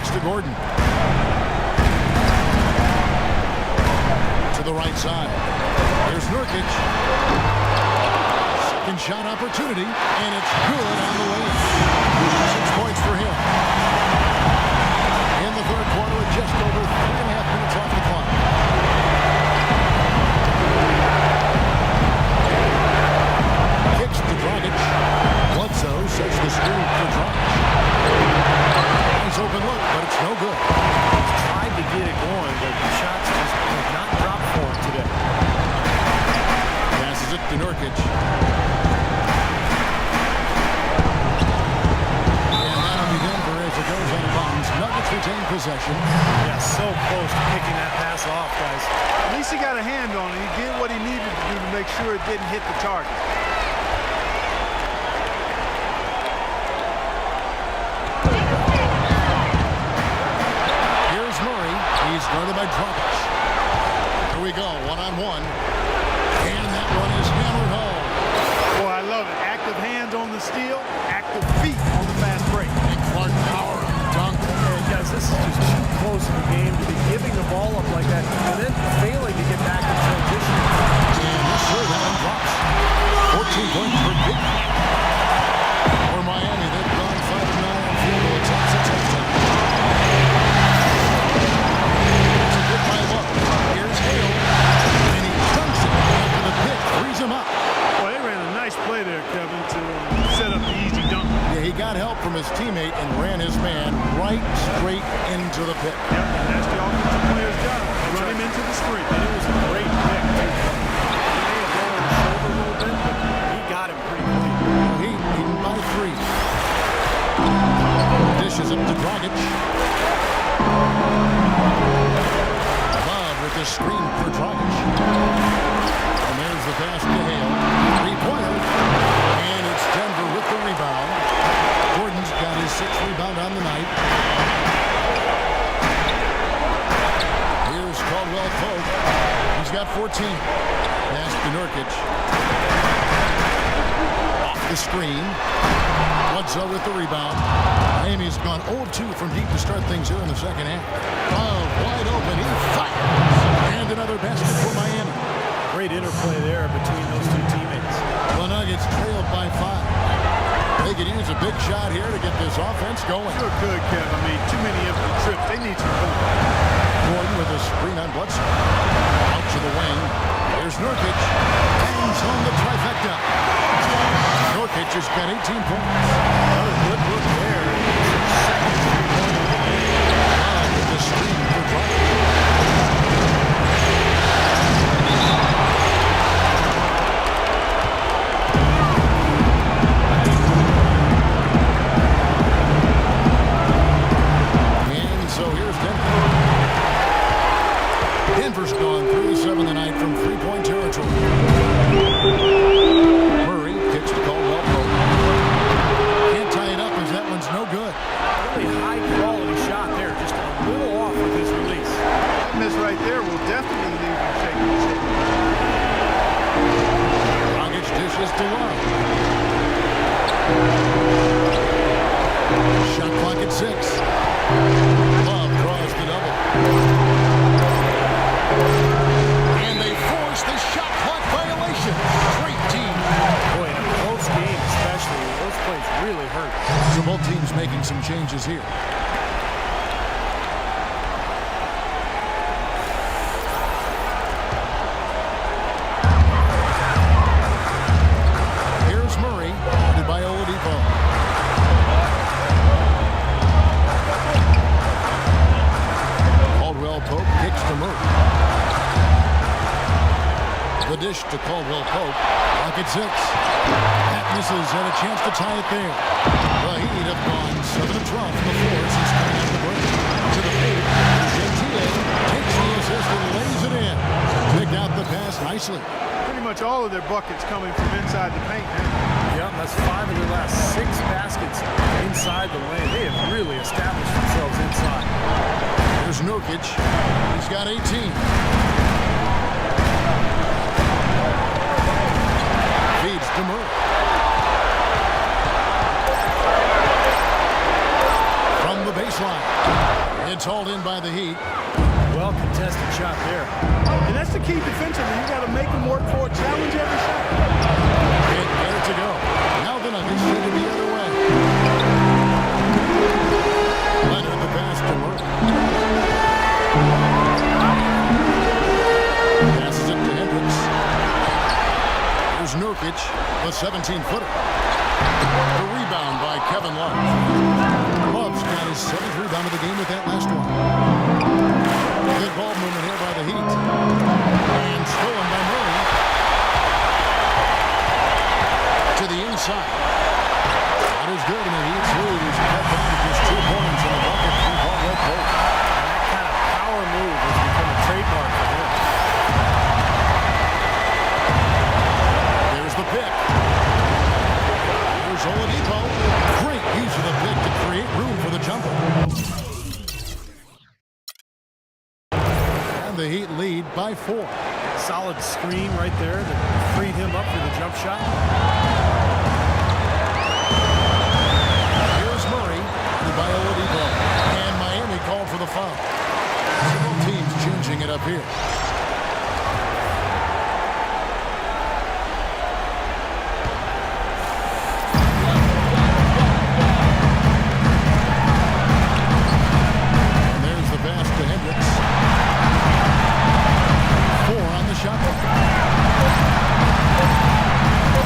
Kicks to Gordon. To the right side. Here's Nurkic. Second shot opportunity, and it's good on the way. 6 points for him. In the third quarter, with just over 3.5 minutes off the clock. Kicks to Dragic. Bledsoe sets the screen for Dragic. Nice open look, but it's no good. He's tried to get it going, but the shots just have not dropped for him today. Passes it to Nurkic. And that'll be Denver as it goes out of bounds. Nuggets retain possession. Yeah, so close to picking that pass off, guys. At least he got a hand on it. He did what he needed to do to make sure it didn't hit the target. Here's Murray. He's guarded by Dragic. Here we go, one-on-one. And that one is hammered home. Boy, I love it. Active hands on the steal, active feet on the fast break. And Clark power dunk. And guys, this is just too close in the game to be giving the ball up like that and then failing to get back in transition. And yes, sir, that one drops. 14 points for Dick. For Miami, they've gone 5-9 on field goal attempts at touchdown. It's a good by Love. Here's Hale. And he dunks it after the pick. Frees him up. Well, they ran a nice play there, Kevin, to set up the easy dunk. Yeah, he got help from his teammate and ran his man right straight into the pick. Yep, and that's the offensive player's job. Run him into the screen. And it was a great pick, too. He may have rolled his shoulder a little bit, but he got him pretty clean. Heat beaten by 3. Dishes up to Dragic. Love with the screen for Dragic. And there's the pass to Hale. 3-pointer. And it's Denver with the rebound. Gordon's got his 6th rebound on the night. Here's Caldwell Pope. He's got 14. Pass to Nurkic. Off the screen. Bledsoe with the rebound. Miami's gone 0-2 from deep to start things here in the second half. Oh, wide open. He fires. And another basket for Miami. Great interplay there between those two teammates. The Nuggets trailed by 5. They could use a big shot here to get this offense going. Sure could, Kev. I mean, too many empty trips. They need some points. Gordon with a screen on Bledsoe. Out to the wing. There's Nurkic. Bangs home the trifecta. Nurkic has got 18 points. Another good look there. Second three-pointer of the game. With the screen for Dragic. And so here's Denver. Denver's gone 3-7 tonight from 3-point territory. Murray kicks to Caldwell Pope. Can't tie it up as that one's no good. Really high-quality shot there. Just a little off with his release. That miss right there will definitely leave him shaking his head. Dragic dishes to Love. Shot clock at 6. Love draws the double. And they force the shot clock violation. Great team. Boy, in a close game especially, those plays really hurt. So both teams making some changes here. Here's Murray, guarded by Oladipo. Caldwell Pope kicks to Murray. The dish to Caldwell Pope. Clock at 6. That misses and a chance to tie it there. The Heat have gone 7 of 12 from the floor since coming out of the break. To the paint. Gentile takes the assist and lays it in. Picked out the pass nicely. Pretty much all of their buckets coming from inside the paint now. Yep, that's 5 of their last 6 baskets inside the lane. They have really established themselves inside. There's Nurkic. He's got 18. Feeds to Murray. From the baseline. It's hauled in by the Heat. Well contested shot there. And that's the key defensively. You got to make them work for it, challenge every shot. Can't get it to go. Now the Nuggets shoot it the other way. Leonard the pass to Murray. Passes it to Hendricks. Here's Nurkic, the 17-footer. The rebound by Kevin Love. Love's got his 7th rebound of the game with that last one. Good ball movement here by the Heat. And stolen by Murray. To the inside. That is good, and the Heat's lead is cut down to just 2 points in the bucket from Paul Red Coat. That kind of power move has become a trademark for him. There's the pick. There's Oladipo. Great use of the pick to create room for the jumper. And the Heat lead by 4. Solid screen right there that freed him up for the jump shot. Here's Murray by Oladipo. And Miami called for the foul. Several teams changing it up here. And there's the pass to Hendricks. 4 on the shot clock.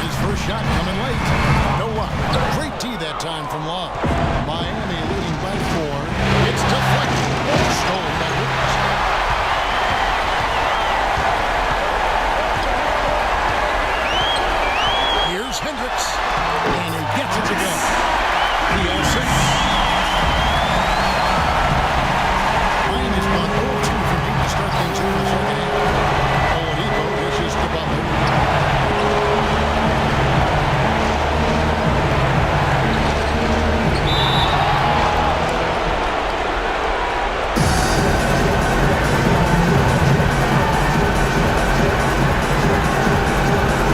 His first shot coming late. No luck. Great tee that time from Love. Miami leading by 4. It's deflected. Stolen by Woods. Here's Hendricks. And he gets it to go. He has 6. Miami's gone 4-2 from deep to start things here in the second half. Oladipo wishes to Butler.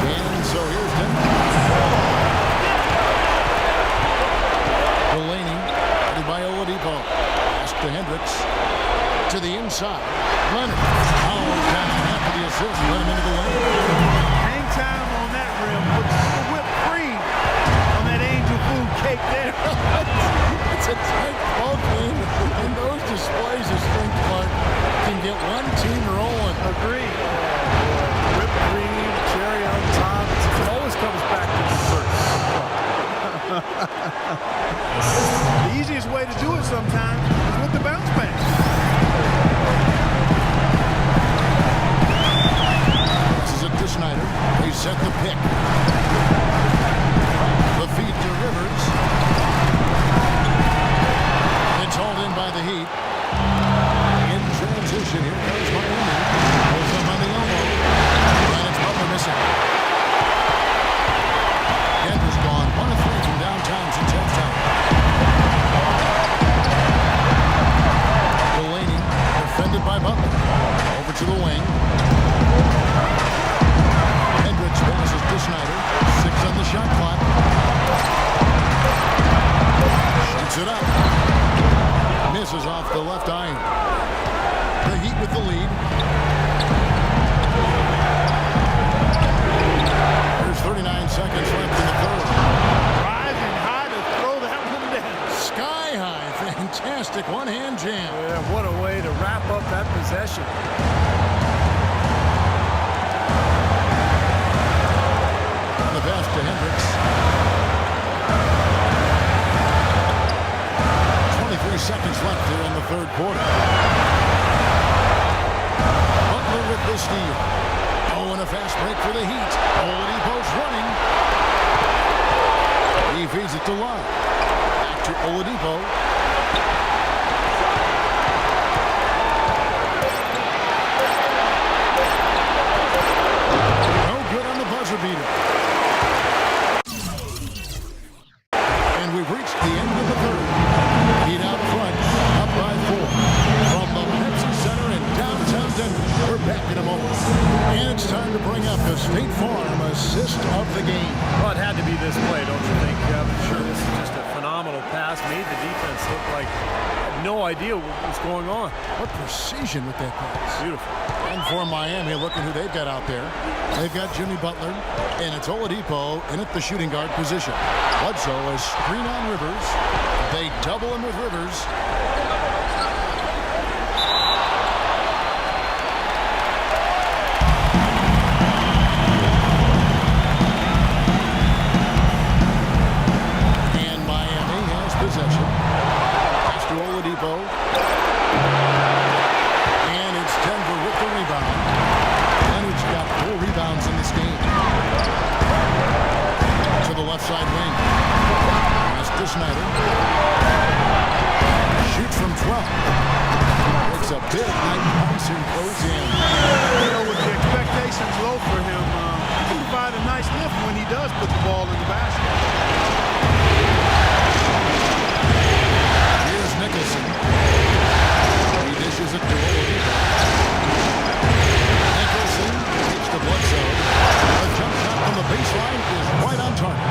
And so here's Denver. Delaney, headed by Oladipo. Pass to Hendricks. To the inside. Leonard. Oh, after the assist, let him into the lane. Hang time on that rim. Put the whipped cream on that angel food cake there. It's a tight ball game, and those displays of strength, Clark, can get one team rolling. Agreed. Whipped cream, cherry on top. It always comes back to dessert. The easiest way to do it sometimes is with the bounce pass. This is it to Snyder. He set the pick. The feed to Rivers. It's hauled in by the Heat. In transition, here comes Miami. Pulls up on the elbow. And it's Butler missing. Denver's gone 1 of 3 from downtown since halftime. Delaney, defended by Butler. Over to the wing. Hendricks passes to Snyder. 6 on the shot clock. Shoots it up. Misses off the left iron. The Heat with the lead. There's 39 seconds left in the third. Rising high to throw that one down. Sky high. Fantastic one-hand jam. Yeah, what a way to wrap up that possession. The pass to Hendricks. 23 seconds left here in the third quarter. Butler with the steal. Oh, and a fast break for the Heat. Oladipo's running. He feeds it to Love. Back to Oladipo. No good on the buzzer beater. And we've reached the end of the third. Heat out front, up by 4. From the Pepsi Center in downtown Denver, we're back in a moment. And it's time to bring up the State Farm assist of the game. Well, it had to be this play, don't you think, Kevin? Sure, this is just a phenomenal pass. Made the defense look like no idea what was going on. What precision with that pass. Beautiful. And for Miami, look at who they've got out there. They've got Jimmy Butler, and it's Oladipo in at the shooting guard position. Bledsoe is screen on Rivers. They double him with Rivers. And Miami has possession. Pass to Oladipo. And it's Denver with the rebound. Leonard's got 4 rebounds in this game. To the left side wing. Pass to Snyder. Shoots from 12. It's a big night pass and goes in. You know, with the expectations low for him, he can provide a nice lift when he does put the ball in the basket. Here's Nicholson. He dishes it to Oladipo. Nicholson takes to Bledsoe. A jump shot from the baseline is right on target.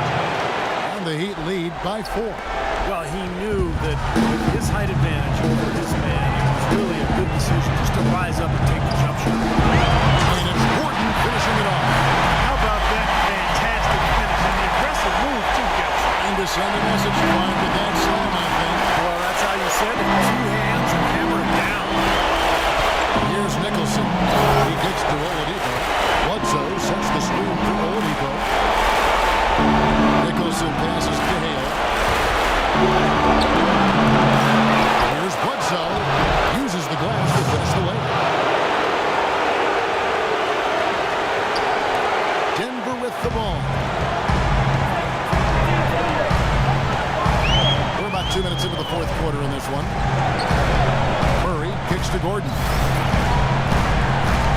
And the Heat lead by 4. Well, he knew that with his height advantage over his man, it was really a good decision just to rise up and take the jump shot. And it's Gordon finishing it off. How about that fantastic finish and the aggressive move too, Kevin? And to send a message fine with that slam, I think. Well, that's how you said it. 2 hands and hammer it down. Here's Nicholson. He kicks to Oladipo. Bledsoe sets the screen for Oladipo. Nicholson passes to Hale. Here's Bledsoe. Uses the glass to finish the layup. Denver with the ball. We're about 2 minutes into the 4th quarter in this one. Murray kicks to Gordon.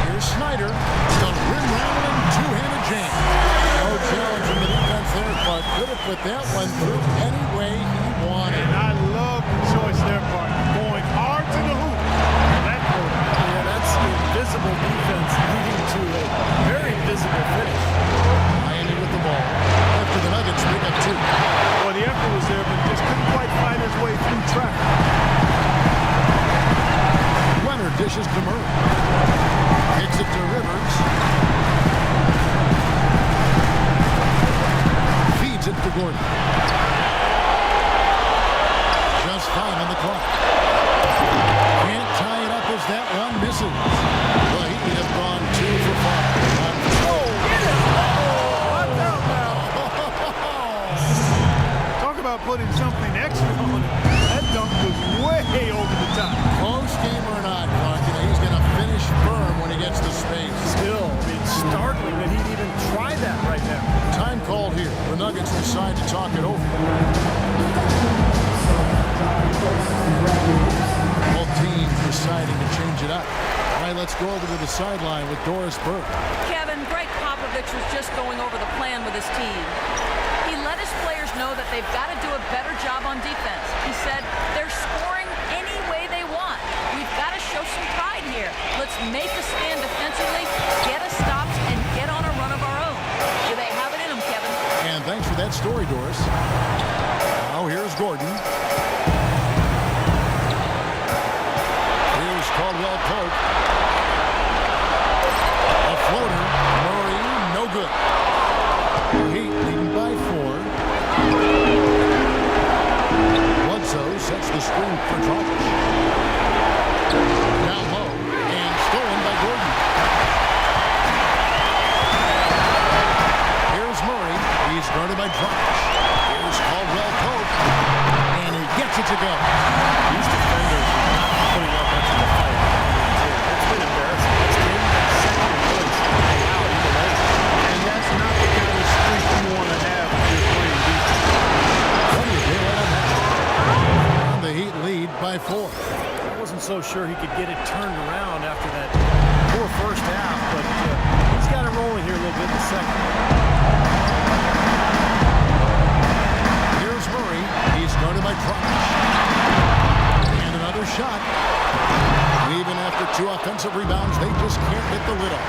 Here's Snyder. The rim-rattling two-handed jam. No challenge in the defense there, but could have put that one through any way he wanted. And I love the choice there, partner. Going hard to the hoop. That quarter. Yeah, that's invisible defense leading to a very visible finish. Miami with the ball. After the Nuggets pick up 2. Well, the effort was there, but he just couldn't quite fight his way through traffic. Leonard dishes to Murray. Kicks it to Rivers. Feeds it to Gordon. Just 5 on the clock. Can't tie it up as that one misses. The Heat have gone 2 for 5. Talk about putting something extra on it. That dunk was way over the top. Close game or not, Clark, he's going to finish firm when he gets to space. Still, it's startling that he'd even try that right now. Time called here. The Nuggets decide to talk it over. Both teams deciding to change it up. All right, let's go over to the sideline with Doris Burke. Kevin, Greg Popovich was just going over the plan with his team. He let his players know that they've got to do a better job on defense. He said they're scoring any way they want. We've got to show some pride here. Let's make a stand defensively, get us stops, and get on a run of our own. Do they have it in them, Kevin? And thanks for that story, Doris. Now here's Gordon. Here's Caldwell Pope. A floater. Murray, no good. Heat leading by 4. Bledsoe sets the screen for Dragic. Down low and stolen by Gordon. Here's Murray. He's guarded by Dragic. Here's Caldwell Pope. And he gets it to go. These defenders are not putting up much of a fight. It's been embarrassing. It's been second place. Wow, even late. And that's not the kind of streak you want to have if you're playing defense. What do you do on that? And the Heat lead by 4. I wasn't so sure he could get it turned around after that poor first half, but he's got it rolling here a little bit in the second. Here's Murray. He's guarded by Dragic. And another shot. Even after 2 offensive rebounds, they just can't hit the lid off.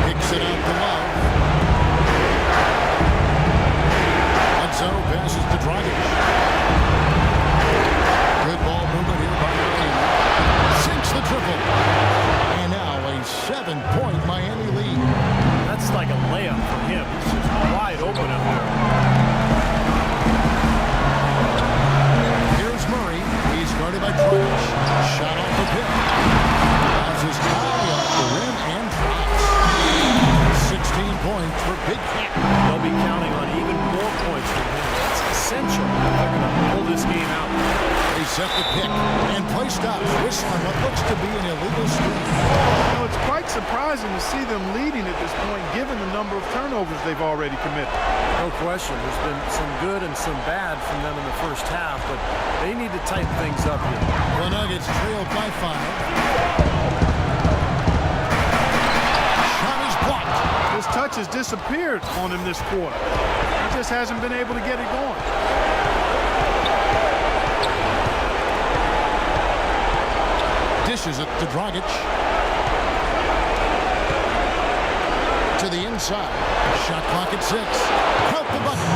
Kicks it out to Love. Bledsoe passes to Dragic. to be an illegal screen. You know, it's quite surprising to see them leading at this point, given the number of turnovers they've already committed. No question. There's been some good and some bad from them in the first half, but they need to tighten things up here. The Nuggets trail by 5. Shot is blocked. His touch has disappeared on him this quarter. He just hasn't been able to get it going. Dishes it to Dragic. To the inside. Shot clock at 6. Help the bucket.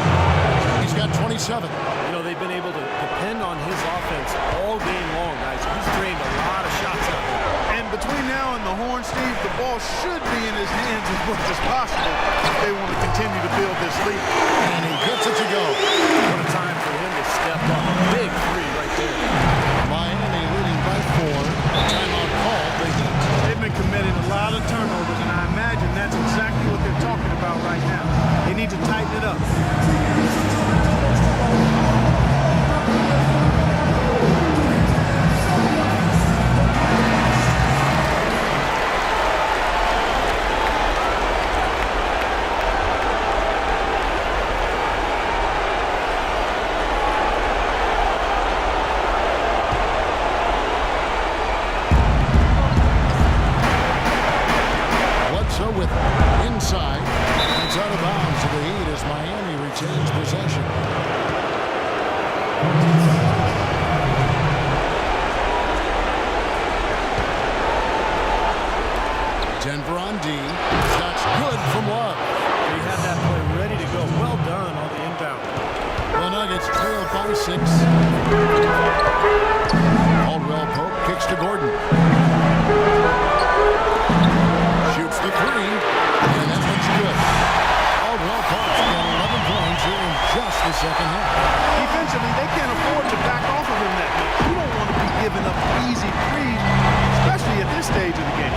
He's got 27. You know, they've been able to depend on his offense all game long, guys. He's drained a lot of shots out there. And between now and the horn, Steve, the ball should be in his hands as much as possible if they want to continue to build this lead. And he gets it to go. What a time for him to step up. Big three right there. Miami leading by 4. Timeout called. The Heat. They've been committing a lot of turnovers, and I imagine that's exactly what they're talking about right now. They need to tighten it up. With inside, it's out of bounds to the Heat as Miami retains possession. Denver on D. That's good from Love. He had that play ready to go. Well done on the inbound. The Nuggets trail by 6. Caldwell Pope kicks to Gordon. Shoots the 3, and that one's good. Caldwell Pope's got 11 points here in just the second half. Defensively, they can't afford to back off of him that much. You don't want to be giving up easy threes, especially at this stage of the game.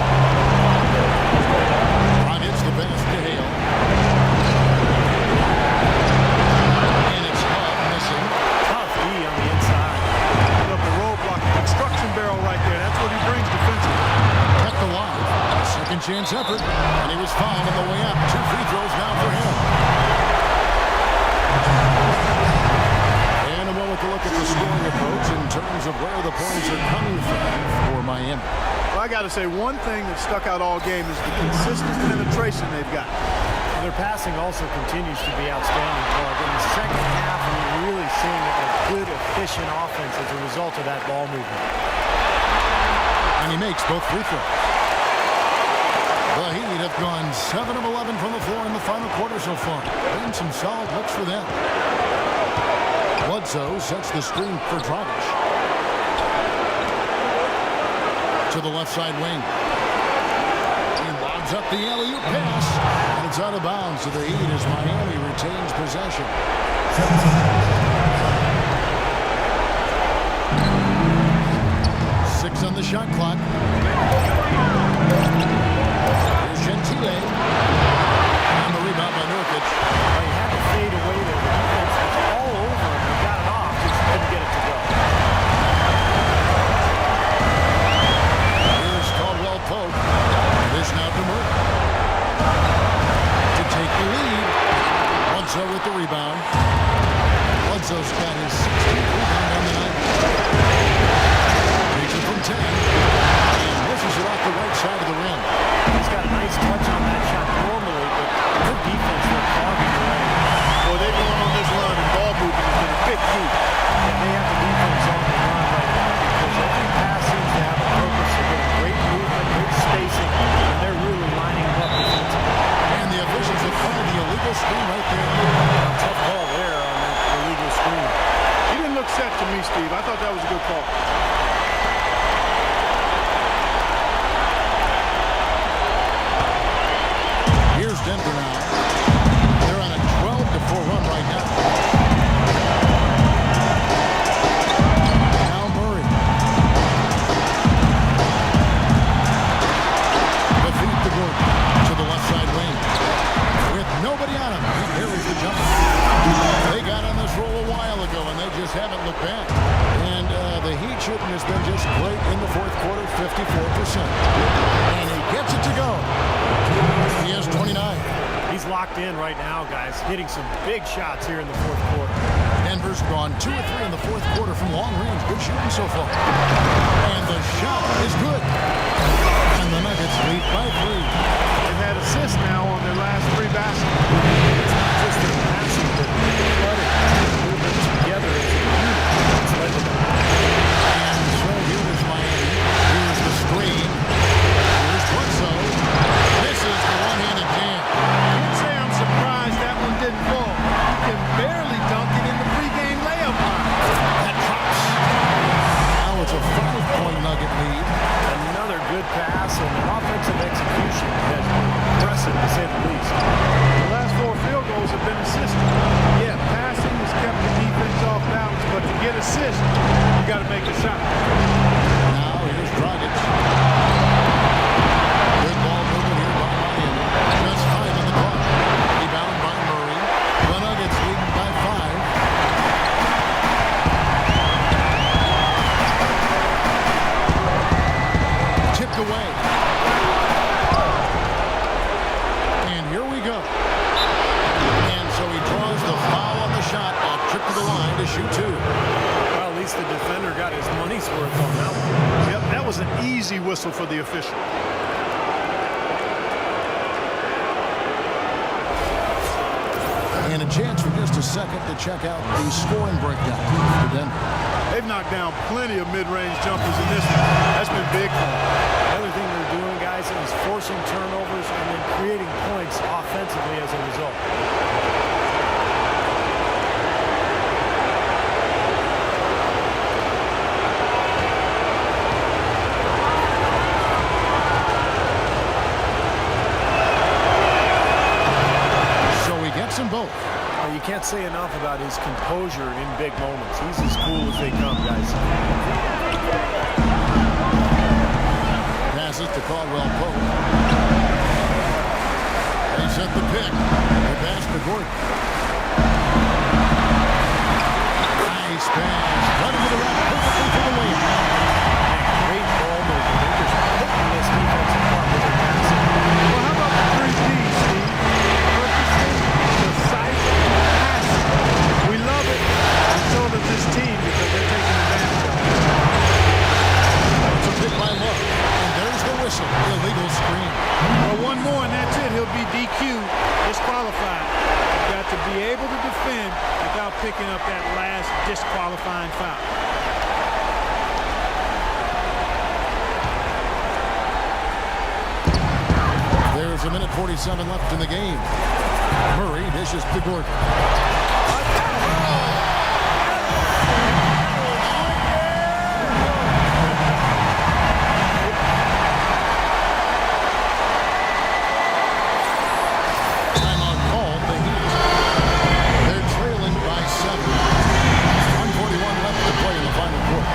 Rockets the pass to Hale. And it's Love missing. Tough E on the inside. Put up the roadblock, construction barrel right there. That's what he brings defensively. Kept alive. Second chance effort, and he was fouled on the way up. 2 free throws now for him. And a moment to look at the scoring approach in terms of where the points are coming from for Miami. Well, I got to say, one thing that stuck out all game is the consistent penetration they've got. Their passing also continues to be outstanding, Clark. In the second half, we're really seeing a good, efficient offense as a result of that ball movement. And he makes both free throws. The Heat have gone 7 of 11 from the floor in the final quarter so far. Been some solid looks for them. Bledsoe sets the screen for Dragic. To the left side wing. He lobs up the alley-oop pass. And it's out of bounds to the Heat as Miami retains possession. 6 on the shot clock. Gentile. And the rebound by Nurkic. Well, he had to fade away there. The defense was all over him. He got it off, just couldn't get it to go. Here's Caldwell Pope. This now to Murray. To take the lead. Bledsoe with the rebound. Bledsoe's got his 16th rebound on the night. Takes it from 10. And misses it off the right side of the rim. He's got a nice touch on that shot normally, but good defense there clogging the lane. Boy, they're going on this run, and ball movement has been a big key. And they have the defense on the run right now because every pass seems to have a purpose. They're getting great movement, great spacing, and they're really lining them up defensively. And the officials have called the illegal screen right there. Tough call there on that illegal screen. He didn't look set to me, Steve. I thought that was a good call. 54%. And he gets it to go. He has 29. He's locked in right now, guys, hitting some big shots here in the fourth quarter. Denver's gone 2 of 3 in the fourth quarter from long range. Good shooting so far. And the shot is good. And the Nuggets lead by 3. They've had assists now on their last 3 baskets. It's not just their passing, but but moving together as a unit. It's led to them. And so here's Miami. Here's the screen. Here's Bledsoe. This is the one-handed jam. Can't say I'm surprised that one didn't fall. You can barely dunk it in the pregame layup line. That drops. Now it's a 5-point Nugget lead. Another good pass and an offensive execution has been impressive, to say the least. The last 4 field goals have been assists. Yeah, passing has kept the defense off balance, but to get assists, you got to make a shot. Now here's Dragic. Good ball movement here by Miami. Just 5 on the clock. Rebound by Murray. The Nuggets leading by 5. Tipped away. And here we go. And so he draws the foul on the shot. A trip to the line to shoot 2. Well, at least the defender got his money's worth on that one. Yep, that was an easy whistle for the official. And a chance for just a second to check out the scoring breakdown for Denver. They've knocked down plenty of mid-range jumpers in this one. That's been big for them. The other thing they're doing, guys, is forcing turnovers and then creating points offensively as a result. So he gets them both. Well, you can't say enough about his composure in big moments. He's as cool as they come, guys. Passes to Caldwell Pope. They set the pick. The pass to Gordon. Nice pass. Running to the right. Perfectly for the layup. Great ball movement. They're just picking this defense apart with their passing. Well, how about the 3 Ps, Steve? Purposely, precise, passing. We love it, and so does this team because they're taking advantage of it. It's a pick by Love. And there's the whistle. Illegal screen. Well, one more and that's it. He'll be DQ'd, disqualified. You've got to be able to defend without picking up that last disqualifying foul. There's a minute 47 left in the game. Murray dishes to Gordon. Timeout called. The Heat. They're trailing by 7. 1:41 left to play in the final quarter.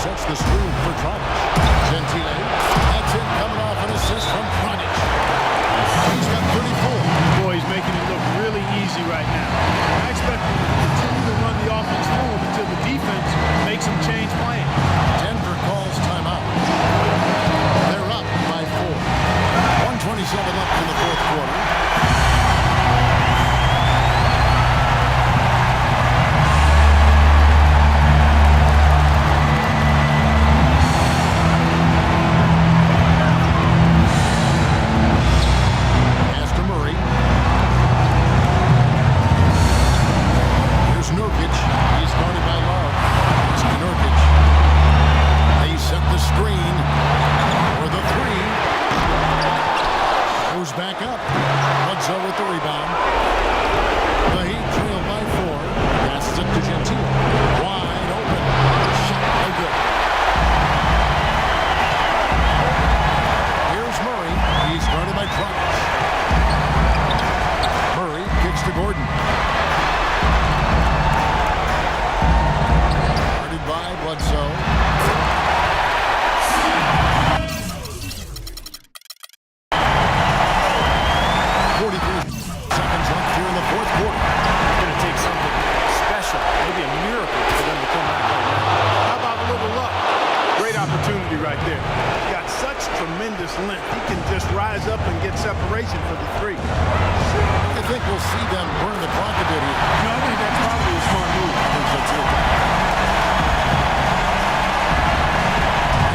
Sets the screen for Dragic. Gentile. That's it, coming off an assist from Dragic. He's got 34. Boy, he's making it look really easy right now. I expect him to continue to run the offense through him until the defense makes him change plan. Denver calls timeout. They're up by 4. 1:27 left in the fourth quarter. Back up. Bledsoe with the rebound. The Heat trail by 4. Passes it to Gentile. for the three. I think we'll see them burn the clock a bit here. No, I think that's probably a smart move. I think so too.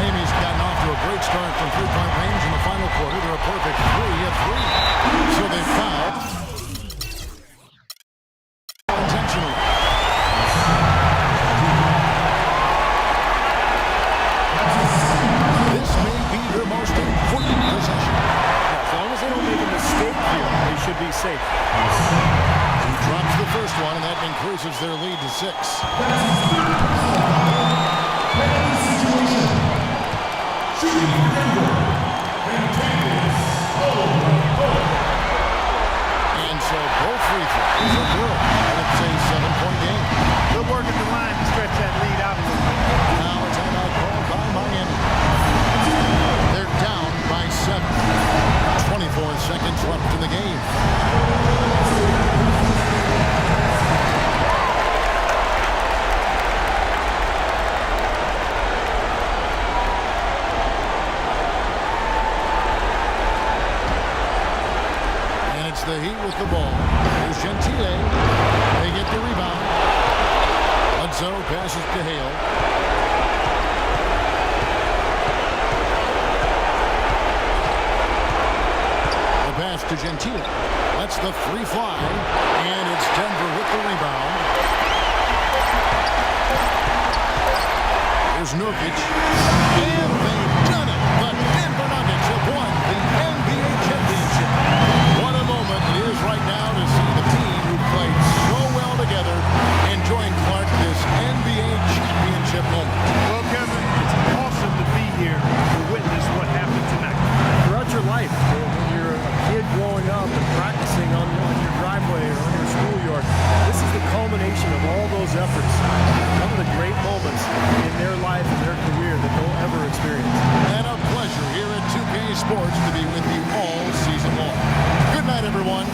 Amy's gotten off to a great start from three-point range in the final quarter. They're a perfect 3 of 3. So they foul. Intentionally. This may be their most important possession. As long as they don't make a mistake here, they should be safe. He drops the first one, and that increases their lead to 6. And so both free throws are good. It's a 7-point game. Good work at the line to stretch that lead out a little bit. Now a timeout called by Miami. They're down by 7. 24 seconds left in the game. And it's the Heat with the ball. Here's Gentile. They get the rebound. Hudson passes to Hale. Pass to Gentile. That's the free fly. And it's Denver with the rebound. Here's Nurkic. And they've done it. The Denver Nuggets have won the NBA championship. What a moment it is right now to see the team who played so well together enjoying Clark this NBA championship moment. Well, Kevin, it's awesome to be here to witness what happened tonight. Throughout your life, when you're a kid growing up and practicing on your driveway or on your schoolyard, this is the culmination of all those efforts. Some of the great moments in their life and their career that they'll ever experience. And a pleasure here at 2K Sports to be with you all season long. Good night, everyone.